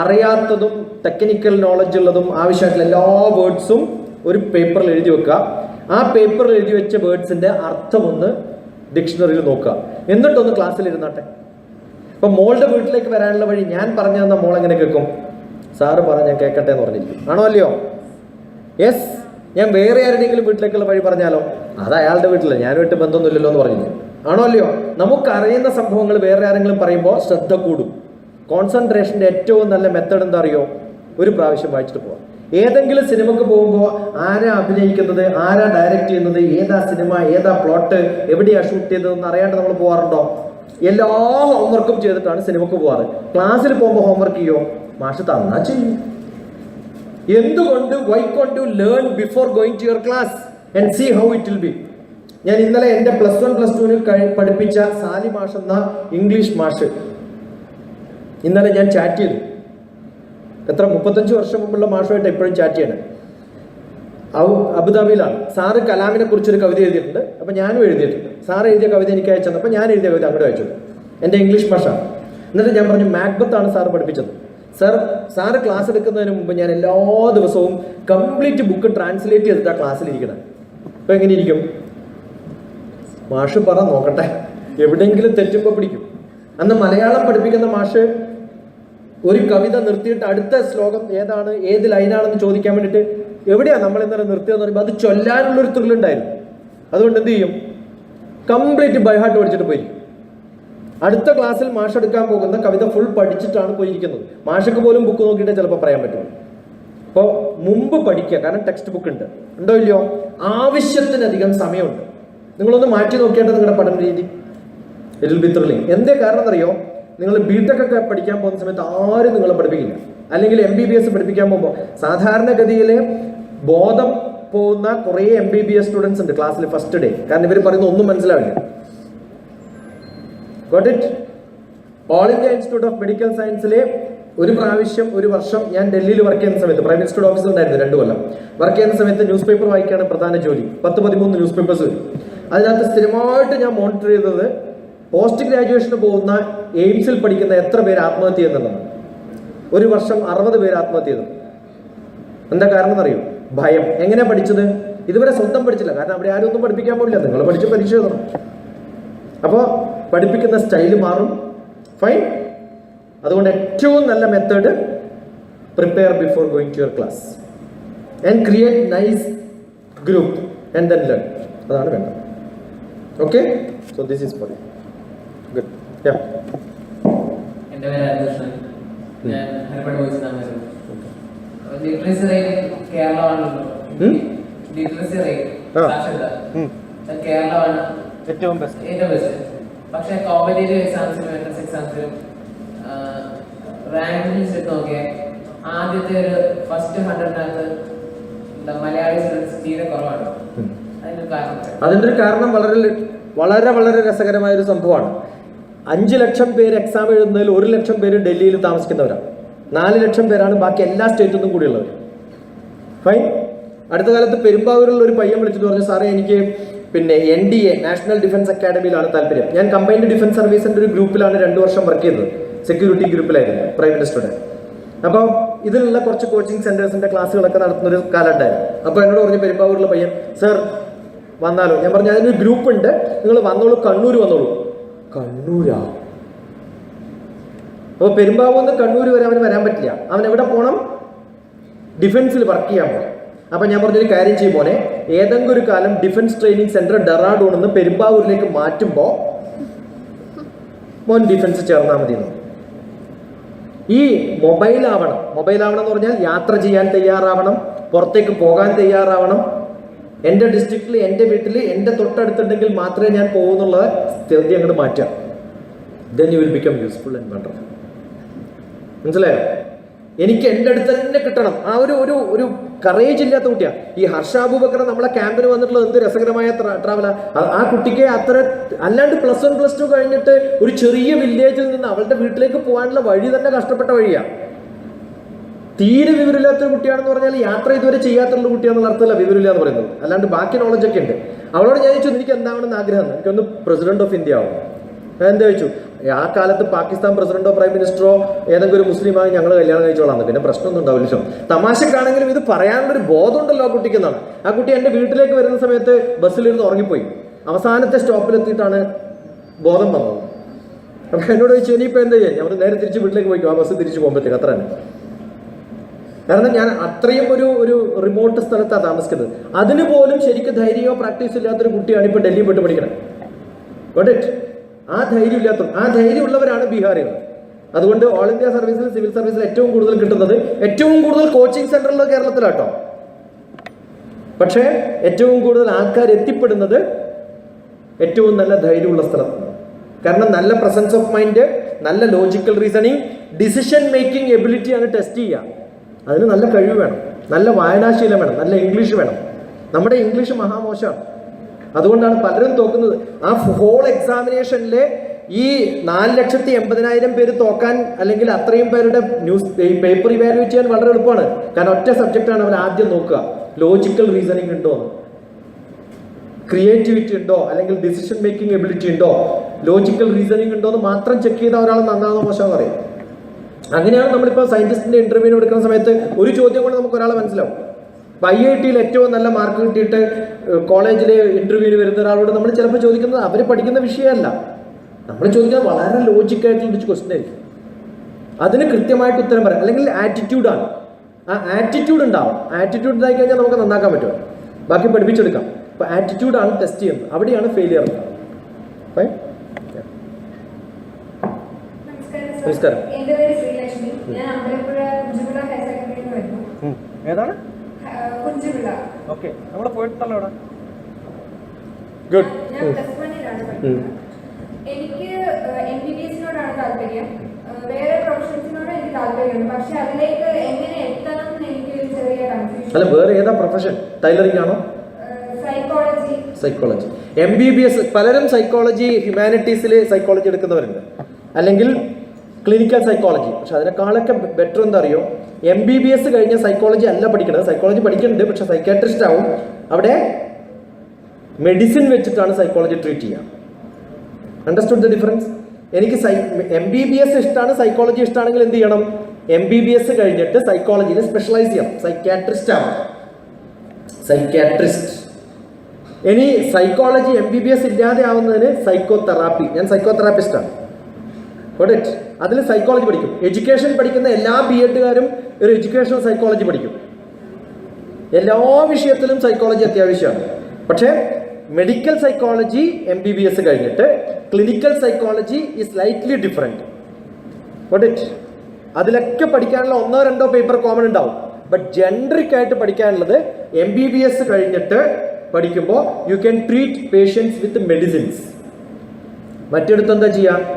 അറിയാത്തതും ടെക്നിക്കൽ നോളജ് ഉള്ളതും ആവശ്യമായിട്ടുള്ള എല്ലാ വേർഡ്സും ഒരു പേപ്പറിൽ എഴുതി വെക്കുക. ആ പേപ്പറിൽ എഴുതി വെച്ച വേർഡ്സിന്റെ അർത്ഥം ഒന്ന് ഡിക്ഷണറിയിൽ നോക്കുക. എന്നിട്ടൊന്ന് ക്ലാസ്സിൽ ഇരുന്നാട്ടെ. ഇപ്പൊ മോളുടെ വീട്ടിലേക്ക് വരാനുള്ള വഴി ഞാൻ പറഞ്ഞു തന്ന മോൾ എങ്ങനെ കേൾക്കും? സാറ് പറഞ്ഞ ഞാൻ കേൾക്കട്ടെ എന്ന് പറഞ്ഞിരിക്കും. ആണോ അല്ലയോ? യെസ്. ഞാൻ വേറെ ആരുടെയെങ്കിലും വീട്ടിലേക്കുള്ള വഴി പറഞ്ഞാലോ? അത് അയാളുടെ വീട്ടിലല്ല, ഞാനുമായിട്ട് ബന്ധമൊന്നുമില്ലല്ലോ എന്ന് പറഞ്ഞില്ലേ? ആണോ അല്ലയോ? നമുക്കറിയുന്ന സംഭവങ്ങൾ വേറെ ആരെങ്കിലും പറയുമ്പോൾ ശ്രദ്ധ കൂടും. കോൺസെൻട്രേഷൻ്റെ ഏറ്റവും നല്ല മെത്തേഡ് എന്താ അറിയോ? ഒരു പ്രാവശ്യം വായിച്ചിട്ട് പോവാം. ഏതെങ്കിലും സിനിമക്ക് പോകുമ്പോൾ ആരാ അഭിനയിക്കുന്നത്, ആരാ ഡയറക്റ്റ് ചെയ്യുന്നത്, ഏതാ സിനിമ, ഏതാ പ്ലോട്ട്, എവിടെയാ ഷൂട്ട് ചെയ്തതെന്ന് അറിയാണ്ട് നമ്മൾ പോകാറുണ്ടോ? എല്ലാ ഹോംവർക്കും ചെയ്തിട്ടാണ് സിനിമക്ക് പോവാറ്. ക്ലാസ്സിൽ പോകുമ്പോൾ ഹോംവർക്ക് ചെയ്യോ? മാഷ് തന്നാ ചെയ്യും. എന്തുകൊണ്ട്? Why can't you learn before going to your class and see how it will be. ഞാൻ ഇന്നലെ എൻ്റെ പ്ലസ് 1 പ്ലസ് 2 പഠിപ്പിച്ച സാലി മാഷ് എന്ന ഇംഗ്ലീഷ് മാഷ് ഇന്നലെ ഞാൻ ചാറ്റ് ചെയ്തു. എത്ര 35 വർഷം മുമ്പുള്ള മാഷുമായിട്ട് എപ്പോഴും ചാറ്റ് ചെയ്യണം. അബുദാബിയിലാണ്. സാറ് കലാമിനെ കുറിച്ചൊരു കവിത എഴുതിയിട്ടുണ്ട്. അപ്പം ഞാനും എഴുതിയിട്ടുണ്ട്. സാറ് എഴുതിയ കവിത എനിക്ക് അയച്ചത്. അപ്പം ഞാൻ എഴുതിയ കവിത അങ്ങോട്ട് അയച്ചു. എൻ്റെ ഇംഗ്ലീഷ് മാഷാണ്. എന്നിട്ട് ഞാൻ പറഞ്ഞു, മാക്ബത്താണ് സാറ് പഠിപ്പിച്ചത്. സാറ് ക്ലാസ് എടുക്കുന്നതിന് മുമ്പ് ഞാൻ എല്ലാ ദിവസവും കംപ്ലീറ്റ് ബുക്ക് ട്രാൻസ്ലേറ്റ് ചെയ്തിട്ടാണ് ക്ലാസ്സിലിരിക്കണം. അപ്പം എങ്ങനെ ഇരിക്കും? മാഷ് പറ നോക്കട്ടെ, എവിടെയെങ്കിലും തെറ്റുമ്പോൾ പിടിക്കും. അന്ന് മലയാളം പഠിപ്പിക്കുന്ന മാഷ് ഒരു കവിത നിർത്തിയിട്ട് അടുത്ത ശ്ലോകം ഏതാണ്, ഏത് ലൈനാണെന്ന് ചോദിക്കാൻ വേണ്ടിയിട്ട് എവിടെയാണ് നമ്മൾ ഇന്നലെ നിർത്തിയെന്ന് പറയുമ്പോൾ അത് ചൊല്ലാനുള്ളൊരു ത്രില്ലുണ്ടായിരുന്നു. അതുകൊണ്ട് എന്ത് ചെയ്യും? കംപ്ലീറ്റ് ബൈഹാർട്ട് പഠിച്ചിട്ട് പോയി. അടുത്ത ക്ലാസ്സിൽ മാഷ് എടുക്കാൻ പോകുന്ന കവിത ഫുൾ പഠിച്ചിട്ടാണ് പോയിരിക്കുന്നത്. മാഷക്ക് പോലും ബുക്ക് നോക്കിയിട്ടേ ചിലപ്പോൾ പറയാൻ പറ്റുള്ളൂ. അപ്പോൾ മുമ്പ് പഠിക്കുക. കാരണം ടെക്സ്റ്റ് ബുക്ക് ഉണ്ടോ ഇല്ലയോ? ആവശ്യത്തിനധികം സമയമുണ്ട്. നിങ്ങളൊന്ന് മാറ്റി നോക്കിയാൽ നിങ്ങളുടെ പഠന രീതി ഇറ്റ് വിൽ ബി ത്രില്ലിംഗ്. എന്തേ കാരണം എന്നറിയോ? നിങ്ങൾ ബിടെക് ഒക്കെ പഠിക്കാൻ പോകുന്ന സമയത്ത് ആരും നിങ്ങളെ പഠിപ്പിക്കില്ല. അല്ലെങ്കിൽ MBBS പഠിപ്പിക്കാൻ പോകുമ്പോൾ സാധാരണഗതിയിൽ ബോധം പോകുന്ന കുറേ MBBS സ്റ്റുഡൻസ് ഉണ്ട് ക്ലാസ്സിൽ ഫസ്റ്റ് ഡേ. കാരണം ഇവർ പറയുന്ന ഒന്നും മനസ്സിലാവില്ല. Got it? All India institute of medical സയൻസിലെ ഒരു വർഷം ഞാൻ ഡൽഹിയിൽ വർക്ക് ചെയ്യുന്ന സമയത്ത് പ്രൈം മിനിസ്റ്ററുടെ ഓഫീസിൽ ഉണ്ടായിരുന്നു 2 കൊല്ലം. വർക്ക് ചെയ്യുന്ന സമയത്ത് ന്യൂസ് പേപ്പർ വായിക്കുകയാണ് പ്രധാന ജോലി. 10-13 ന്യൂസ് പേപ്പേഴ്സ് വരും. അതിനകത്ത് സ്ഥിരമായിട്ട് ഞാൻ മോണിറ്റർ ചെയ്തത് പോസ്റ്റ് ഗ്രാജുവേഷന് പോകുന്ന എയിംസിൽ പഠിക്കുന്ന എത്ര പേര് ആത്മഹത്യ ചെയ്യുന്നുണ്ടെന്ന്. ഒരു വർഷം 60 പേര് ആത്മഹത്യ ചെയ്തു. എന്താ കാരണം എന്നറിയോ? ഭയം. എങ്ങനെയാണ് പഠിച്ചത്? ഇതുവരെ സ്വന്തം പഠിച്ചില്ല, കാരണം അവിടെ ആരും ഒന്നും പഠിപ്പിക്കാൻ പോലില്ല. നിങ്ങൾ പഠിച്ച് പരീക്ഷ എഴുതണം. അപ്പോൾ പഠിപ്പിക്കുന്ന സ്റ്റൈല് മാറും. ഫൈൻ. അതുകൊണ്ട് ഏറ്റവും നല്ല method prepare before going to your class and create nice group and then learn. അതാണ് വേണ്ടത്. Okay, so this is for you. Good. Ya, എൻ്റെ പേര് അരുകൃഷ്ണൻ. ഞാൻ ഹരിപ്പാട് പോയിട്ടാണ്. ലിറ്ററസി റേറ്റ് കേരളമാണല്ലോ. ലിറ്ററസി റേറ്റ് സാക്ഷരത കേരളമാണ് ഏറ്റവും ബെസ്റ്റ്. പക്ഷെ കോമ്പറ്റേറ്റീവ് എക്സാംസിനും എൻട്രൻസ് എക്സാംസിനും റാങ്ക് ലിസ്റ്റ് എടുത്ത് നോക്കിയാൽ ആദ്യത്തെ ഒരു ഫസ്റ്റ് 100-നകത്ത് മലയാളി സ്റ്റുഡൻസ് തീരെ കുറവാണ്. അതിൻ്റെ ഒരു കാരണം വളരെ വളരെ രസകരമായ ഒരു സംഭവമാണ്. 5 ലക്ഷം പേര് എക്സാം എഴുതുന്നതിൽ 1 ലക്ഷം പേര് ഡൽഹിയിൽ താമസിക്കുന്നവരാണ്. 4 ലക്ഷം പേരാണ് ബാക്കി എല്ലാ സ്റ്റേറ്റിൽ നിന്നും കൂടിയുള്ളവർ. ഫൈൻ. അടുത്ത കാലത്ത് പെരുമ്പാവൂരിലുള്ള ഒരു പയ്യൻ വിളിച്ചിട്ട് പറഞ്ഞു, സാറേ എനിക്ക് പിന്നെ NDA നാഷണൽ ഡിഫൻസ് അക്കാഡമിയിലാണ് താല്പര്യം. ഞാൻ കമ്പൈൻഡ് ഡിഫൻസ് സർവീസിൻ്റെ ഒരു ഗ്രൂപ്പിലാണ് 2 വർഷം വർക്ക് ചെയ്തത്. സെക്യൂരിറ്റി ഗ്രൂപ്പിലായിരുന്നു, പ്രൈം മിനിസ്റ്ററുടെ. അപ്പോൾ ഇതിലുള്ള കുറച്ച് കോച്ചിങ് സെന്റേഴ്സിന്റെ ക്ലാസ്സുകളൊക്കെ നടത്തുന്നൊരു കാലം ഉണ്ടായിരുന്നു. അപ്പോൾ എന്നോട് പറഞ്ഞു പെരുമ്പാവൂരിലുള്ള പയ്യൻ, സർ വന്നാലോ? ഞാൻ പറഞ്ഞു അതിനൊരു ഗ്രൂപ്പ് ഉണ്ട്, നിങ്ങൾ വന്നോളൂ, കണ്ണൂർ വന്നോളൂ. കണ്ണൂരാ? അപ്പോൾ പെരുമ്പാവൂർ നിന്ന് കണ്ണൂർ വരെ അവന് വരാൻ പറ്റില്ല. അവൻ എവിടെ പോകണം? ഡിഫൻസിൽ വർക്ക് ചെയ്യാൻ പോകണം. അപ്പം ഞാൻ പറഞ്ഞൊരു കാര്യം ചെയ്യും മോനെ, ഏതെങ്കിലും ഒരു കാലം ഡിഫൻസ് ട്രെയിനിങ് സെന്റർ ഡെറാഡൂണിൽ നിന്ന് പെരുമ്പാവൂരിലേക്ക് മാറ്റുമ്പോൾ മോൻ ഡിഫൻസ് ചേർന്നാൽ മതി. ഈ മൊബൈലാവണം എന്ന് പറഞ്ഞാൽ യാത്ര ചെയ്യാൻ തയ്യാറാവണം, പുറത്തേക്ക് പോകാൻ തയ്യാറാവണം. എൻ്റെ ഡിസ്ട്രിക്റ്റിൽ, എൻ്റെ വീട്ടിൽ, എൻ്റെ തൊട്ടടുത്തുണ്ടെങ്കിൽ മാത്രമേ ഞാൻ പോകുന്നുള്ള സ്ഥിതി അങ്ങോട്ട് മാറ്റാം. Then you will become useful and wonderful. മനസ്സിലായോ? എനിക്ക് എൻ്റെ അടുത്ത് തന്നെ കിട്ടണം. ആ ഒരു കറേജ് ഇല്ലാത്ത കുട്ടിയാണ് ഈ ഹർഷ അബൂബക്കർ. നമ്മളെ ക്യാമ്പിന് വന്നിട്ടുള്ളത് എന്ത് രസകരമായ ട്രാവലാ. ആ കുട്ടിക്ക് അത്ര അല്ലാണ്ട് +1 +2 കഴിഞ്ഞിട്ട് ഒരു ചെറിയ വില്ലേജിൽ നിന്ന് അവളുടെ വീട്ടിലേക്ക് പോകാനുള്ള വഴി തന്നെ കഷ്ടപ്പെട്ട വഴിയാണ്. തീരെ വിവരമില്ലാത്തൊരു കുട്ടിയാണെന്ന് പറഞ്ഞാൽ യാത്ര ഇതുവരെ ചെയ്യാത്തുള്ള കുട്ടിയാണെന്നുള്ള അർത്ഥമല്ല വിവരമില്ല എന്ന് പറയുന്നത്. അല്ലാണ്ട് ബാക്കി നോളജൊക്കെ ഉണ്ട്. അവളോട് ഞാൻ ചോദിച്ചു, എനിക്ക് എന്താണെന്ന് ആഗ്രഹം? എനിക്കൊന്ന് പ്രസിഡന്റ് ഓഫ് ഇന്ത്യ ആവും. എന്താ ചോദിച്ചു? ആ കാലത്ത് പാകിസ്ഥാൻ പ്രസിഡന്റോ പ്രൈം മിനിസ്റ്ററോ ഏതെങ്കിലും ഒരു മുസ്ലിമായി ഞങ്ങൾ കല്യാണം കഴിച്ചോളാം, പിന്നെ പ്രശ്നമൊന്നും ഉണ്ടാവില്ലല്ലോ. തമാശക്കാണെങ്കിലും ഇത് പറയാനുള്ളൊരു ബോധമുണ്ടല്ലോ ആ കുട്ടിക്കെന്നാണ്. ആ കുട്ടി എൻ്റെ വീട്ടിലേക്ക് വരുന്ന സമയത്ത് ബസ്സിലിരുന്ന് ഉറങ്ങിപ്പോയി. അവസാനത്തെ സ്റ്റോപ്പിലെത്തിയിട്ടാണ് ബോധം വന്നത്. അപ്പം എന്നോട് ചോദിച്ചു, ഇനിയിപ്പോൾ എന്താ ചെയ്യാൻ? ഞാൻ നേരെ തിരിച്ച് വീട്ടിലേക്ക് പോയിക്കും, ആ ബസ് തിരിച്ച് പോകുമ്പോഴത്തേക്ക്. അത്ര തന്നെ. കാരണം ഞാൻ അത്രയും ഒരു റിമോട്ട് സ്ഥലത്താണ് താമസിക്കുന്നത്. അതിന് പോലും ശരിക്കും ധൈര്യമോ പ്രാക്ടീസ് ഇല്ലാത്തൊരു കുട്ടിയാണ് ഇപ്പോൾ ഡൽഹി പോയിട്ട് പഠിക്കണം. Got it? ആ ധൈര്യമുള്ളവരാണ് ബീഹാറികൾ. അതുകൊണ്ട് ഓൾ ഇന്ത്യ സർവീസിൽ, സിവിൽ സർവീസിൽ ഏറ്റവും കൂടുതൽ കിട്ടുന്നത്, ഏറ്റവും കൂടുതൽ കോച്ചിങ് സെന്ററുള്ളത് കേരളത്തിലാട്ടോ. പക്ഷേ ഏറ്റവും കൂടുതൽ ആൾക്കാർ എത്തിപ്പെടുന്നത് ഏറ്റവും നല്ല ധൈര്യമുള്ള സ്ഥലത്താണ്. കാരണം നല്ല പ്രസൻസ് ഓഫ് മൈൻഡ്, നല്ല ലോജിക്കൽ റീസണിങ്, ഡിസിഷൻ മേക്കിംഗ് എബിലിറ്റിയാണ് ടെസ്റ്റ് ചെയ്യുക. അതിന് നല്ല കഴിവ് വേണം, നല്ല വായനാശീലം വേണം, നല്ല ഇംഗ്ലീഷ് വേണം. നമ്മുടെ ഇംഗ്ലീഷ് മഹാമോശമാണ്. അതുകൊണ്ടാണ് പലരും തോക്കുന്നത്. ആ ഹോൾ എക്സാമിനേഷനിലെ ഈ 4,80,000 പേര് തോക്കാൻ, അല്ലെങ്കിൽ അത്രയും പേരുടെ പേപ്പർ ഇവാലുവേറ്റ് ചെയ്യാൻ വളരെ എളുപ്പമാണ്. കാരണം ഒറ്റ സബ്ജക്റ്റാണ് അവർ ആദ്യം നോക്കുക. ലോജിക്കൽ റീസണിങ് ഉണ്ടോ, ക്രിയേറ്റിവിറ്റി ഉണ്ടോ, അല്ലെങ്കിൽ ഡിസിഷൻ മേക്കിംഗ് എബിലിറ്റി ഉണ്ടോ, ലോജിക്കൽ റീസണിങ് ഉണ്ടോ എന്ന് മാത്രം ചെക്ക് ചെയ്ത ഒരാൾ നന്നാവുന്ന മോശമെന്ന് അറിയാം. അങ്ങനെയാണ് നമ്മളിപ്പോൾ സയന്റിസ്റ്റിന്റെ ഇന്റർവ്യൂവിന് എടുക്കുന്ന സമയത്ത് ഒരു ചോദ്യം കൊണ്ട് നമുക്ക് ഒരാളെ മനസ്സിലാവും. ഇപ്പം IIT-യിൽ ഏറ്റവും നല്ല മാർക്ക് കിട്ടിയിട്ട് കോളേജിൽ ഇന്റർവ്യൂവിന് വരുന്ന ഒരാളോട് നമ്മൾ ചിലപ്പോൾ ചോദിക്കുന്നത് അവർ പഠിക്കുന്ന വിഷയമല്ല, നമ്മൾ ചോദിക്കുന്നത് വളരെ ലോജിക്കായിട്ടുള്ള ക്വസ്റ്റ്യൻ ആയിരിക്കും. അതിന് കൃത്യമായിട്ട് ഉത്തരം പറയാം. അല്ലെങ്കിൽ ആറ്റിറ്റ്യൂഡാണ്. ആ ആറ്റിറ്റ്യൂഡ് ഉണ്ടാവും. ആറ്റിറ്റ്യൂഡ് ഉണ്ടായി കഴിഞ്ഞാൽ നമുക്ക് നന്നാക്കാൻ പറ്റും, ബാക്കി പഠിപ്പിച്ചെടുക്കാം. അപ്പോൾ ആറ്റിറ്റ്യൂഡാണ് ടെസ്റ്റ് ചെയ്യുന്നത്. അവിടെയാണ് ഫെയിലിയർ ഉണ്ടാവുക. നമസ്കാരം. എന്റെ പേര് ശ്രീലക്ഷ്മി. ഞാൻ അമ്പലപ്പുഴ കുഞ്ചുപിള്ള ഹയർ സെക്കൻഡറിയിൽ വരുന്നു. ഏതാണ്? കുഞ്ചുപിള്ള. ഓക്കെ, നമ്മൾ പോയിട്ടുണ്ടല്ലോ അവിടെ. ഗുഡ്. ഞാൻ +1-ലാണ് പഠിക്കുന്നത്. എനിക്ക് MBBS-നോടാണ് താല്പര്യം. വേറെ പ്രൊഫഷൻസിനോട് എനിക്ക് താല്പര്യമുണ്ട്. പക്ഷെ അതിലേക്ക് എങ്ങനെ എത്തണം എന്ന് എനിക്ക് ഒരു ചെറിയ കൺഫ്യൂഷൻ. അല്ല, വേറെ ഏതാ പ്രൊഫഷൻ? ടൈലറിംഗ് ആണോ? സൈക്കോളജി. MBBS പലരും സൈക്കോളജി, ഹ്യൂമാനിറ്റീസിൽ സൈക്കോളജി എടുക്കുന്നവരുണ്ട്, അല്ലെങ്കിൽ ക്ലിനിക്കൽ സൈക്കോളജി. പക്ഷെ അതിനേക്കാളൊക്കെ ബെറ്റർ എന്താ അറിയോ? MBBS കഴിഞ്ഞ സൈക്കോളജി അല്ല പഠിക്കുന്നത്. സൈക്കോളജി പഠിക്കുന്നുണ്ട്, പക്ഷെ സൈക്കാട്രിസ്റ്റ് ആവും. അവിടെ മെഡിസിൻ വെച്ചിട്ടാണ് സൈക്കോളജി ട്രീറ്റ് ചെയ്യുക. Understood the difference? എനിക്ക് MBBS ഇഷ്ടമാണ്, സൈക്കോളജി ഇഷ്ടമാണെങ്കിൽ എന്ത് ചെയ്യണം? MBBS കഴിഞ്ഞിട്ട് സൈക്കോളജിയിൽ സ്പെഷ്യലൈസ് ചെയ്യണം, സൈക്കാട്രിസ്റ്റ് ആവണം. സൈക്യാട്രിസ്റ്റ്. ഇനി സൈക്കോളജി MBBS ഇല്ലാതെ ആവുന്നതിന് സൈക്കോതെറാപ്പി. ഞാൻ സൈക്കോതെറാപ്പിസ്റ്റാണ്. ഇറ്റ് അതിൽ സൈക്കോളജി പഠിക്കും. എഡ്യൂക്കേഷൻ പഠിക്കുന്ന എല്ലാ BEdകാരും ഒരു എഡ്യൂക്കേഷണൽ സൈക്കോളജി പഠിക്കും. എല്ലാ വിഷയത്തിലും സൈക്കോളജി അത്യാവശ്യമാണ്. പക്ഷേ മെഡിക്കൽ സൈക്കോളജി MBBS കഴിഞ്ഞിട്ട് clinical psychology is slightly different. It അതിലൊക്കെ പഠിക്കാനുള്ള 1-2 പേപ്പർ കോമൺ ഉണ്ടാവും. ബട്ട് ജനറിക് ആയിട്ട് പഠിക്കാനുള്ളത് MBBS കഴിഞ്ഞിട്ട് പഠിക്കുമ്പോൾ you can treat patients with medicines. മറ്റെടുത്ത് എന്താ ചെയ്യുക?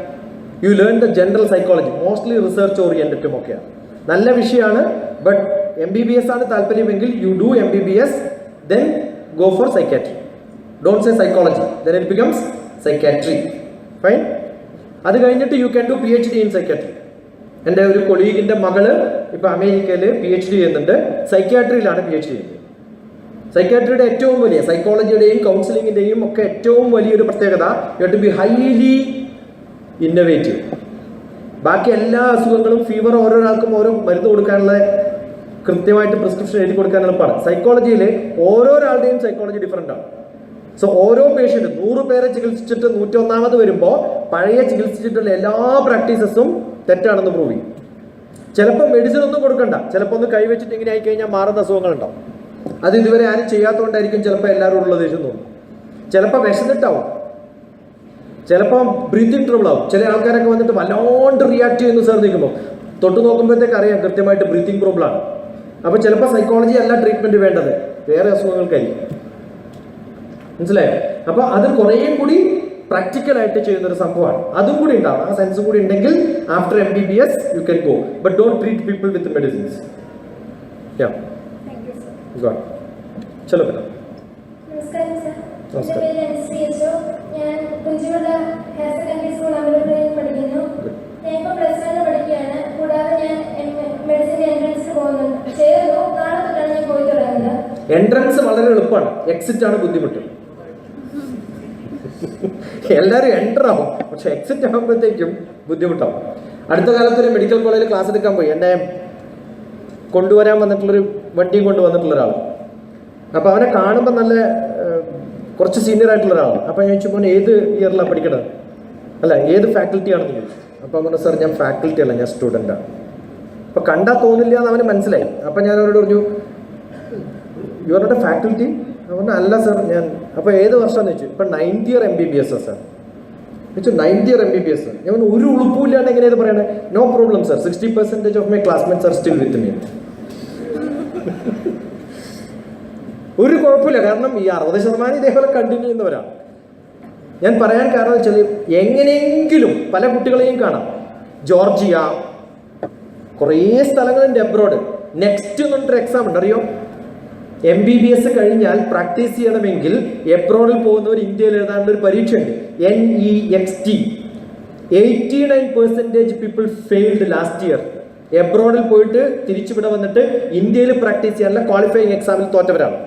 You learn the general psychology, mostly research ഓറിയന്റഡും ഒക്കെയാണ്. നല്ല വിഷയമാണ്. ബട്ട് MBBS ആണ് താല്പര്യമെങ്കിൽ you do MBBS, then go for psychiatry. Don't say psychology, then it becomes psychiatry. Fine. അത് കഴിഞ്ഞിട്ട് you can do PhD in psychiatry. എൻ്റെ ഒരു കൊളീഗിൻ്റെ മകള് ഇപ്പൊ അമേരിക്കയിൽ PhD ചെയ്യുന്നുണ്ട്. സൈക്യാട്രിയിലാണ് PhD ചെയ്യുന്നത്. സൈക്യാട്രിയുടെ ഏറ്റവും വലിയ, സൈക്കോളജിയുടെയും കൗൺസിലിങ്ങിന്റെയും ഒക്കെ ഏറ്റവും വലിയൊരു പ്രത്യേകത, you have to be highly innovative. ബാക്കി എല്ലാ അസുഖങ്ങളും, ഫീവർ, ഓരോരാൾക്കും ഓരോ മരുന്ന് കൊടുക്കാനുള്ള കൃത്യമായിട്ട് പ്രിസ്ക്രിപ്ഷൻ എഴുതി കൊടുക്കാൻ എളുപ്പമാണ്. സൈക്കോളജിയിൽ ഓരോരാളുടെയും സൈക്കോളജി ഡിഫറെൻ്റ് ആണ്. സോ ഓരോ പേഷ്യൻ്റ് 100 പേരെ ചികിത്സിച്ചിട്ട് 101ാമത് വരുമ്പോൾ പഴയ ചികിത്സിച്ചിട്ടുള്ള എല്ലാ പ്രാക്ടീസസും തെറ്റാണെന്ന് പ്രൂവ് ചെയ്യും. ചിലപ്പോൾ മെഡിസിൻ ഒന്നും കൊടുക്കണ്ട, ചിലപ്പോൾ ഒന്ന് കൈവച്ചിട്ട് ഇങ്ങനെ ആയിക്കഴിഞ്ഞാൽ മാറുന്ന അസുഖങ്ങളുണ്ടാവും. അത് ഇതുവരെ ആരും ചെയ്യാത്തതുകൊണ്ടായിരിക്കും ചിലപ്പോൾ എല്ലാവരും ഉള്ള ദേഷ്യം തോന്നും. ചിലപ്പോൾ വിശന്നിട്ടാവും, ചിലപ്പോൾ ബ്രീത്തിങ് ട്രബിൾ ആവും. ചില ആൾക്കാരൊക്കെ വന്നിട്ട് വല്ലാണ്ട് റിയാക്ട് ചെയ്യുന്നു സാർ നിൽക്കുമ്പോൾ തൊട്ട് നോക്കുമ്പോഴത്തേക്ക് അറിയാം കൃത്യമായിട്ട് ബ്രീത്തിങ് പ്രോബ്ലം ആണ്. അപ്പോൾ ചിലപ്പോൾ സൈക്കോളജി അല്ല ട്രീറ്റ്മെന്റ് വേണ്ടത്, വേറെ അസുഖങ്ങൾക്കായിരിക്കും. മനസ്സിലായോ? അപ്പോൾ അത് കുറേ കൂടി പ്രാക്ടിക്കലായിട്ട് ചെയ്യുന്നൊരു സംഭവമാണ്. അതും കൂടി ഉണ്ടാവും, ആ സെൻസും കൂടി ഉണ്ടെങ്കിൽ after MBBS you can go, but don't treat people with medicines. ചലോ ബേട്ടാ. നമസ്കാരം സർ. എൻ്റെ പേര് NCSO. ഞാൻ കുഞ്ചിമല ഹയർ സെക്കൻഡറി സ്കൂൾ അമരപ്പുഴയിൽ പഠിക്കുന്നു. ഞാൻ ഇപ്പോൾ +1 പഠിക്കുകയാണ്. കൂടാതെ ഞാൻ മെഡിസിൻ എൻട്രൻസ് പോകുന്നുണ്ട്. ചേർന്നു. നാളെ തൊട്ടാണ് ഞാൻ പോയി തുടങ്ങുന്നത്. എൻട്രൻസ് വളരെ എളുപ്പമാണ്, എക്സിറ്റ് ആണ് ബുദ്ധിമുട്ട്. എല്ലാവരും എൻ്റർ ആവും, പക്ഷെ എക്സിറ്റ് ആകുമ്പോഴത്തേക്കും ബുദ്ധിമുട്ടാവും. അടുത്ത കാലത്ത് ഒരു മെഡിക്കൽ കോളേജിൽ ക്ലാസ് എടുക്കാൻ പോയി. എന്നെ കൊണ്ടുവരാൻ വന്നിട്ടുള്ളൊരു വണ്ടിയും കൊണ്ടുവന്നിട്ടുള്ള ഒരാൾ. അപ്പോൾ അവനെ കാണുമ്പോൾ നല്ല കുറച്ച് സീനിയർ ആയിട്ടുള്ള ഒരാളാണ്. അപ്പോൾ ഞാൻ ചോദിച്ചു, മോനെ ഏത് ഇയറിലാണ് പഠിക്കണത്, അല്ല ഏത് ഫാക്കൽറ്റി ആണെന്ന് ചോദിച്ചു. അപ്പോൾ അവനെ സാർ ഞാൻ ഫാക്കൽറ്റി അല്ല, ഞാൻ സ്റ്റുഡൻ്റാണ്. അപ്പോൾ കണ്ടാൽ തോന്നില്ല എന്ന് അവന് മനസ്സിലായി. അപ്പോൾ ഞാൻ അവരോട് പറഞ്ഞു, you are not a faculty? അവന് അല്ല സാർ ഞാൻ. അപ്പോൾ ഏത് വർഷമാണെന്ന് ചോദിച്ചു. ഇപ്പം 9th year MBBS സാർ. ചോദിച്ചു 9th year MBBS. ഞാൻ ഒരു ഉളുപ്പില്ലാണ്ട് എങ്ങനെയത് പറയണേ? No problem sir, 60% of my classmates are still with me. ഒരു കുഴപ്പമില്ല, കാരണം ഈ 60% ഇതേപോലെ കണ്ടിന്യൂ ചെയ്യുന്നവരാണ്. ഞാൻ പറയാൻ കാരണം വെച്ചാൽ എങ്ങനെയെങ്കിലും പല കുട്ടികളെയും കാണാം. ജോർജിയ, കുറേ സ്ഥലങ്ങളുണ്ട് എബ്രോഡ്. നെക്സ്റ്റ് എന്ന് പറഞ്ഞിട്ടൊരു എക്സാം ഉണ്ട്, അറിയോ? MBBS കഴിഞ്ഞാൽ പ്രാക്ടീസ് ചെയ്യണമെങ്കിൽ എബ്രോഡിൽ പോകുന്നവർ ഇന്ത്യയിൽ എഴുതാനുള്ള ഒരു പരീക്ഷയുണ്ട്, NEXT. 89% people failed last year. എബ്രോഡിൽ പോയിട്ട് തിരിച്ചുവിടെ വന്നിട്ട് ഇന്ത്യയിൽ പ്രാക്ടീസ് ചെയ്യാനുള്ള ക്വാളിഫയിങ് എക്സാമിൽ തോറ്റവരാണ്.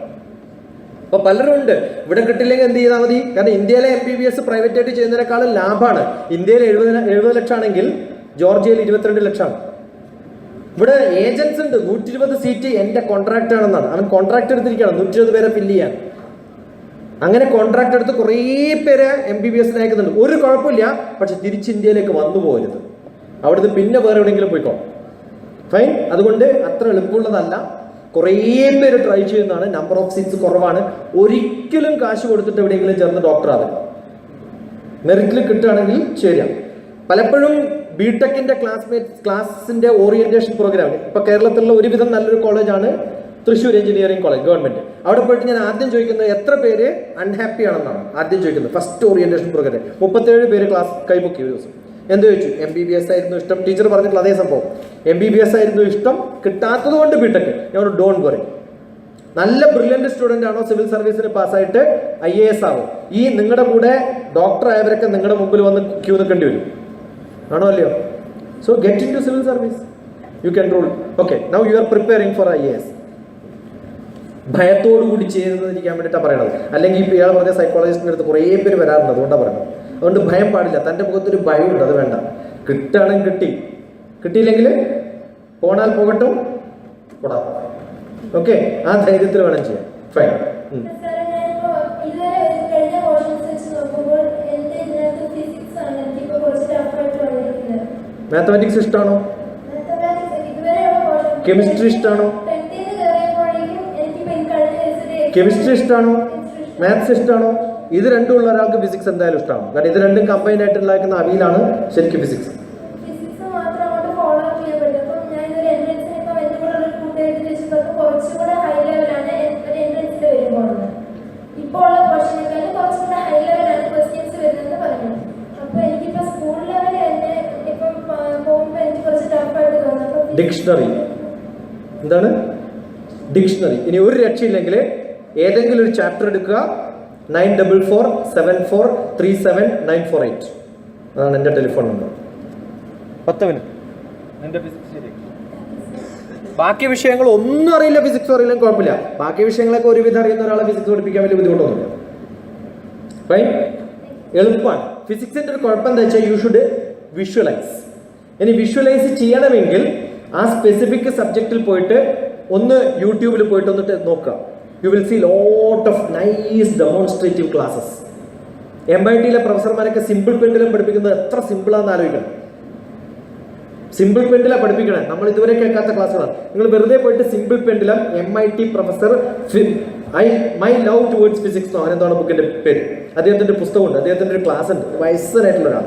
അപ്പോൾ പലരും ഉണ്ട്. ഇവിടെ കിട്ടില്ലെങ്കിൽ എന്ത് ചെയ്താൽ മതി? കാരണം ഇന്ത്യയിലെ MBBS പ്രൈവറ്റ് ആയിട്ട് ചെയ്യുന്നതിനേക്കാളും ലാഭമാണ്. ഇന്ത്യയിൽ 70 ലക്ഷം ആണെങ്കിൽ ജോർജിയയിൽ 22 ലക്ഷമാണ്. ഇവിടെ ഏജൻസ് ഉണ്ട്. 120 സീറ്റ് എൻ്റെ കോൺട്രാക്ട് ആണെന്നാണ്. അവൻ കോൺട്രാക്ട് എടുത്തിരിക്കുകയാണ് 120 പേരെ ഫില്ല് ചെയ്യാൻ. അങ്ങനെ കോൺട്രാക്ട് എടുത്ത് കുറേ പേരെ MBBS അയക്കുന്നുണ്ട്. ഒരു കുഴപ്പമില്ല, പക്ഷെ തിരിച്ച് ഇന്ത്യയിലേക്ക് വന്നു പോകരുത്. അവിടുന്ന് പിന്നെ വേറെ എവിടെയെങ്കിലും പോയിക്കോ. ഫൈൻ. അതുകൊണ്ട് അത്ര എളുപ്പമുള്ളതല്ല. കുറേ പേര് ട്രൈ ചെയ്യുന്നതാണ്. നമ്പർ ഓഫ് സീറ്റ്സ് കുറവാണ്. ഒരിക്കലും കാശ് കൊടുത്തിട്ട് എവിടെയെങ്കിലും ചേർന്ന് ഡോക്ടറാകും. മെറിറ്റിൽ കിട്ടുകയാണെങ്കിൽ ശരിയാണ്. പലപ്പോഴും ബിടെക്കിന്റെ ക്ലാസിന്റെ ഓറിയന്റേഷൻ പ്രോഗ്രാം ഇപ്പൊ കേരളത്തിലുള്ള ഒരുവിധം നല്ലൊരു കോളേജാണ് തൃശ്ശൂർ എഞ്ചിനീയറിംഗ് കോളേജ്, ഗവൺമെന്റ്. അവിടെ പോയിട്ട് ഞാൻ ആദ്യം ചോദിക്കുന്നത് എത്ര പേര് അൺഹാപ്പി ആണെന്നാണ് ആദ്യം ചോദിക്കുന്നത്. ഫസ്റ്റ് ഓറിയന്റേഷൻ പ്രോഗ്രാം 37 പേര് ക്ലാസ് കൈപൊക്കി ഒരു ദിവസം. എന്ത് ചോദിച്ചു? MBBS ആയിരുന്നു ഇഷ്ടം. ടീച്ചർ പറഞ്ഞിട്ടുള്ള അതേ സംഭവം. MBBS ആയിരുന്നു ഇഷ്ടം, കിട്ടാത്തത് കൊണ്ട് ബിടെക്. ഞാൻ ഡോണ്ട് വറി. നല്ല ബ്രില്യന്റ് സ്റ്റുഡന്റ് ആണോ സിവിൽ സർവീസിന് പാസ്സായിട്ട് IAS ആവും. ഈ നിങ്ങളുടെ കൂടെ ഡോക്ടർ ആയവരൊക്കെ നിങ്ങളുടെ മുമ്പിൽ വന്ന് ക്യൂ നിൽക്കേണ്ടി വരും. ആണോ അല്ലയോ? So get in to civil service, you can rule. Okay, now you are preparing for IAS. ഭയത്തോടു കൂടി ചെയ്തിരിക്കാൻ വേണ്ടിയിട്ടാണ് പറയണത്. അല്ലെങ്കിൽ ഇപ്പോൾ ഇയാൾ പറഞ്ഞ സൈക്കോളജിസ്റ്റിൻ്റെ അടുത്ത് കുറേ പേര് വരാറുണ്ട്, അതുകൊണ്ടാണ് പറയുന്നത്. അതുകൊണ്ട് ഭയം പാടില്ല. തൻ്റെ മുഖത്തൊരു ഭയമുണ്ട്, അത് വേണ്ട. കിട്ടുകയാണെങ്കിൽ കിട്ടി, കിട്ടിയില്ലെങ്കിൽ പോണാൽ പോകട്ടും പോടാ. ഓക്കെ, ആ ധൈര്യത്തിൽ വേണം ചെയ്യാൻ. ഫൈൻ. മാത്തമാറ്റിക്സ് ഇഷ്ടമാണോ? കെമിസ്ട്രി ഇഷ്ടമാണോ? കെമിസ്ട്രി ഇഷ്ടമാണോ? മാത്സ് ഇഷ്ടമാണോ? ഇത് രണ്ടും ഉള്ള ഒരാൾക്ക് ഫിസിക്സ് എന്തായാലും ഇഷ്ടമാണ്. കാരണം ഇത് രണ്ടും കമ്പൈൻഡ് ആയിട്ട് ഉണ്ടാക്കുന്ന അവിയിലാണ് ശരിക്കും ഫിസിക്സ്. ഡിക്ഷണറി എന്താണ്? ഡിക്ഷണറി. ഇനി ഒരു രക്ഷയില്ലെങ്കിൽ ഏതെങ്കിലും ഒരു ചാപ്റ്റർ എടുക്കുക, 9447437948. അതാണ് എൻ്റെ ടെലിഫോൺ നമ്പർ. 10 മിനിറ്റ്. എൻ്റെ ഫിസിക്സ് ശരി. ബാക്കി വിഷയങ്ങൾ ഒന്നും അറിയില്ല, ഫിസിക്സ് അറിയില്ല, കുഴപ്പമില്ല. ബാക്കി വിഷയങ്ങളൊക്കെ ഒരുവിധം അറിയുന്ന ഒരാളെ ഫിസിക്സ് പഠിപ്പിക്കാൻ വലിയ ബുദ്ധിമുട്ടൊന്നുമില്ല. ഫൈൻ, എളുപ്പമാണ്. ഫിസിക്സിൻ്റെ ഒരു കുഴപ്പം എന്താ വെച്ചാൽ യു ഷുഡ് വിഷ്വലൈസ്. ഇനി വിഷ്വലൈസ് ചെയ്യണമെങ്കിൽ ആ സ്പെസിഫിക് സബ്ജക്റ്റിൽ പോയിട്ട് ഒന്ന് യൂട്യൂബിൽ പോയിട്ട് വന്നിട്ട് നോക്കുക. You will see lot of nice demonstrative classes. MIT-യിലെ പ്രൊഫസർമാരൊക്കെ സിമ്പിൾ പെൻഡുലം പഠിപ്പിക്കുന്നത് എത്ര സിമ്പിളാണെന്ന് ആലോചിക്കണം. സിമ്പിൾ പെൻഡുലം പഠിപ്പിക്കണേ, നമ്മൾ ഇതുവരെ കേൾക്കാത്ത ക്ലാസ്സുകളാണ്. നിങ്ങൾ വെറുതെ പോയിട്ട് simple pendulum MIT professor my love towards physics അവനെന്താണ് ബുക്കിന്റെ പേര്, അദ്ദേഹത്തിന്റെ പുസ്തകമുണ്ട്, അദ്ദേഹത്തിന്റെ ഒരു ക്ലാസ് ഉണ്ട്. വയസ്സനായിട്ടുള്ള ഒരാൾ.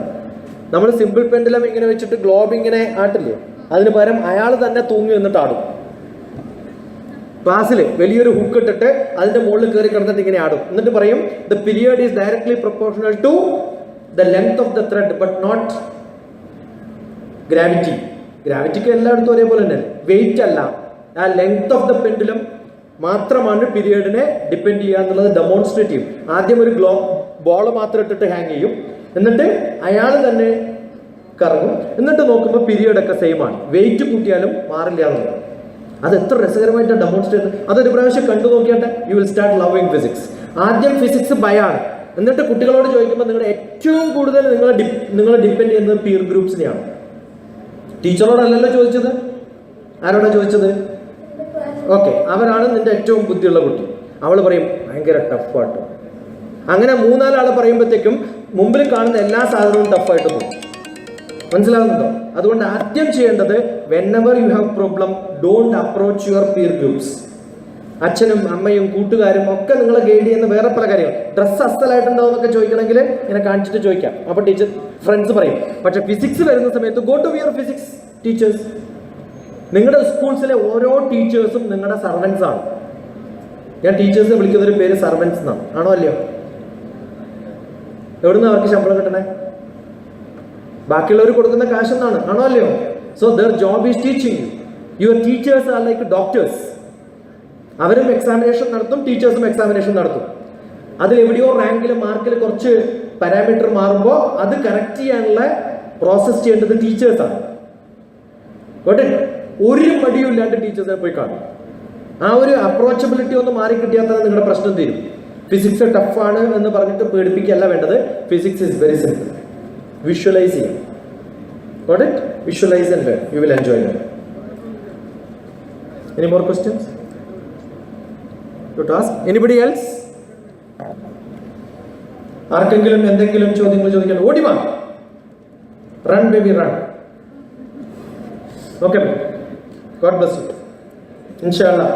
നമ്മൾ സിമ്പിൾ പെൻഡുലം ഇങ്ങനെ വെച്ചിട്ട് ഗ്ലോബ് ഇങ്ങനെ ആട്ടില്ലേ, അതിന് പകരം അയാൾ തന്നെ തൂങ്ങി നിന്നിട്ട് ആടും. ക്ലാസ്സിൽ വലിയൊരു ഹുക്ക് ഇട്ടിട്ട് അതിന്റെ മുകളിൽ കയറി കിടന്നിട്ട് ഇങ്ങനെ ആടും. എന്നിട്ട് പറയും the period is directly proportional to the length of the thread but not gravity. ഗ്രാവിറ്റിക്ക് എല്ലായിടത്തും ഒരേപോലെ തന്നെ, വെയിറ്റ് അല്ല, ആ ലെങ്ത് ഓഫ് ദ പെൻഡുലം മാത്രമാണ് പീരിയഡിനെ ഡിപ്പെൻഡ് ചെയ്യുക എന്നുള്ളത് ഡെമോൺസ്ട്രേറ്റീവ്. ആദ്യം ഒരു ബോൾ മാത്രം ഇട്ടിട്ട് ഹാങ് ചെയ്യും, എന്നിട്ട് അയാൾ തന്നെ കറങ്ങും, എന്നിട്ട് നോക്കുമ്പോൾ പീരിയഡ് ഒക്കെ സെയിം ആണ്, വെയിറ്റ് കൂട്ടിയാലും മാറില്ല എന്നുള്ളത്. അത് എത്ര രസകരമായിട്ടാണ് ഡെമോൺസ്ട്രേറ്റ്. അതൊരു പ്രാവശ്യം കണ്ടു നോക്കിയാട്ടെ, you will start loving physics. ആദ്യം ഫിസിക്സ് ഭയമാണ്, എന്നിട്ട് കുട്ടികളോട് ചോദിക്കുമ്പോൾ നിങ്ങളുടെ ഏറ്റവും കൂടുതൽ നിങ്ങളെ ഡിപ്പെൻഡ് ചെയ്യുന്നത് പിയർ ഗ്രൂപ്പ്സിനെയാണ്. ടീച്ചറോടല്ലല്ലോ ചോദിച്ചത്, ആരോടാ ചോദിച്ചത്? ഓക്കെ, അവരാണ് നിന്റെ ഏറ്റവും ബുദ്ധിയുള്ള കുട്ടി. അവൾ പറയും ഭയങ്കര ടഫായിട്ട്. അങ്ങനെ 3-4 ആൾ പറയുമ്പോഴത്തേക്കും മുമ്പിൽ കാണുന്ന എല്ലാ സാധനവും ടഫായിട്ട് പോകും. മനസ്സിലാവുന്നുണ്ടോ? അതുകൊണ്ട് ആദ്യം ചെയ്യേണ്ടത് whenever you have problem, don't approach your peer groups. അച്ഛനും അമ്മയും കൂട്ടുകാരും ഒക്കെ നിങ്ങളെ ഗൈഡ് ചെയ്യുന്ന വേറെ പല കാര്യങ്ങൾ. ഡ്രസ്സ് അസ്ഥലായിട്ടുണ്ടാവും എന്നൊക്കെ ചോദിക്കണമെങ്കിൽ ഇങ്ങനെ കാണിച്ചിട്ട് ചോദിക്കാം, അപ്പോൾ ടീച്ചർ ഫ്രണ്ട്സ് പറയും. പക്ഷെ ഫിസിക്സ് വരുന്ന സമയത്ത് go to your physics teachers. നിങ്ങളുടെ സ്കൂൾസിലെ ഓരോ ടീച്ചേഴ്സും നിങ്ങളുടെ സർവൻസ് ആണ്. ഞാൻ ടീച്ചേഴ്സിനെ വിളിക്കുന്നൊരു പേര് സർവൻസ് എന്നാണ്. ആണോ അല്ലയോ? എവിടുന്ന് അവർക്ക് ശമ്പളം കിട്ടണേ? ബാക്കിയുള്ളവർ കൊടുക്കുന്ന കാശ് എന്നാണ്. ആണോ അല്ലയോ? So there job is teaching you. Your teachers are like doctors. അവരും എക്സാമിനേഷൻ നടത്തും, ടീച്ചേഴ്സും എക്സാമിനേഷൻ നടത്തും. അതിൽ എവിടെയോ റാങ്കിൽ മാർക്കിൽ കുറച്ച് പാരാമീറ്റർ മാറുമ്പോൾ അത് കറക്റ്റ് ചെയ്യാനുള്ള പ്രോസസ് ചെയ്യേണ്ടത് ടീച്ചേഴ്സാണ്. ഒരു മടിയും ഇല്ലാണ്ട് ടീച്ചേഴ്സിനെ പോയി കാണും. ആ ഒരു അപ്രോച്ചബിലിറ്റി ഒന്ന് മാറിക്കിട്ടിയാൽ തന്നെ നിങ്ങളുടെ പ്രശ്നം തീരും. ഫിസിക്സ് ടഫാണ് എന്ന് പറഞ്ഞിട്ട് പേടിപ്പിക്കുകയല്ല വേണ്ടത്. Physics is very simple. Visualise ചെയ്യാം. Got it? Visualize and learn. You will enjoy it. Any more questions? You to ask? Anybody else? ആർക്കെങ്കിലും എന്തെങ്കിലും ചോദ്യങ്ങൾ ചോദിക്കാൻ ഓടി വാ. Run baby run. Okay. God bless you. Inshallah.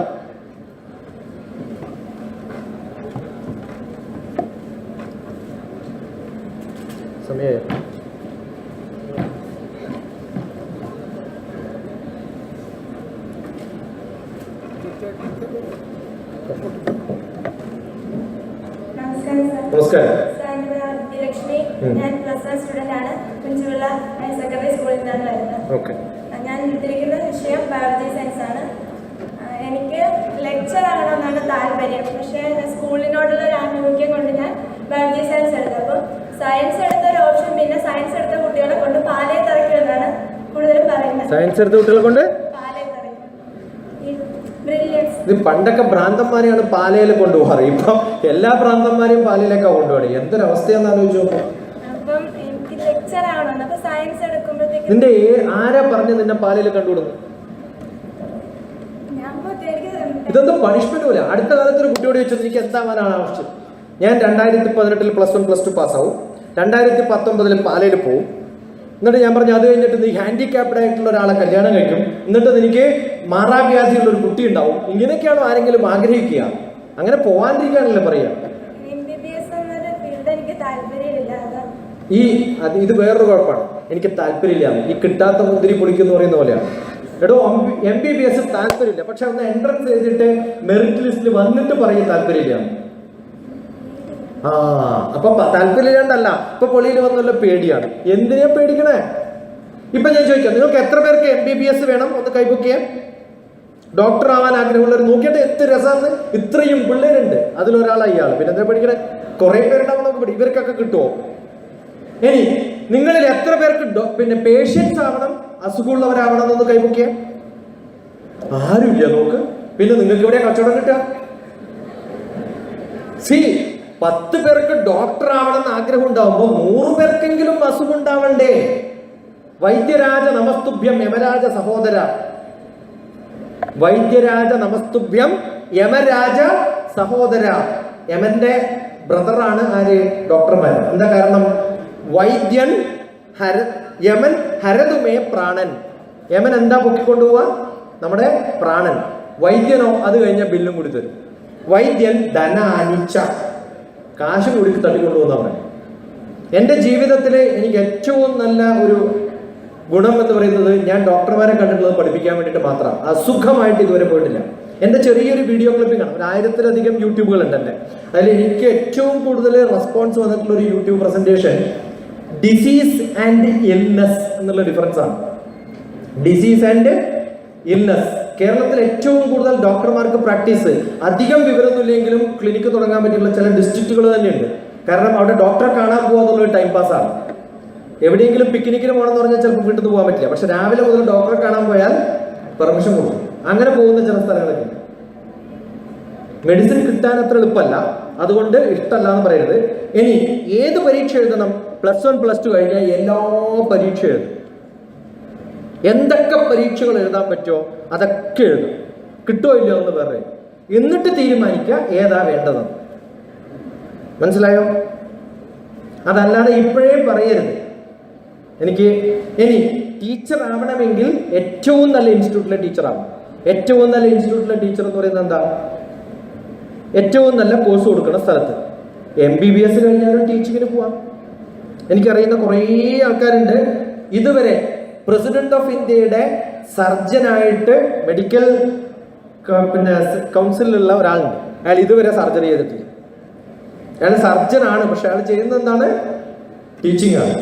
സമയ നമസ്കാരം. ലക്ഷ്മി, ഞാൻ +1 സ്റ്റുഡന്റ് ആണ്. കുഞ്ചുവിള ഹയർ സെക്കൻഡറി സ്കൂളിൽ നിന്നാണ് വരുന്നത്. ഞാൻ എടുത്തിരിക്കുന്ന വിഷയം ബയോളജി സയൻസ് ആണ്. എനിക്ക് ലെക്ചർ ആകണമെന്നാണ് താല്പര്യം. പക്ഷേ സ്കൂളിനോടുള്ള ഒരു ആഭിമുഖ്യം കൊണ്ട് ഞാൻ ബയോളജി സയൻസ് എടുത്തത്. അപ്പം സയൻസ് എടുത്ത ഒരു ഓപ്ഷൻ പിന്നെ സയൻസ് എടുത്ത കുട്ടികളെ കൊണ്ട് പാലയെ തറയ്ക്കുമെന്നാണ് കൂടുതലും പറയുന്നത്. സയൻസ് എടുത്ത കുട്ടികളെ കൊണ്ട് ഇത് പണ്ടൊക്കെ ഭ്രാന്തന്മാരെയാണ് പാലയിൽ കൊണ്ടുപോകാറ്. ഇപ്പം എല്ലാ ഭ്രാന്തന്മാരെയും പാലയിലേക്കാണ് കൊണ്ടുപോകണേ. എന്തൊരവസ്ഥയാന്ന് ആലോചിച്ചു നോക്കാം. നിന്റെ ആരാ പറഞ്ഞ് നിന്നെ പാലയിൽ കണ്ടുവിടുന്നു? ഇതൊന്നും പണിഷ്മെന്റ് പോലെ. അടുത്ത കാലത്ത് ഒരു കുട്ടിയോട് ചോദിച്ചത് എനിക്ക് എന്താവാനാണ് ആവശ്യം, ഞാൻ 2018 +1 +2 പാസ്സാവും, 2019 പാലയിൽ പോവും, എന്നിട്ട് ഞാൻ പറഞ്ഞു അത് കഴിഞ്ഞിട്ട് നീ ഹാൻഡിക്യാപ്ഡ് ആയിട്ടുള്ള ഒരാളെ കല്യാണം കഴിക്കും, എന്നിട്ട് എനിക്ക് മാറാവ്യാധിയുള്ള ഒരു കുട്ടി ഉണ്ടാവും. ഇങ്ങനെയൊക്കെയാണോ ആരെങ്കിലും ആഗ്രഹിക്കുക? അങ്ങനെ പോവാണ്ടിരിക്കുകയാണല്ലോ പറയാ. ഇത് വേറൊരു കുഴപ്പമാണ്. എനിക്ക് താല്പര്യമില്ല, ഈ കിട്ടാത്ത മുന്തിരി പൊളിക്കുന്ന പറയുന്ന പോലെയാണ്. എടോ MBBS താല്പര്യമില്ല, പക്ഷെ ഒന്ന് എൻട്രൻസ് ചെയ്തിട്ട് മെറിറ്റ് ലിസ്റ്റിൽ വന്നിട്ട് പറയും താല്പര്യമില്ല. അപ്പൊ താല്പര്യമില്ലാണ്ടല്ല, ഇപ്പൊ പൊളിയിൽ വന്നല്ലോ പേടിയാണ്. എന്തിനാ പേടിക്കണേ? ഇപ്പൊ ഞാൻ ചോദിക്കാം, നിങ്ങൾക്ക് എത്ര പേർക്ക് MBBS വേണം? ഒന്ന് കൈപൊക്കിയ. ഡോക്ടർ ആവാൻ ആഗ്രഹമുള്ളവർ നോക്കിയിട്ട് എത്ര രസമാണ്. ഇത്രയും പിള്ളേരുണ്ട്, അതിലൊരാളാണ് ഇയാൾ. പിന്നെ എന്താ പഠിക്കണേ? കുറെ പേരുണ്ടാവും നമുക്ക്. ഇവർക്കൊക്കെ കിട്ടുമോ? ഇനി നിങ്ങളിൽ എത്ര പേർക്ക് പിന്നെ പേഷ്യൻസ് ആവണം, അസുഖമുള്ളവരാവണം എന്നൊന്ന് കൈപൊക്കിയ. ആരുമില്ല നോക്ക്. പിന്നെ നിങ്ങൾക്ക് എവിടെയാ കച്ചവടം കിട്ടുക? 10 പേർക്ക് ഡോക്ടർ ആവണം എന്ന് ആഗ്രഹം ഉണ്ടാവുമ്പോ 100 പേർക്കെങ്കിലും അസുഖം ഉണ്ടാവണ്ടേ? വൈദ്യരാജ നമസ്തുഭ്യം യമരാജ സഹോദര. വൈദ്യരാജ നമസ്തുഭ്യം യമരാജ സഹോദര. യമന്റെ ബ്രദറാണ് ആര്? ഡോക്ടർമാർ. എന്താ കാരണം? വൈദ്യൻ യമൻ ഹരതുമേ പ്രാണൻ. യമൻ എന്താ പൊക്കിക്കൊണ്ടുപോവാ? നമ്മുടെ പ്രാണൻ. വൈദ്യനോ അത് കഴിഞ്ഞ ബില്ലും കൂടി തരും. വൈദ്യൻ ധനാനിച്ച, കാശ് കൂടി തട്ടിക്കൊണ്ടുപോകുന്നവരാണ്. എൻ്റെ ജീവിതത്തിൽ എനിക്ക് ഏറ്റവും നല്ല ഒരു ഗുണം എന്ന് പറയുന്നത്, ഞാൻ ഡോക്ടർമാരെ കണ്ടിട്ടുള്ളത് പഠിപ്പിക്കാൻ വേണ്ടിയിട്ട് മാത്രം. അസുഖമായിട്ട് ഇതുവരെ പോയിട്ടില്ല. എൻ്റെ ചെറിയൊരു വീഡിയോ ക്ലിപ്പിംഗ് ആണ്. 1000-ലധികം യൂട്യൂബുകൾ ഉണ്ട് എൻ്റെ. അതിൽ എനിക്ക് ഏറ്റവും കൂടുതൽ റെസ്പോൺസ് വന്നിട്ടുള്ള ഒരു YouTube presentation disease and illness എന്നുള്ള ഡിഫറൻസ് ആണ്. Disease and illness. കേരളത്തിൽ ഏറ്റവും കൂടുതൽ ഡോക്ടർമാർക്ക് പ്രാക്ടീസ്, അധികം വിവരമൊന്നുമില്ലെങ്കിലും ക്ലിനിക്ക് തുടങ്ങാൻ പറ്റിയുള്ള ചില ഡിസ്ട്രിക്റ്റുകൾ തന്നെയുണ്ട്. കാരണം അവിടെ ഡോക്ടറെ കാണാൻ പോകാന്നുള്ളൊരു ടൈം പാസ്സാണ്. എവിടെയെങ്കിലും പിക്നിക്കിന് പോകണമെന്ന് പറഞ്ഞാൽ ചിലപ്പോൾ വീട്ടിൽ നിന്ന് പോകാൻ പറ്റില്ല. പക്ഷെ രാവിലെ മുതൽ ഡോക്ടറെ കാണാൻ പോയാൽ പെർമിഷൻ കൊടുക്കും. അങ്ങനെ പോകുന്ന ചില സ്ഥലങ്ങളൊക്കെ. മെഡിസിൻ കിട്ടാൻ അത്ര എളുപ്പമല്ല, അതുകൊണ്ട് ഇഷ്ടമല്ല എന്ന് പറയരുത്. ഇനി ഏത് പരീക്ഷ എഴുതണം? +1 +2 കഴിഞ്ഞാൽ എല്ലാ പരീക്ഷ എഴുതും. എന്തൊക്കെ പരീക്ഷകൾ എഴുതാൻ പറ്റുമോ അതൊക്കെ എഴുതും. കിട്ടുമോ ഇല്ലയോ എന്ന് വേറെ, എന്നിട്ട് തീരുമാനിക്കുക ഏതാ വേണ്ടതെന്ന്. മനസ്സിലായോ? അതല്ലാതെ ഇപ്പോഴേ പറയരുത് എനിക്ക് ഇനി ടീച്ചർ ആവണമെങ്കിൽ ഏറ്റവും നല്ല ഇൻസ്റ്റിറ്റ്യൂട്ടിലെ ടീച്ചർ ആവണം. ഏറ്റവും നല്ല ഇൻസ്റ്റിറ്റ്യൂട്ടിലെ ടീച്ചർ എന്ന് പറയുന്നത് എന്താ? ഏറ്റവും നല്ല കോഴ്സ് കൊടുക്കുന്ന സ്ഥലത്ത്. MBBS കഴിഞ്ഞാലും ടീച്ചിങ്ങിന് പോവാം. എനിക്കറിയുന്ന കുറേ ആൾക്കാരുണ്ട്. ഇതുവരെ പ്രസിഡന്റ് ഓഫ് ഇന്ത്യയുടെ സർജനായിട്ട് മെഡിക്കൽ പിന്നെ കൗൺസിലുള്ള ഒരാളുണ്ട്. അയാൾ ഇതുവരെ സർജറി ചെയ്തിട്ടില്ല. അയാൾ സർജനാണ്, പക്ഷെ അയാൾ ചെയ്യുന്നത് എന്താണ്? ടീച്ചിങ് ആണ്.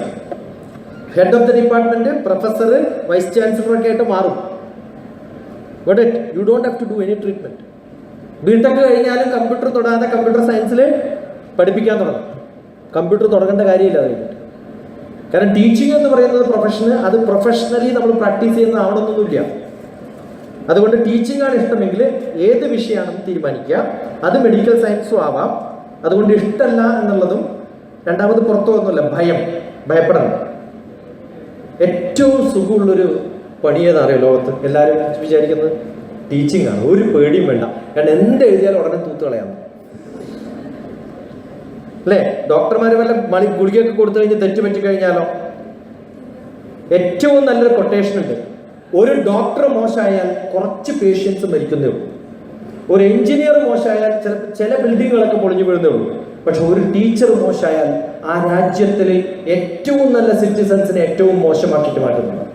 Head of the department, professor, vice chancellor ഒക്കെ ആയിട്ട് മാറും. But you don't have to do any treatment. BTech കഴിഞ്ഞാലും കമ്പ്യൂട്ടർ തൊടാതെ കമ്പ്യൂട്ടർ സയൻസിൽ പഠിപ്പിക്കാൻ തുടങ്ങും. കമ്പ്യൂട്ടർ തുടങ്ങേണ്ട കാര്യമില്ല അത് കഴിഞ്ഞിട്ട്. കാരണം ടീച്ചിങ് എന്ന് പറയുന്നത് പ്രൊഫഷന്, അത് പ്രൊഫഷണലി നമ്മൾ പ്രാക്ടീസ് ചെയ്യുന്ന ആവണമെന്നൊന്നുമില്ല. അതുകൊണ്ട് ടീച്ചിങ് ആണ് ഇഷ്ടമെങ്കിൽ ഏത് വിഷയമാണെന്ന് തീരുമാനിക്കുക. അത് മെഡിക്കൽ സയൻസും ആവാം. അതുകൊണ്ട് ഇഷ്ടമല്ല എന്നുള്ളതും രണ്ടാമത് പുറത്തു വന്നല്ല, ഭയപ്പെടണം. ഏറ്റവും സുഖമുള്ളൊരു പണിയേതറിയോ ലോകത്ത്? എല്ലാവരും വിചാരിക്കുന്നത് ടീച്ചിങ് ആണ്. ഒരു പേടിയും വേണ്ട, കാരണം എന്ത് എഴുതിയാലും ഉടനെ തൂത്ത് കളയാം അല്ലേ? ഡോക്ടർമാർ വല്ല ഗുളികയൊക്കെ കൊടുത്തു കഴിഞ്ഞ് തെറ്റ് പറ്റി കഴിഞ്ഞാലോ? ഏറ്റവും നല്ലൊരു കൊട്ടേഷൻ ഉണ്ട്. ഒരു ഡോക്ടർ മോശമായാൽ കുറച്ച് പേഷ്യൻസ് മരിക്കുന്നേ ഉള്ളൂ. ഒരു എഞ്ചിനീയർ മോശമായാൽ ചില ബിൽഡിങ്ങുകളൊക്കെ പൊളിഞ്ഞു വീഴുന്നേ ഉള്ളൂ. പക്ഷെ ഒരു ടീച്ചർ മോശമായാൽ ആ രാജ്യത്തിലെ ഏറ്റവും നല്ല സിറ്റിസൺസിനെ ഏറ്റവും മോശമാക്കിയിട്ട് മാറ്റുന്നുണ്ട്.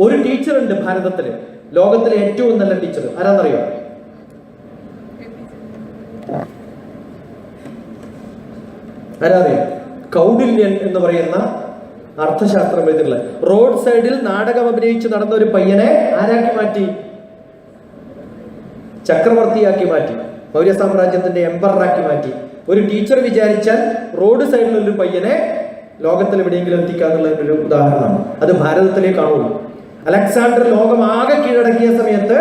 ഒരു ടീച്ചർ ഉണ്ട് ഭാരതത്തില്, ലോകത്തിലെ ഏറ്റവും നല്ല ടീച്ചർ ആരാന്നറിയോ? ആരാറിയോ? കൗടില്യൻ എന്ന് പറയുന്ന അർത്ഥശാസ്ത്രം എഴുതിയിട്ടുള്ള. റോഡ് സൈഡിൽ നാടകം അഭിനയിച്ച് നടന്ന ഒരു പയ്യനെ ആരാക്കി മാറ്റി? ചക്രവർത്തിയാക്കി മാറ്റി. മൗര്യ സാമ്രാജ്യത്തിന്റെ എംപററാക്കി മാറ്റി. ഒരു ടീച്ചർ വിചാരിച്ചാൽ റോഡ് സൈഡിലൊരു പയ്യനെ ലോകത്തിൽ എവിടെയെങ്കിലും എത്തിക്കാന്നുള്ള ഒരു ഉദാഹരണമാണ്. അത് ഭാരതത്തിലേ കാണുള്ളൂ. അലക്സാണ്ടർ ലോകം ആകെ കീഴടക്കിയ സമയത്ത്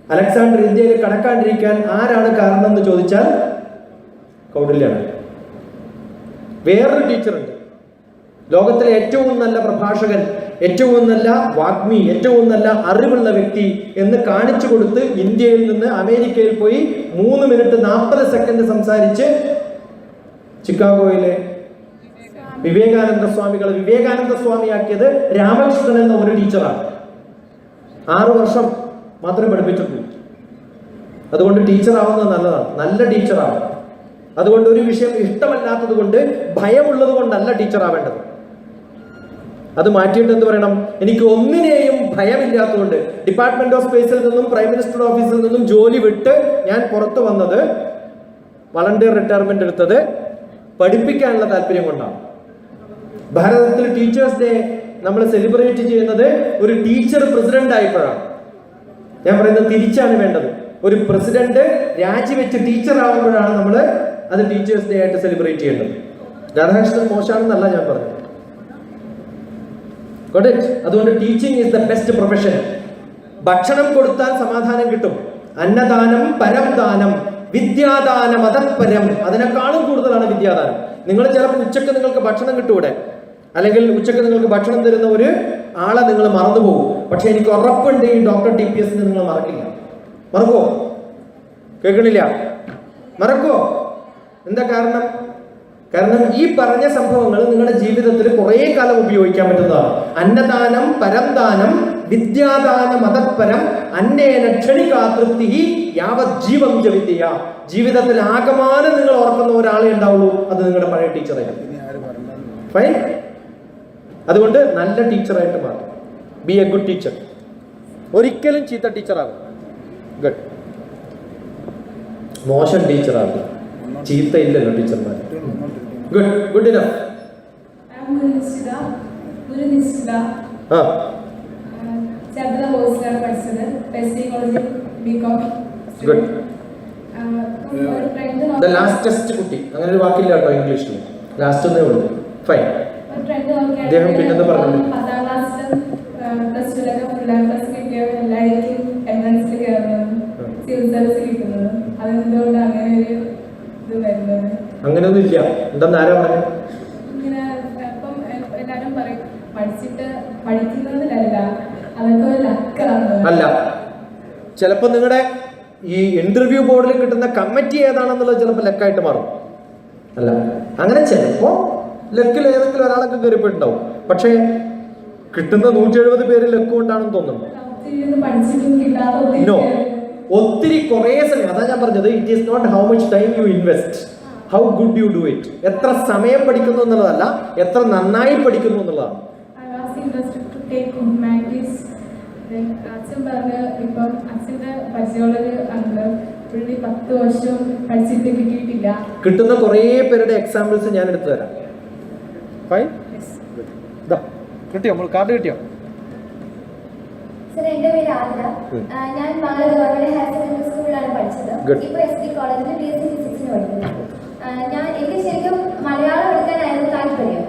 അലക്സാണ്ടർ ഇന്ത്യയിൽ കടക്കാണ്ടിരിക്കാൻ ആരാണ് കാരണം എന്ന് ചോദിച്ചാൽ കൗടില്യാണ്. വേറൊരു ടീച്ചറുണ്ട്, ലോകത്തിലെ ഏറ്റവും നല്ല പ്രഭാഷകൻ, ഏറ്റവും നല്ല വാഗ്മി, ഏറ്റവും നല്ല അറിവുള്ള വ്യക്തി എന്ന് കാണിച്ചു കൊടുത്ത് ഇന്ത്യയിൽ നിന്ന് അമേരിക്കയിൽ പോയി 3 മിനിറ്റ് 40 സെക്കൻഡ് സംസാരിച്ച് ചിക്കാഗോയിലെ വിവേകാനന്ദ സ്വാമികളെ വിവേകാനന്ദ സ്വാമിയാക്കിയത് രാമകൃഷ്ണൻ എന്ന ഒരു ടീച്ചറാണ്. 6 വർഷം മാത്രമേ പഠിപ്പിച്ചിട്ടുള്ളൂ. അതുകൊണ്ട് ടീച്ചർ ആവുന്നത് നല്ലതാണ്, നല്ല ടീച്ചറാണ്. അതുകൊണ്ട് ഒരു വിഷയം ഇഷ്ടമല്ലാത്തത് കൊണ്ട്, ഭയമുള്ളത് കൊണ്ടല്ല ടീച്ചർ ആവേണ്ടത്. അത് മാറ്റിയിട്ട് എന്ത് പറയണം? എനിക്ക് ഒന്നിനെയും ഭയമില്ലാത്തതുകൊണ്ട് ഡിപ്പാർട്ട്മെന്റ് ഓഫ് സ്പേസിൽ നിന്നും പ്രൈം മിനിസ്റ്റർ ഓഫീസിൽ നിന്നും ജോലി വിട്ട് ഞാൻ പുറത്തു വന്നത്, വളണ്ടിയർ റിട്ടയർമെന്റ് എടുത്തത് പഠിപ്പിക്കാനുള്ള താല്പര്യം കൊണ്ടാണ്. ഭാരതത്തിൽ ടീച്ചേഴ്സ് ഡേ നമ്മൾ സെലിബ്രേറ്റ് ചെയ്യുന്നത് ഒരു ടീച്ചർ പ്രസിഡന്റ് ആയപ്പോഴാണ്. ഞാൻ പറയുന്നത് തിരിച്ചാണ് വേണ്ടത്. ഒരു പ്രസിഡന്റ് രാജിവെച്ച് ടീച്ചർ ആവുമ്പോഴാണ് നമ്മൾ അത് ടീച്ചേഴ്സ് ഡേ ആയിട്ട് സെലിബ്രേറ്റ് ചെയ്യേണ്ടത്. രാധാകൃഷ്ണൻ മോശമാണെന്നല്ല ഞാൻ പറഞ്ഞത്. അതുകൊണ്ട് teaching is the best profession. ഭക്ഷണം കൊടുത്താൽ സമാധാനം കിട്ടും. അന്നദാനം പരം ദാനം, വിദ്യാദാനം അതപരം. അതിനേക്കാളും കൂടുതലാണ് വിദ്യാദാനം. നിങ്ങൾ ചിലപ്പോൾ ഉച്ചക്ക് നിങ്ങൾക്ക് ഭക്ഷണം കിട്ടൂടെ, അല്ലെങ്കിൽ ഉച്ചക്ക് നിങ്ങൾക്ക് ഭക്ഷണം തരുന്ന ഒരു ആളെ നിങ്ങൾ മറന്നുപോകും. പക്ഷെ എനിക്ക് ഉറപ്പുണ്ട് ഈ DrTPS നിങ്ങൾ മറക്കില്ല. മറക്കുവോ? കേൾക്കണില്ല? മറക്കുവോ? എന്താ കാരണം? കാരണം ഈ പറഞ്ഞ സംഭവങ്ങൾ നിങ്ങളുടെ ജീവിതത്തിൽ കുറെ കാലം ഉപയോഗിക്കാൻ പറ്റുന്നതാണ്. അന്നദാനം പരം ദാനം, വിദ്യാദാനം അതപരം, അന്നേന ക്ഷണികാതൃപ്തി യാവത് ജീവം ച വിദ്യ. ജീവിതത്തിൽ ആകമാനം നിങ്ങൾ ഓർക്കുന്ന ഒരാളെ ഉണ്ടാവുള്ളൂ, അത് നിങ്ങളുടെ പഴയ ടീച്ചറായിരിക്കും. ഫൈൻ. അതുകൊണ്ട് നല്ല ടീച്ചറായിട്ട് മാറും. Be a good teacher. ഒരിക്കലും ചീത്ത ടീച്ചറാകും. ഗുഡ്. മോശം ടീച്ചറാകും. ചീത്ത ഇല്ലല്ലോ ടീച്ചർമാർ. Good. Good enough. Good. The lastest കുട്ടി, അങ്ങനെ ഒരു വാക്കില്ല കേട്ടോ ഇംഗ്ലീഷിൽ. ലാസ്റ്റ് എന്നേ ഉള്ളൂ. ഫൈൻ. അദ്ദേഹം പിന്നെന്ന് പറഞ്ഞു അങ്ങനെയൊന്നും ഇല്ല. എന്താന്ന് ആരാ പറഞ്ഞു? അല്ല, ചിലപ്പോ നിങ്ങളുടെ ഈ ഇന്റർവ്യൂ ബോർഡിൽ കിട്ടുന്ന കമ്മിറ്റി ഏതാണെന്നുള്ളത് ചിലപ്പോൾ ലക്കായിട്ട് മാറും. അല്ല, അങ്ങനെ ചിലപ്പോ ലക്കിൽ ഏതെങ്കിലും ഒരാളൊക്കെ കയറിപ്പോയിട്ടുണ്ടാവും. പക്ഷേ കിട്ടുന്ന 170 പേര് ലക്ക് കൊണ്ടാണെന്ന് തോന്നുന്നു. നോ, ഒത്തിരി കുറേ സമയം. അതാ ഞാൻ പറഞ്ഞത്, it is not how much time you invest, how good you do it. എത്ര സമയം പഠിക്കുന്നു എന്നുള്ളതല്ല, എത്ര നന്നായി പഠിക്കുന്നു എന്നുള്ളതാണ്. അച്ഛൻ പറഞ്ഞ ഇപ്പം അച്ഛന്റെ പരിചയമുള്ളൊരു അങ്കിള് 10 വർഷം പഠിച്ചിട്ട് കിട്ടിയിട്ടില്ല. കിട്ടുന്ന കുറേ പേരുടെ എക്സാമ്പിൾസ് ഞാൻ എടുത്തു തരാം. ഫൈൻ. കിട്ടിയോ? നമ്മൾ കാർഡ് കിട്ടിയോ? സർ, എന്റെ പേര് ആതിര. ഞാൻ ഗവൺമെന്റ് ഹയർ സെക്കൻഡറി സ്കൂളിലാണ് പഠിച്ചത്. ഇപ്പോൾ SD കോളേജിൽ BSc ഫിസിക്സിന് പഠിക്കുന്നു. എനിക്ക് ശരിക്കും മലയാളം എടുക്കാനായിരുന്നു താല്പര്യം.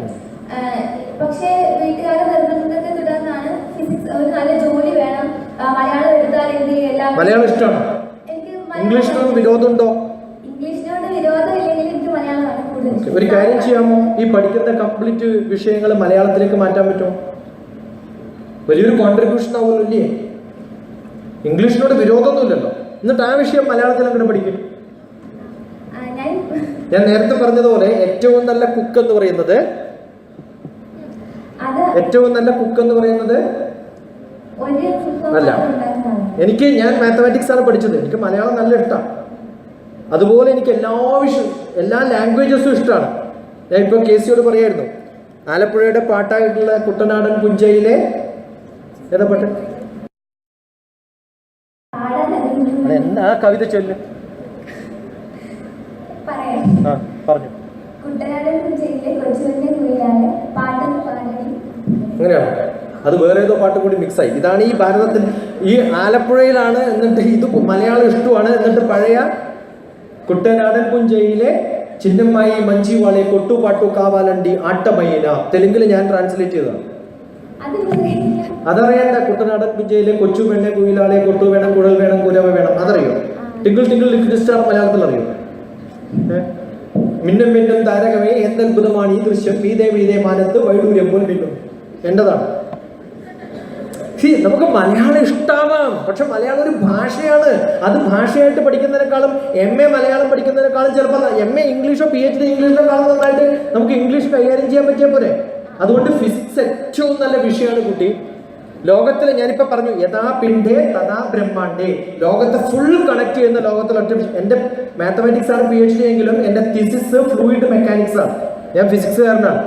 പക്ഷേ വീട്ടുകാരുടെ നിർബന്ധത്തെ തുടർന്നാണ് ഫിസിക്സ്, ഒരു നല്ല ജോലി വേണം, മലയാളം എടുത്താൽ എന്ത് എല്ലാം. മലയാളം ഇഷ്ടമാണോ? ഇംഗ്ലീഷിനോട് വിരോധമുണ്ടോ? ഇംഗ്ലീഷിനോട് വിരോധമില്ലെങ്കിൽ എനിക്ക് മലയാളമാണ് കൂടുതൽ. ഒരു കാര്യം ചെയ്യാമോ? ഈ പഠിക്കുന്ന കംപ്ലീറ്റ് വിഷയങ്ങൾ മലയാളത്തിലേക്ക് മാറ്റാൻ പറ്റുമോ? വലിയൊരു കോൺട്രിബ്യൂഷൻ ആവുമല്ലോ ഇല്ലേ? ഇംഗ്ലീഷിനോട് വിരോധമൊന്നുമില്ലല്ലോ. എന്നിട്ട് ആ വിഷയം മലയാളത്തിൽ അങ്ങോട്ട് പഠിക്കും. ഞാൻ നേരത്തെ പറഞ്ഞതുപോലെ ഏറ്റവും നല്ല കുക്ക് എന്ന് പറയുന്നത് അല്ല. ഞാൻ മാത്തമാറ്റിക്സ് ആണ് പഠിച്ചത്. എനിക്ക് മലയാളം നല്ല ഇഷ്ടമാണ്. അതുപോലെ എനിക്ക് എല്ലാ ലാംഗ്വേജസും ഇഷ്ടമാണ്. ഞാൻ ഇപ്പൊ KCയോട് പറയായിരുന്നു, ആലപ്പുഴയുടെ പാട്ടായിട്ടുള്ള കുട്ടനാടൻ പുഞ്ചയിലെ ഏതാ പാട്ട്? എന്നാ കവിത ചൊല്ല്. പറഞ്ഞു. അങ്ങനെയാണ്. അത് വേറെ ഏതോ പാട്ടും കൂടി മിക്സായി. ഇതാണ് ഈ ഭാരതത്തിൽ, ഈ ആലപ്പുഴയിലാണ്, എന്നിട്ട് ഇത് മലയാളം ഇഷ്ടമാണ്, എന്നിട്ട് പഴയ കുട്ടനാടൻ പുഞ്ചയിലെ ചിന്നമ്മായി മഞ്ചിവാളെ കൊട്ടുപാട്ടു കാവാലണ്ടി ആട്ടമയ്യന, തെലുങ്കിൽ ഞാൻ ട്രാൻസ്ലേറ്റ് ചെയ്തതാണ്. അതറിയണ്ട. കുട്ടനാടൻ പുഞ്ചയിലെ കൊച്ചു പെണ്ണെ കുയിലാളെ കൊട്ടു വേണം, കുഴൽ വേണം, കുരവ വേണം, അതറിയോ? ടിങ്കിൾ ടിങ്കിൾ ലിറ്റിൽ സ്റ്റാർ മലയാളത്തിൽ അറിയോ? മിന്നും മിന്നും താരകമേ, എന്തത്ഭുതമാണ് ഈ ദൃശ്യം, വീതേ വീതേ മാനത്ത് വൈഡൂര്യം പോൽ മിന്നും. എന്റേതാണ്. നമുക്ക് മലയാളം ഇഷ്ടാവാം, പക്ഷെ മലയാളം ഒരു ഭാഷയാണ്. അത് ഭാഷയായിട്ട് പഠിക്കുന്നതിനേക്കാളും MA മലയാളം പഠിക്കുന്നതിനേക്കാളും ചിലപ്പോൾ MA ഇംഗ്ലീഷോ PhD ഇംഗ്ലീഷിനേക്കാളും നന്നായിട്ട് നമുക്ക് ഇംഗ്ലീഷ് കൈകാര്യം ചെയ്യാൻ പറ്റിയ പോലെ. അതുകൊണ്ട് ഫിസിക്സ് ഏറ്റവും നല്ല വിഷയമാണ് കുട്ടി. ലോകത്തിൽ ഞാനിപ്പോൾ പറഞ്ഞു യഥാ പിണ്ഡേ തഥാ ബ്രഹ്മാണ്ടേ, ലോകത്തെ ഫുൾ കണക്ട് ചെയ്യുന്ന ലോകത്തിൽ ഒറ്റ. എൻ്റെ മാത്തമാറ്റിക്സ് ആണ് PhD എങ്കിലും എൻ്റെ തിസിസ് ഫ്ലൂയിഡ് മെക്കാനിക്സ് ആണ്. ഞാൻ ഫിസിക്സുകാരനാണ്.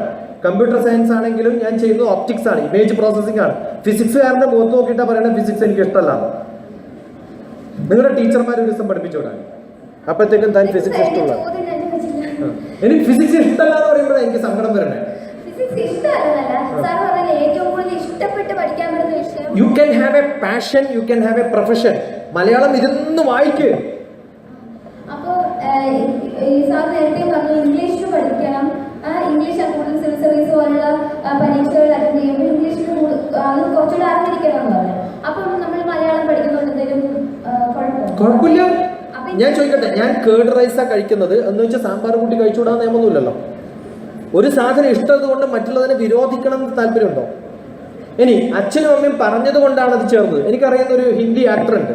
കമ്പ്യൂട്ടർ സയൻസ് ആണെങ്കിലും ഞാൻ ചെയ്യുന്നത് ഓപ്റ്റിക്സ് ആണ്, ഇമേജ് പ്രോസസ്സിംഗ് ആണ്. ഫിസിക്സുകാരൻ്റെ മുഖത്ത് നോക്കിയിട്ടാ പറയുന്നത് ഫിസിക്സ് എനിക്ക് ഇഷ്ടമല്ല. നിങ്ങളുടെ ടീച്ചർമാർ ഒരു ദിവസം പഠിപ്പിച്ചോടാണ്, അപ്പോഴത്തേക്കും താൻ ഫിസിക്സ് ഇഷ്ടമുള്ള. എനിക്ക് ഫിസിക്സ് ഇഷ്ടമല്ല എന്ന് പറയുമ്പോഴാണ് എനിക്ക് സങ്കടം വരണേ. You can have a passion, you can have a profession. Malayalam ഇരുന്ന് വായിക്ക്. അപ്പോ ഈ സാർ നേരത്തെ പറഞ്ഞു ഇംഗ്ലീഷ് പഠിക്കണം, ഇംഗ്ലീഷ് കൂടുതൽ സിവിൽ സർവീസ് പോലുള്ള പരീക്ഷകൾ അറ്റൻഡ് ചെയ്യുമ്പോൾ ഇംഗ്ലീഷിൽ അത് കുറച്ചുകൂടെ അറിഞ്ഞിരിക്കണം എന്ന് പറഞ്ഞു. അപ്പം നമ്മൾ മലയാളം പഠിക്കുന്നതുകൊണ്ട് എന്തെങ്കിലും കുഴപ്പമില്ല. ഞാൻ ചോദിക്കട്ടെ, ഞാൻ കേർഡ് റൈസാ കഴിക്കുന്നത് എന്ന് വെച്ചാൽ സാമ്പാർ കൂട്ടി കഴിച്ചുകൂടാൻ നിയമമൊന്നുമില്ലല്ലോ. ഒരു സാധനം ഇഷ്ടം കൊണ്ട് മറ്റുള്ളതിനെ വിരോധിക്കണം എന്ന് താല്പര്യമുണ്ടോ? ഇനി അച്ഛനും അമ്മയും പറഞ്ഞത് കൊണ്ടാണ് അത് ചേർന്നത്. എനിക്കറിയുന്ന ഒരു ഹിന്ദി ആക്ടർ ഉണ്ട്,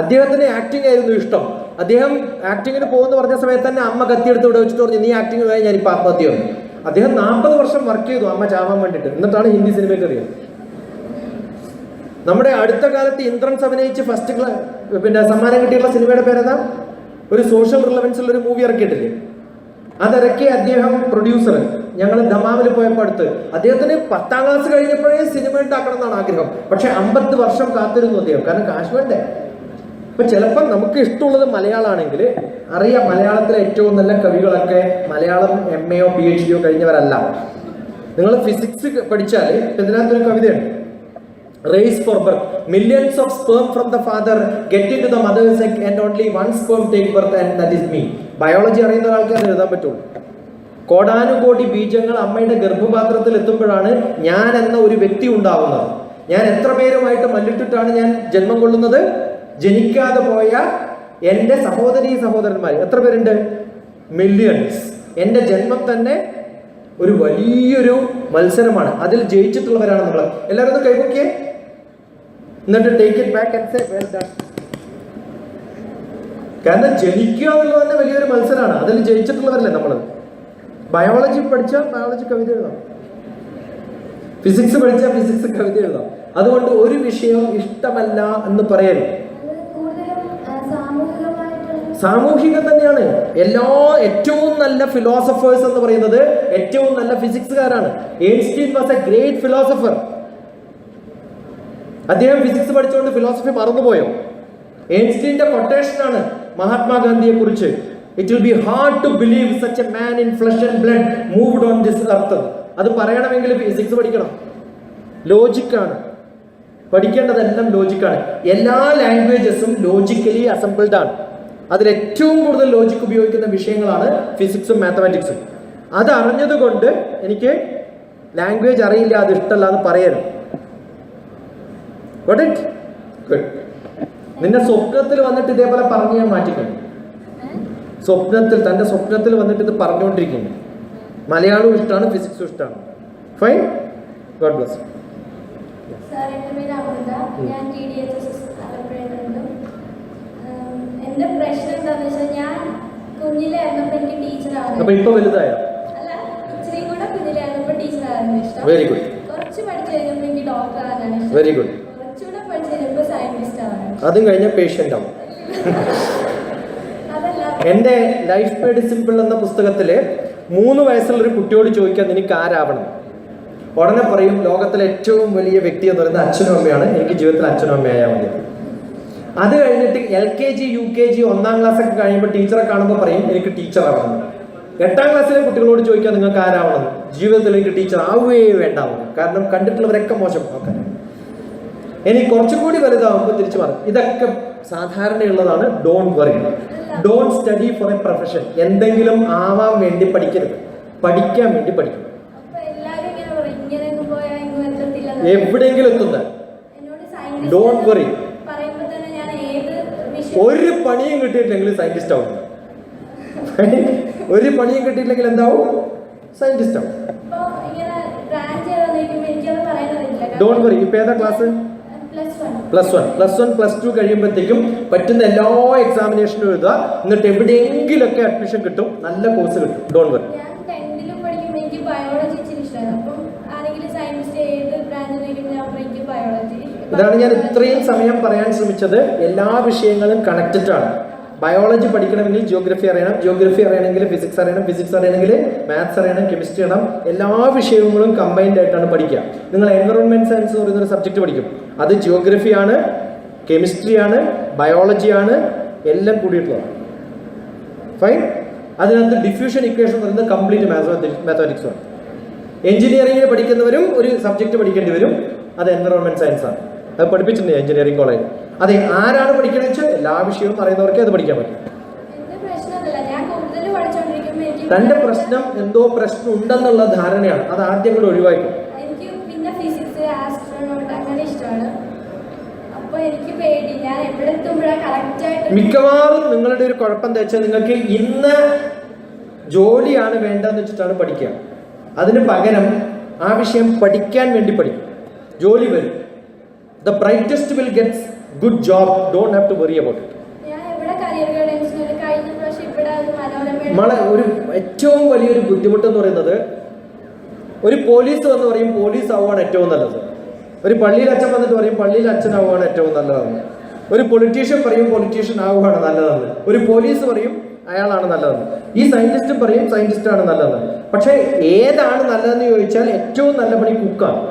അദ്ദേഹത്തിന് ആക്ടിങ് ആയിരുന്നു ഇഷ്ടം. അദ്ദേഹം ആക്ടിങ്ങിന് പോകുമെന്ന് പറഞ്ഞ സമയത്ത് തന്നെ അമ്മ കത്തിയെടുത്ത് ഇവിടെ വെച്ചിട്ട് പറഞ്ഞു നീ ആക്ടിങ് പോയാൽ ഞാനിപ്പോൾ ആത്മഹത്യ വന്നു. അദ്ദേഹം 40 വർഷം വർക്ക് ചെയ്തു അമ്മ ചാവാൻ വേണ്ടിയിട്ട്, എന്നിട്ടാണ് ഹിന്ദി സിനിമയിൽ കയറിയത്. നമ്മുടെ അടുത്ത കാലത്ത് ഇന്ദ്രൻസ് അഭിനയിച്ച് ഫസ്റ്റ് സമ്മാനം കിട്ടിയുള്ള സിനിമയുടെ പേരെന്താ? ഒരു സോഷ്യൽ റിലവൻസ് ഉള്ള ഒരു മൂവി ഇറക്കിയിട്ടില്ലേ? അതിറക്കിയ അദ്ദേഹം പ്രൊഡ്യൂസർ. ഞങ്ങൾ ദമാമിൽ പോയപ്പോൾ അടുത്ത് അദ്ദേഹത്തിന് 10ാം ക്ലാസ് കഴിഞ്ഞപ്പോഴേ സിനിമ ഉണ്ടാക്കണം എന്നാണ് ആഗ്രഹം. പക്ഷെ 50 വർഷം കാത്തിരുന്നു അദ്ദേഹം, കാരണം കാശ് വേണ്ടേ. അപ്പൊ ചിലപ്പോൾ നമുക്ക് ഇഷ്ടമുള്ളത് മലയാളമാണെങ്കിൽ അറിയാം, മലയാളത്തിലെ ഏറ്റവും നല്ല കവികളൊക്കെ മലയാളം MAയോ PhDയോ കഴിഞ്ഞവരല്ല. നിങ്ങൾ ഫിസിക്സ് പഠിച്ചാൽ ഇതിനകത്തൊരു കവിതയുണ്ട്, race for birth, millions of sperm from the father get into the mother's egg and only one sperm take birth and that is me. Biology അറിയുന്ന ആൾക്കാർ എഴുതാൻ പറ്റുള്ളൂ. കോടാനുകോടി ബീജങ്ങൾ അമ്മയുടെ ഗർഭപാത്രത്തിൽ എത്തുമ്പോഴാണ് ഞാൻ എന്ന ഒരു വ്യക്തി ഉണ്ടാവുന്നത്. ഞാൻ എത്ര പേരുമായിട്ട് മല്ലിട്ടിട്ടാണ് ഞാൻ ജന്മം കൊള്ളുന്നത്? ജനിക്കാതെ പോയ എൻ്റെ സഹോദരന്മാർ എത്ര പേരുണ്ട്? മില്യൺസ്. എൻ്റെ ജന്മം തന്നെ ഒരു വലിയൊരു മത്സരമാണ്, അതിൽ ജയിച്ചിട്ടുള്ളവരാണ് നമ്മൾ. എല്ലാവരും ഒന്ന് കൈപൊക്കിയേ, എന്നിട്ട് take it back and say well done. കാരണം ജനിക്കുക എന്നുള്ളത് തന്നെ വലിയൊരു മത്സരമാണ്, അതിൽ ജയിച്ചിട്ടുള്ളവരല്ലേ നമ്മൾ. ബയോളജി പഠിച്ചാൽ ബയോളജി കവിത എഴുതാം, ഫിസിക്സ് പഠിച്ചാൽ ഫിസിക്സ് കവിത എഴുതാം. അതുകൊണ്ട് ഒരു വിഷയം ഇഷ്ടമല്ല എന്ന് പറയരുത്. സാമൂഹികം തന്നെയാണ്. ഏറ്റവും നല്ല ഫിലോസഫേഴ്സ് എന്ന് പറയുന്നത് ഏറ്റവും നല്ല ഫിസിക്സുകാരാണ്. Einstein was a great philosopher. അദ്ദേഹം ഫിസിക്സ് പഠിച്ചുകൊണ്ട് ഫിലോസഫി മറന്നുപോയോ? ഐൻസ്റ്റീന്റെ കൊട്ടേഷനാണ് മഹാത്മാഗാന്ധിയെ കുറിച്ച്, it will be hard to believe such a man in flesh and blood moved on this earth. അത് പറയണമെങ്കിൽ ഫിസിക്സ് പഠിക്കണം. ലോജിക്കാണ് പഠിക്കേണ്ടതെല്ലാം, ലോജിക്കാണ്. എല്ലാ ലാംഗ്വേജസും ലോജിക്കലി അസംബിൾഡ് ആണ്. അതിലേറ്റവും കൂടുതൽ ലോജിക് ഉപയോഗിക്കുന്ന വിഷയങ്ങളാണ് ഫിസിക്സും മാത്തമാറ്റിക്സും. അത് അറിഞ്ഞതുകൊണ്ട് എനിക്ക് ലാംഗ്വേജ് അറിയില്ല, അത് ഇഷ്ടമല്ല എന്ന് പറയരുത്. Got it? Good. നിന്നെ സ്വപ്നത്തിൽ വന്നിട്ട് ഇതേപോലെ പറഞ്ഞ് ഞാൻ മാറ്റിക്കുന്നു. തൻ്റെ സ്വപ്നത്തിൽ വന്നിട്ട് ഇത് പറഞ്ഞുകൊണ്ടിരിക്കുന്നു. മലയാളവും ഇഷ്ടമാണ്, ഫിസിക്സും ഇഷ്ടമാണ്. Fine, God bless. ഞാൻ TDHS ആലപ്പുഴയിലുണ്ട്. എന്റെ പ്രശ്നം എന്താണെന്ന് വെച്ചാൽ ഞാൻ കുഞ്ഞിലായിരുന്നപ്പോൾ എനിക്ക് ടീച്ചറാണ്. അപ്പൊ ഇപ്പൊ വലുതായോ? അല്ല, ഇച്ചിരി കൂടെ കുഞ്ഞിലായിരുന്നപ്പോൾ ടീച്ചറായിരുന്നു ഇഷ്ടം. Very good. കുറച്ച് പഠിച്ചു കഴിഞ്ഞപ്പോൾ എനിക്ക് ഡോക്ടർ ആകാനാണ് ഇഷ്ടം. Very good. കുറച്ചുകൂടെ പഠിച്ചു കഴിഞ്ഞപ്പോൾ സയന്റിസ്റ്റ് ആവാനാണ്. അതും കഴിഞ്ഞ പേഷ്യന്റ് ആവും. എൻ്റെ ലൈഫ് മെയ്ഡ് സിമ്പിൾ എന്ന പുസ്തകത്തില് 3 വയസ്സുള്ള ഒരു കുട്ടിയോട് ചോദിക്കാൻ നിനക്ക് ആരാവണം, ഉടനെ പറയും ലോകത്തിലെ ഏറ്റവും വലിയ വ്യക്തി എന്ന് പറയുന്നത് അച്ഛനും അമ്മയാണ്, എനിക്ക് ജീവിതത്തിൽ അച്ഛനും അമ്മയായാൽ മതി. അത് കഴിഞ്ഞിട്ട് LKG UKG 1ാം ക്ലാസ് ഒക്കെ കഴിയുമ്പോൾ ടീച്ചറെ കാണുമ്പോൾ പറയും എനിക്ക് ടീച്ചർ ആവണം. 8ാം ക്ലാസ്സിലെ കുട്ടികളോട് ചോദിക്കാൻ നിങ്ങൾക്ക് ആരാവണം, ജീവിതത്തിൽ എനിക്ക് ടീച്ചർ ആവുകയേ വേണ്ടാവും, കാരണം കണ്ടിട്ടുള്ളവരൊക്കെ മോശം നോക്കാൻ. ഇനി കുറച്ചും കൂടി വലുതാവുമ്പോൾ തിരിച്ചു മാറും. ഇതൊക്കെ സാധാരണയുള്ളതാണ്. Don't worry, don't study for a profession. എന്തെങ്കിലും ആവാൻ വേണ്ടി പഠിക്കരുത്, പഠിക്കാൻ വേണ്ടി പഠിക്കണം. എവിടെയെങ്കിലും എത്തുന്ന ഡോണ്ട് വറി. ഒരു പണിയും കിട്ടിയിട്ടില്ലെങ്കിൽ സയന്റിസ്റ്റ് ആവും. ഒരു പണിയും കിട്ടിയിട്ടില്ലെങ്കിൽ എന്താവും? സയന്റിസ്റ്റ് ആവും. Don't worry. ഇപ്പൊ ഏതാ ക്ലാസ്? പ്ലസ് ടു കഴിയുമ്പോഴത്തേക്കും പറ്റുന്ന എല്ലാ എക്സാമിനേഷനും എഴുതുക. എന്നിട്ട് എവിടെയെങ്കിലൊക്കെ അഡ്മിഷൻ കിട്ടും, നല്ല കോഴ്സ് കിട്ടും. Don't worry. ഞാൻ 10th പഠിക്കുമ്പോൾ എനിക്ക് ബയോളജി ഇച്ചിരി ഇഷ്ടമാണ്. അപ്പം ആരെങ്കിലും സയൻസ് ഏത് ബ്രാഞ്ച് ചോദിക്കുമ്പോൾ ഞാൻ എനിക്ക് ബയോളജി. ഇതാണ് ഞാൻ ഇത്രയും സമയം പറയാൻ ശ്രമിച്ചത്. എല്ലാ വിഷയങ്ങളും കണക്റ്റഡ് ആണ്. ബയോളജി പഠിക്കണമെങ്കിൽ ജിയോഗ്രഫി അറിയണം, ജിയോഗ്രഫി അറിയണമെങ്കിൽ ഫിസിക്സ് അറിയണം, ഫിസിക്സ് അറിയണമെങ്കിൽ മാത്സ് അറിയണം, കെമിസ്ട്രി അറിയണം. എല്ലാ വിഷയങ്ങളും കമ്പൈൻഡ് ആയിട്ടാണ് പഠിക്കുക. നിങ്ങൾ എൻവറോൺമെന്റ് സയൻസ് എന്ന് പറയുന്നൊരു സബ്ജക്ട് പഠിക്കും. അത് ജിയോഗ്രഫിയാണ്, കെമിസ്ട്രിയാണ്, ബയോളജിയാണ്, എല്ലാം കൂടിയിട്ടുള്ളതാണ്. ഫൈൻ. അതിനകത്ത് ഡിഫ്യൂഷൻ ഇക്വേഷൻ എന്ന് പറയുന്നത് കംപ്ലീറ്റ് മാത്തമാറ്റിക്സ് ആണ്. എഞ്ചിനീയറിംഗിന് പഠിക്കുന്നവരും ഒരു സബ്ജക്ട് പഠിക്കേണ്ടി വരും, അത് എൻവറോൺമെന്റ് സയൻസ് ആണ്. അത് പഠിപ്പിച്ചിട്ടുണ്ട് എഞ്ചിനീയറിംഗ് കോളേജ്. അതെ, ആരാണ് പഠിക്കണമെന്ന് വെച്ചാൽ എല്ലാ വിഷയവും അറിയുന്നവർക്ക് അത് പഠിക്കാൻ പറ്റും. തന്റെ പ്രശ്നം എന്തോ പ്രശ്നം ഉണ്ടെന്നുള്ള ധാരണയാണ്, അത് ആദ്യം കൂടെ ഒഴിവാക്കും. എനിക്ക് പിന്നെ ഫിസിക്സ്, ആസ്ട്രോണോട്ട് അങ്ങനെ ഇഷ്ടമാണ്. അപ്പൊ എനിക്ക് പേടി, ഞാൻ എവിടെ എത്തുമ്പോഴാണ് കറക്റ്റ് ആയിട്ട്. മിക്കവാറും നിങ്ങളുടെ ഒരു കുഴപ്പം എന്താ വെച്ചാൽ നിങ്ങൾക്ക് ഇന്ന് ജോലിയാണ് വേണ്ടതെന്ന് വെച്ചിട്ടാണ് പഠിക്കുക. അതിന് പകരം ആ വിഷയം പഠിക്കാൻ വേണ്ടി പഠിക്കും, ജോലി വരും. The brightest will get good job. Don't have to worry about it. ഒരു ഏറ്റവും വലിയൊരു ബുദ്ധിമുട്ടെന്ന് പറയുന്നത്, ഒരു പോലീസ് വന്ന് പറയും പോലീസ് ആവുകയാണ് ഏറ്റവും നല്ലത്. ഒരു പള്ളിയിൽ അച്ഛൻ വന്നിട്ട് പറയും പള്ളിയിൽ അച്ഛനാവുകയാണ് ഏറ്റവും നല്ലതെന്ന്. ഒരു പൊളിറ്റീഷ്യൻ പറയും പൊളിറ്റീഷ്യൻ ആവുകയാണ് നല്ലതെന്ന്. ഒരു പോലീസ് പറയും അയാളാണ് നല്ലതെന്ന്. ഈ സയന്റിസ്റ്റും പറയും സയന്റിസ്റ്റാണ് നല്ലതെന്ന്. പക്ഷേ ഏതാണ് നല്ലതെന്ന് ചോദിച്ചാൽ ഏറ്റവും നല്ല പണി കുക്കാണ്.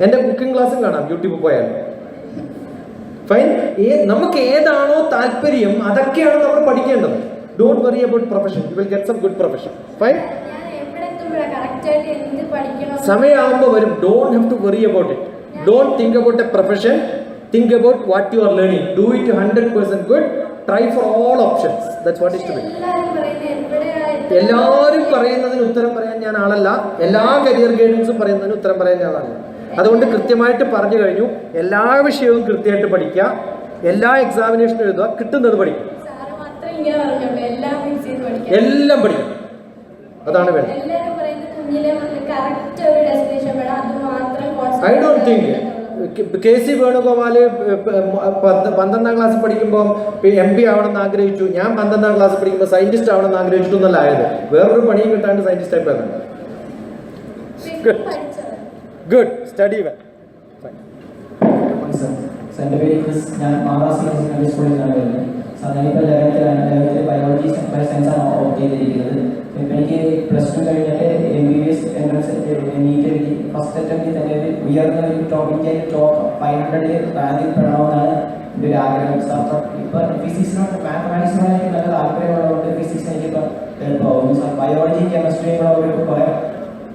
എൻ്റെ കുക്കിംഗ് ക്ലാസ്സും കാണാം യൂട്യൂബിൽ പോയാൽ. ഫൈൻ. നമുക്ക് ഏതാണോ താല്പര്യം അതൊക്കെയാണ് നമ്മൾ പഠിക്കേണ്ടത്. Don't worry about profession, you will get some good profession. Fine. സമയമാകുമ്പോൾ വരും. Don't have to worry about it. Don't think about a profession, think about what you are learning. Do it 100% good. Try for all options. That's what is to be. എല്ലാവരും പറയുന്നതിന് ഉത്തരം പറയാൻ ഞാൻ ആളല്ല. എല്ലാ കരിയർ ഗൈഡൻസും പറയുന്നതിന് ഉത്തരം പറയാൻ ഞാൻ ആളല്ല. അതുകൊണ്ട് കൃത്യമായിട്ട് പറഞ്ഞു കഴിഞ്ഞു. എല്ലാ വിഷയവും കൃത്യമായിട്ട് പഠിക്കുക, എല്ലാ എക്സാമിനേഷനും എഴുതുക, കിട്ടുന്നത് പഠിക്കും, എല്ലാം പഠിക്കും. അതാണ് വേണ്ടത്. I don't think KC Venugopal 12ാം class പഠിക്കുമ്പോൾ MP ആവണമെന്ന് ആഗ്രഹിച്ചു. ഞാൻ 12ാം ക്ലാസ് പഠിക്കുമ്പോൾ സയന്റിസ്റ്റ് ആവണമെന്ന് ആഗ്രഹിച്ചിട്ടൊന്നല്ല ആയത്. വേറൊരു പണിയും കിട്ടാണ്ട് സയന്റിസ്റ്റ് ആയി പോയതാണ്. Good. Study well. Fine. എൻ്റെ പേര് ക്രിസ്. ഞാൻ മഹാരാഷ്ട്ര സെക്കൻഡറി സ്കൂളിൽ നിന്നാണ് വരുന്നത്. ഞാനിപ്പോൾ 11th ബയോളജി സയൻസാണ് ഓപ്റ്റ് ചെയ്തിരിക്കുന്നത്. ഇപ്പം എനിക്ക് +2 കഴിഞ്ഞിട്ട് MBBS എൻട്രൻസ് നീറ്റ് എഴുതി. ഫസ്റ്റ് അറ്റംപ്റ്റിൽ തന്നെ ഒരു ഉയർന്ന ഒരു ഇന്ത്യയിൽ ടോപ്പ് 500 റാങ്കിൽ പെടണമെന്നാണ് എൻ്റെ ഒരു ആഗ്രഹം. അപ്പം ഇപ്പം ഫിസിക്സിനോട് മാത്തമാറ്റിക്സിനോട് എനിക്ക് നല്ല താല്പര്യമുള്ളതുകൊണ്ട് ഫിസിക്സ് എനിക്കിപ്പോൾ എളുപ്പമാകും. ബയോളജി കെമിസ്ട്രിയും കൂടെ കുറേ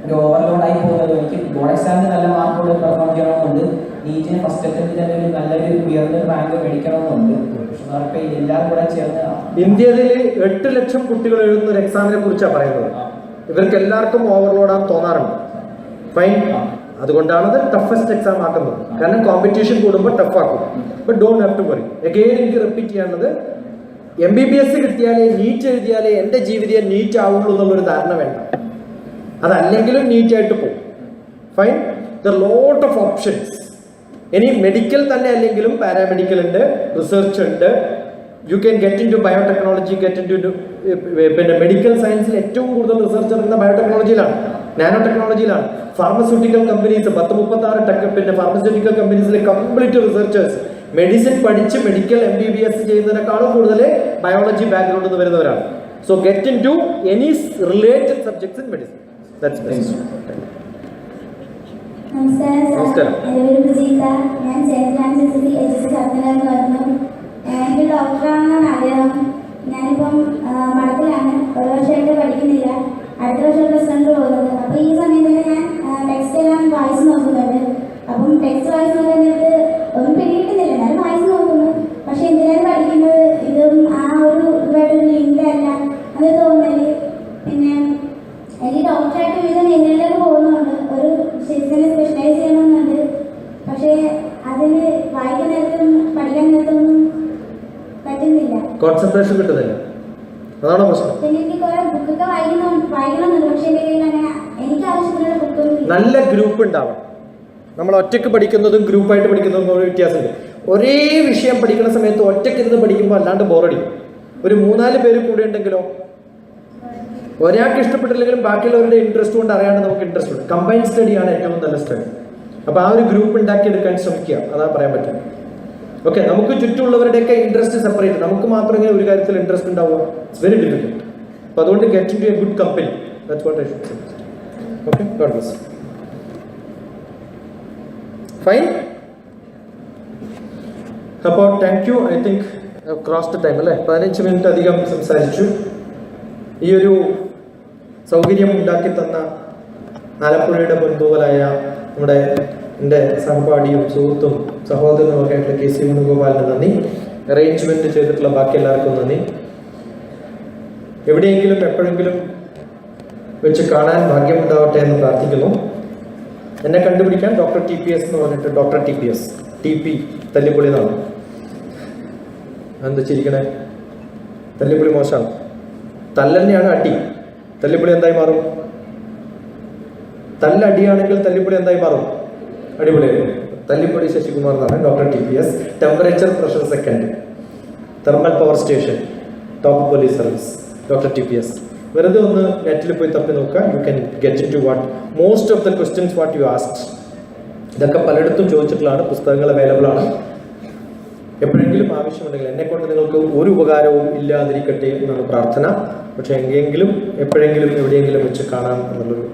ഒരു ഓവർലോഡായി പോകുന്നത്. എനിക്ക് ബോർഡ് എക്സാമിന് നല്ല മാർക്കോട് പെർഫോം ചെയ്യണമെന്നുണ്ട്. നീറ്റിന് ഫസ്റ്റ് അറ്റംപ്റ്റിൽ തന്നെ ഒരു നല്ലൊരു ഉയർന്ന റാങ്ക് മേടിക്കണമെന്നുണ്ട്. പക്ഷെ എല്ലാവരും കൂടെ ചേർന്ന് ഇന്ത്യയിൽ 8 ലക്ഷം കുട്ടികൾ എഴുതുന്ന ഒരു എക്സാമിനെ കുറിച്ചാണ് പറയുന്നത്. ഇവർക്ക് എല്ലാവർക്കും ഓവർലോഡാന്ന് തോന്നാറുണ്ട്. ഫൈൻ. അതുകൊണ്ടാണ് അത് ടഫസ്റ്റ് എക്സാം ആക്കുന്നത്. കാരണം കോമ്പറ്റീഷൻ കൂടുമ്പോൾ ടഫ് ആക്കും. But don't have to worry. Again എനിക്ക് റിപ്പീറ്റ് ചെയ്യാനുള്ളത്, MBBS കിട്ടിയാലേ നീറ്റ് എഴുതിയാലേ എൻ്റെ ജീവിതം നീറ്റ് ആവുള്ളൂ എന്നുള്ളൊരു ധാരണ വേണ്ട. അതല്ലെങ്കിലും നീറ്റായിട്ട് പോകും. Fine. There lot of options. ഇനി മെഡിക്കൽ തന്നെ അല്ലെങ്കിലും പാരാമെഡിക്കൽ ഉണ്ട്, റിസർച്ച് ഉണ്ട്. You can get in to biotechnology, get in to പിന്നെ മെഡിക്കൽ സയൻസിൽ ഏറ്റവും കൂടുതൽ റിസർച്ച് നടക്കുന്ന ബയോടെക്നോളജിയിലാണ്, നാനോ ടെക്നോളജിയിലാണ്. ഫാർമസ്യൂട്ടിക്കൽ കമ്പനീസ് 10-36 പിന്നെ ഫാർമസ്യൂട്ടിക്കൽ കമ്പനീസിലെ കംപ്ലീറ്റ് റിസർച്ചേഴ്സ് മെഡിസിൻ പഠിച്ച് മെഡിക്കൽ MBBS ചെയ്യുന്നതിനേക്കാളും കൂടുതൽ ബയോളജി ബാക്ക്ഗ്രൗണ്ടിൽ നിന്ന് വരുന്നവരാണ്. So get in to any related subjects in medicine. That's best. നമസ്കാരം. എൻ്റെ പേര് വിജീത. ഞാൻ സെന്റ് ഫ്രാൻസിസ് HSC ചർച്ചയിലാണ് വരുന്നത്. എനിക്ക് ഡോക്ടറാണെന്നാണ് ആഗ്രഹം. ഞാനിപ്പം മഠത്തിലാണ്. ഒരു വർഷമായിട്ട് പഠിക്കുന്നില്ല. അടുത്ത വർഷം +1 പോകുന്നത്. അപ്പോൾ ഈ സമയത്ത് തന്നെ ഞാൻ ടെക്സ്റ്റ് എല്ലാം വായിച്ച് നോക്കുന്നുണ്ട്. അപ്പം ടെക്സ്റ്റ് വായിച്ച് നോക്കുന്നത് ഒന്നും പിടികിട്ടുന്നില്ല. എന്നാലും വായിച്ച് നോക്കുന്നു. പക്ഷെ എന്തിനാണ് പഠിക്കുന്നത്? ഇതും ആ ഒരു ഇതുമായിട്ടൊരു ലിങ്ക് അല്ല അത് തോന്നല്. പിന്നെ എനിക്ക് ഡോക്ടറായിട്ട് വിവിധ മേഖലകളിലൊക്കെ പോകുന്നുണ്ട്. ഒരു ശരിക്കും സ്പെഷ്യലൈസ് ചെയ്യണമെന്നുണ്ട്. പക്ഷേ അതിന് വായിക്കാൻ നേരത്തും പഠിക്കാൻ നേരത്തൊന്നും പറ്റുന്നില്ല. കോൺസെൻട്രേഷൻ കിട്ടുന്നില്ല. അതാണോ പ്രശ്നം? പിന്നെ എനിക്ക് കുറെ ബുക്കൊക്കെ വായിക്കണമെന്നുണ്ട്. പക്ഷെ എൻ്റെ കയ്യിൽ അങ്ങനെ എനിക്ക് ആവശ്യത്തിനുള്ള ബുക്കൊന്നും. നല്ല ഗ്രൂപ്പ് ഉണ്ടാവണം. നമ്മൾ ഒറ്റയ്ക്ക് പഠിക്കുന്നതും ഗ്രൂപ്പായിട്ട് പഠിക്കുന്നതും ഒരു വ്യത്യാസമുണ്ട്. ഒരേ വിഷയം പഠിക്കുന്ന സമയത്ത് ഒറ്റയ്ക്ക് ഇരുന്ന് പഠിക്കുമ്പോൾ അല്ലാണ്ട് ബോറടിക്കും. ഒരു 3-4 പേര് കൂടെ ഉണ്ടെങ്കിലോ ഒരാൾക്ക് ഇഷ്ടപ്പെട്ടില്ലെങ്കിലും ബാക്കിയുള്ളവരുടെ ഇൻട്രസ്റ്റ് കൊണ്ട് അറിയാണ്ട് നമുക്ക് ഇൻട്രസ്റ്റ് ഉണ്ട്. കമ്പൈൻ സ്റ്റഡിയാണ് ഏറ്റവും നല്ല സ്റ്റഡി. അപ്പോൾ ആ ഒരു ഗ്രൂപ്പ് ഉണ്ടാക്കിയെടുക്കാൻ ശ്രമിക്കുക, അതാ പറയാൻ പറ്റും. ഓക്കെ, നമുക്ക് ചുറ്റുമുള്ളവരുടെയൊക്കെ ഇൻട്രസ്റ്റ് സെപ്പറേറ്റ്, നമുക്ക് മാത്രം ഇങ്ങനെ ഒരു കാര്യത്തിൽ ഇൻട്രസ്റ്റ് ഉണ്ടാവുക, ഇറ്റ്സ് വെരി ഡിഫിക്കൽട്ട്. അപ്പോൾ അതുകൊണ്ട് get in to a good company, that's what I should suggest. Okay, god bless. Fine. അപ്പോൾ thank you. I think cross the time അല്ലേ, 15 മിനിറ്റ് അധികം സംസാരിച്ചു. ഈ ഒരു സൗകര്യം ഉണ്ടാക്കി തന്ന ആലപ്പുഴയുടെ പൊൻതൂവലായ നമ്മുടെ എൻ്റെ സഹപാഠിയും സുഹൃത്തും സഹോദരനും ഒക്കെ ആയിട്ടുള്ള KC വേണുഗോപാലിന് നന്ദി. അറേഞ്ച്മെന്റ് ചെയ്തിട്ടുള്ള ബാക്കി എല്ലാവർക്കും നന്ദി. എവിടെയെങ്കിലും എപ്പോഴെങ്കിലും വെച്ച് കാണാൻ ഭാഗ്യമുണ്ടാവട്ടെ എന്ന് പ്രാർത്ഥിക്കുന്നു. എന്നെ കണ്ടുപിടിക്കാൻ DrTPS എന്ന് പറഞ്ഞിട്ട് DrTPS TP തല്ലിപ്പൊളി എന്നാണ്. എന്താ ചിരിക്കണേ? തല്ലിപ്പൊളി മോശമാണ്. തല്ലന്നെയാണ് അടി. തല്ലിപ്പൊളി എന്തായി മാറും? തല്ലടിയാണെങ്കിൽ തല്ലിപ്പൊളി എന്തായി മാറും? അടിപൊളിയായിരുന്നു. തല്ലിപ്പൊളി ശശികുമാർ എന്നാണ് DrTPS. Temperature pressure second, thermal power station, top police service, DrTPS. വെറുതെ ഒന്ന് നെറ്റിൽ പോയി തപ്പി നോക്കുക. You can get in to what most of the questions what you asked. ഇതൊക്കെ പലയിടത്തും ചോദിച്ചിട്ടുള്ളതാണ്. പുസ്തകങ്ങൾ അവൈലബിൾ ആണ്. എപ്പോഴെങ്കിലും ആവശ്യമുണ്ടെങ്കിൽ എന്നെക്കൊണ്ട് നിങ്ങൾക്ക് ഒരു ഉപകാരവും ഇല്ലാതിരിക്കട്ടെ എന്നാണ് പ്രാർത്ഥന. പക്ഷെ എങ്കിലും എപ്പോഴെങ്കിലും എവിടെയെങ്കിലും വെച്ച് കാണാം എന്നുള്ളൊരു.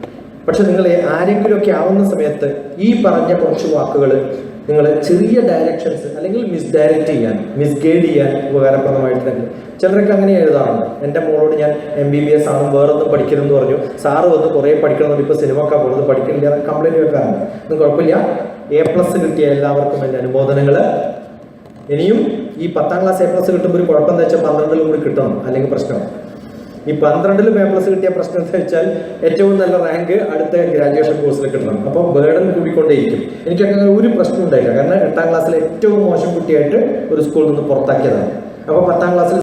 പക്ഷെ നിങ്ങൾ ആരെങ്കിലുമൊക്കെ ആവുന്ന സമയത്ത് ഈ പറഞ്ഞ കുറച്ച് വാക്കുകൾ നിങ്ങൾ ചെറിയ ഡയറക്ഷൻസ് അല്ലെങ്കിൽ മിസ്ഡയറക്റ്റ് ചെയ്യാൻ, മിസ്ഗൈഡ് ചെയ്യാൻ ഉപകാരപ്രദമായിട്ടുണ്ട്. ചിലരൊക്കെ അങ്ങനെ എഴുതാറുണ്ട്. എൻ്റെ മോളോട് ഞാൻ MBBS ആണ്, വേറൊന്നും പഠിക്കരുതെന്ന് പറഞ്ഞു. സാറ് വന്ന് കുറേ പഠിക്കണമെന്ന് ഇപ്പോൾ സിനിമക്കാ പോകുന്നത്, പഠിക്കണില്ല കംപ്ലൈൻറ്റ് വെക്കാറുണ്ട്. ഒന്നും കുഴപ്പമില്ല. A+ കിട്ടിയ എല്ലാവർക്കും എൻ്റെ അനുമോദനങ്ങൾ. ഇനിയും ഈ 10ാം ക്ലാസ് A+ കിട്ടുമ്പോൾ ഒരു കുഴപ്പം എന്താ വെച്ചാൽ 12ലും കൂടി കിട്ടണം, അല്ലെങ്കിൽ പ്രശ്നമാണ്. ഈ 12ലും A+ കിട്ടിയ പ്രശ്നം എന്താ വെച്ചാൽ ഏറ്റവും നല്ല റാങ്ക് അടുത്ത ഗ്രാജുവേഷൻ കോഴ്സിൽ കിട്ടണം. അപ്പോൾ ബേർഡൻ കൂടിക്കൊണ്ടേയിരിക്കും. എനിക്കങ്ങനെ ഒരു പ്രശ്നം ഉണ്ടായില്ല. കാരണം 8ാം ക്ലാസ്സിൽ ഏറ്റവും മോശം കുട്ടിയായിട്ട് ഒരു സ്കൂളിൽ നിന്ന് പുറത്താക്കിയതാണ്. അപ്പോൾ 10ാം ക്ലാസ്സിൽ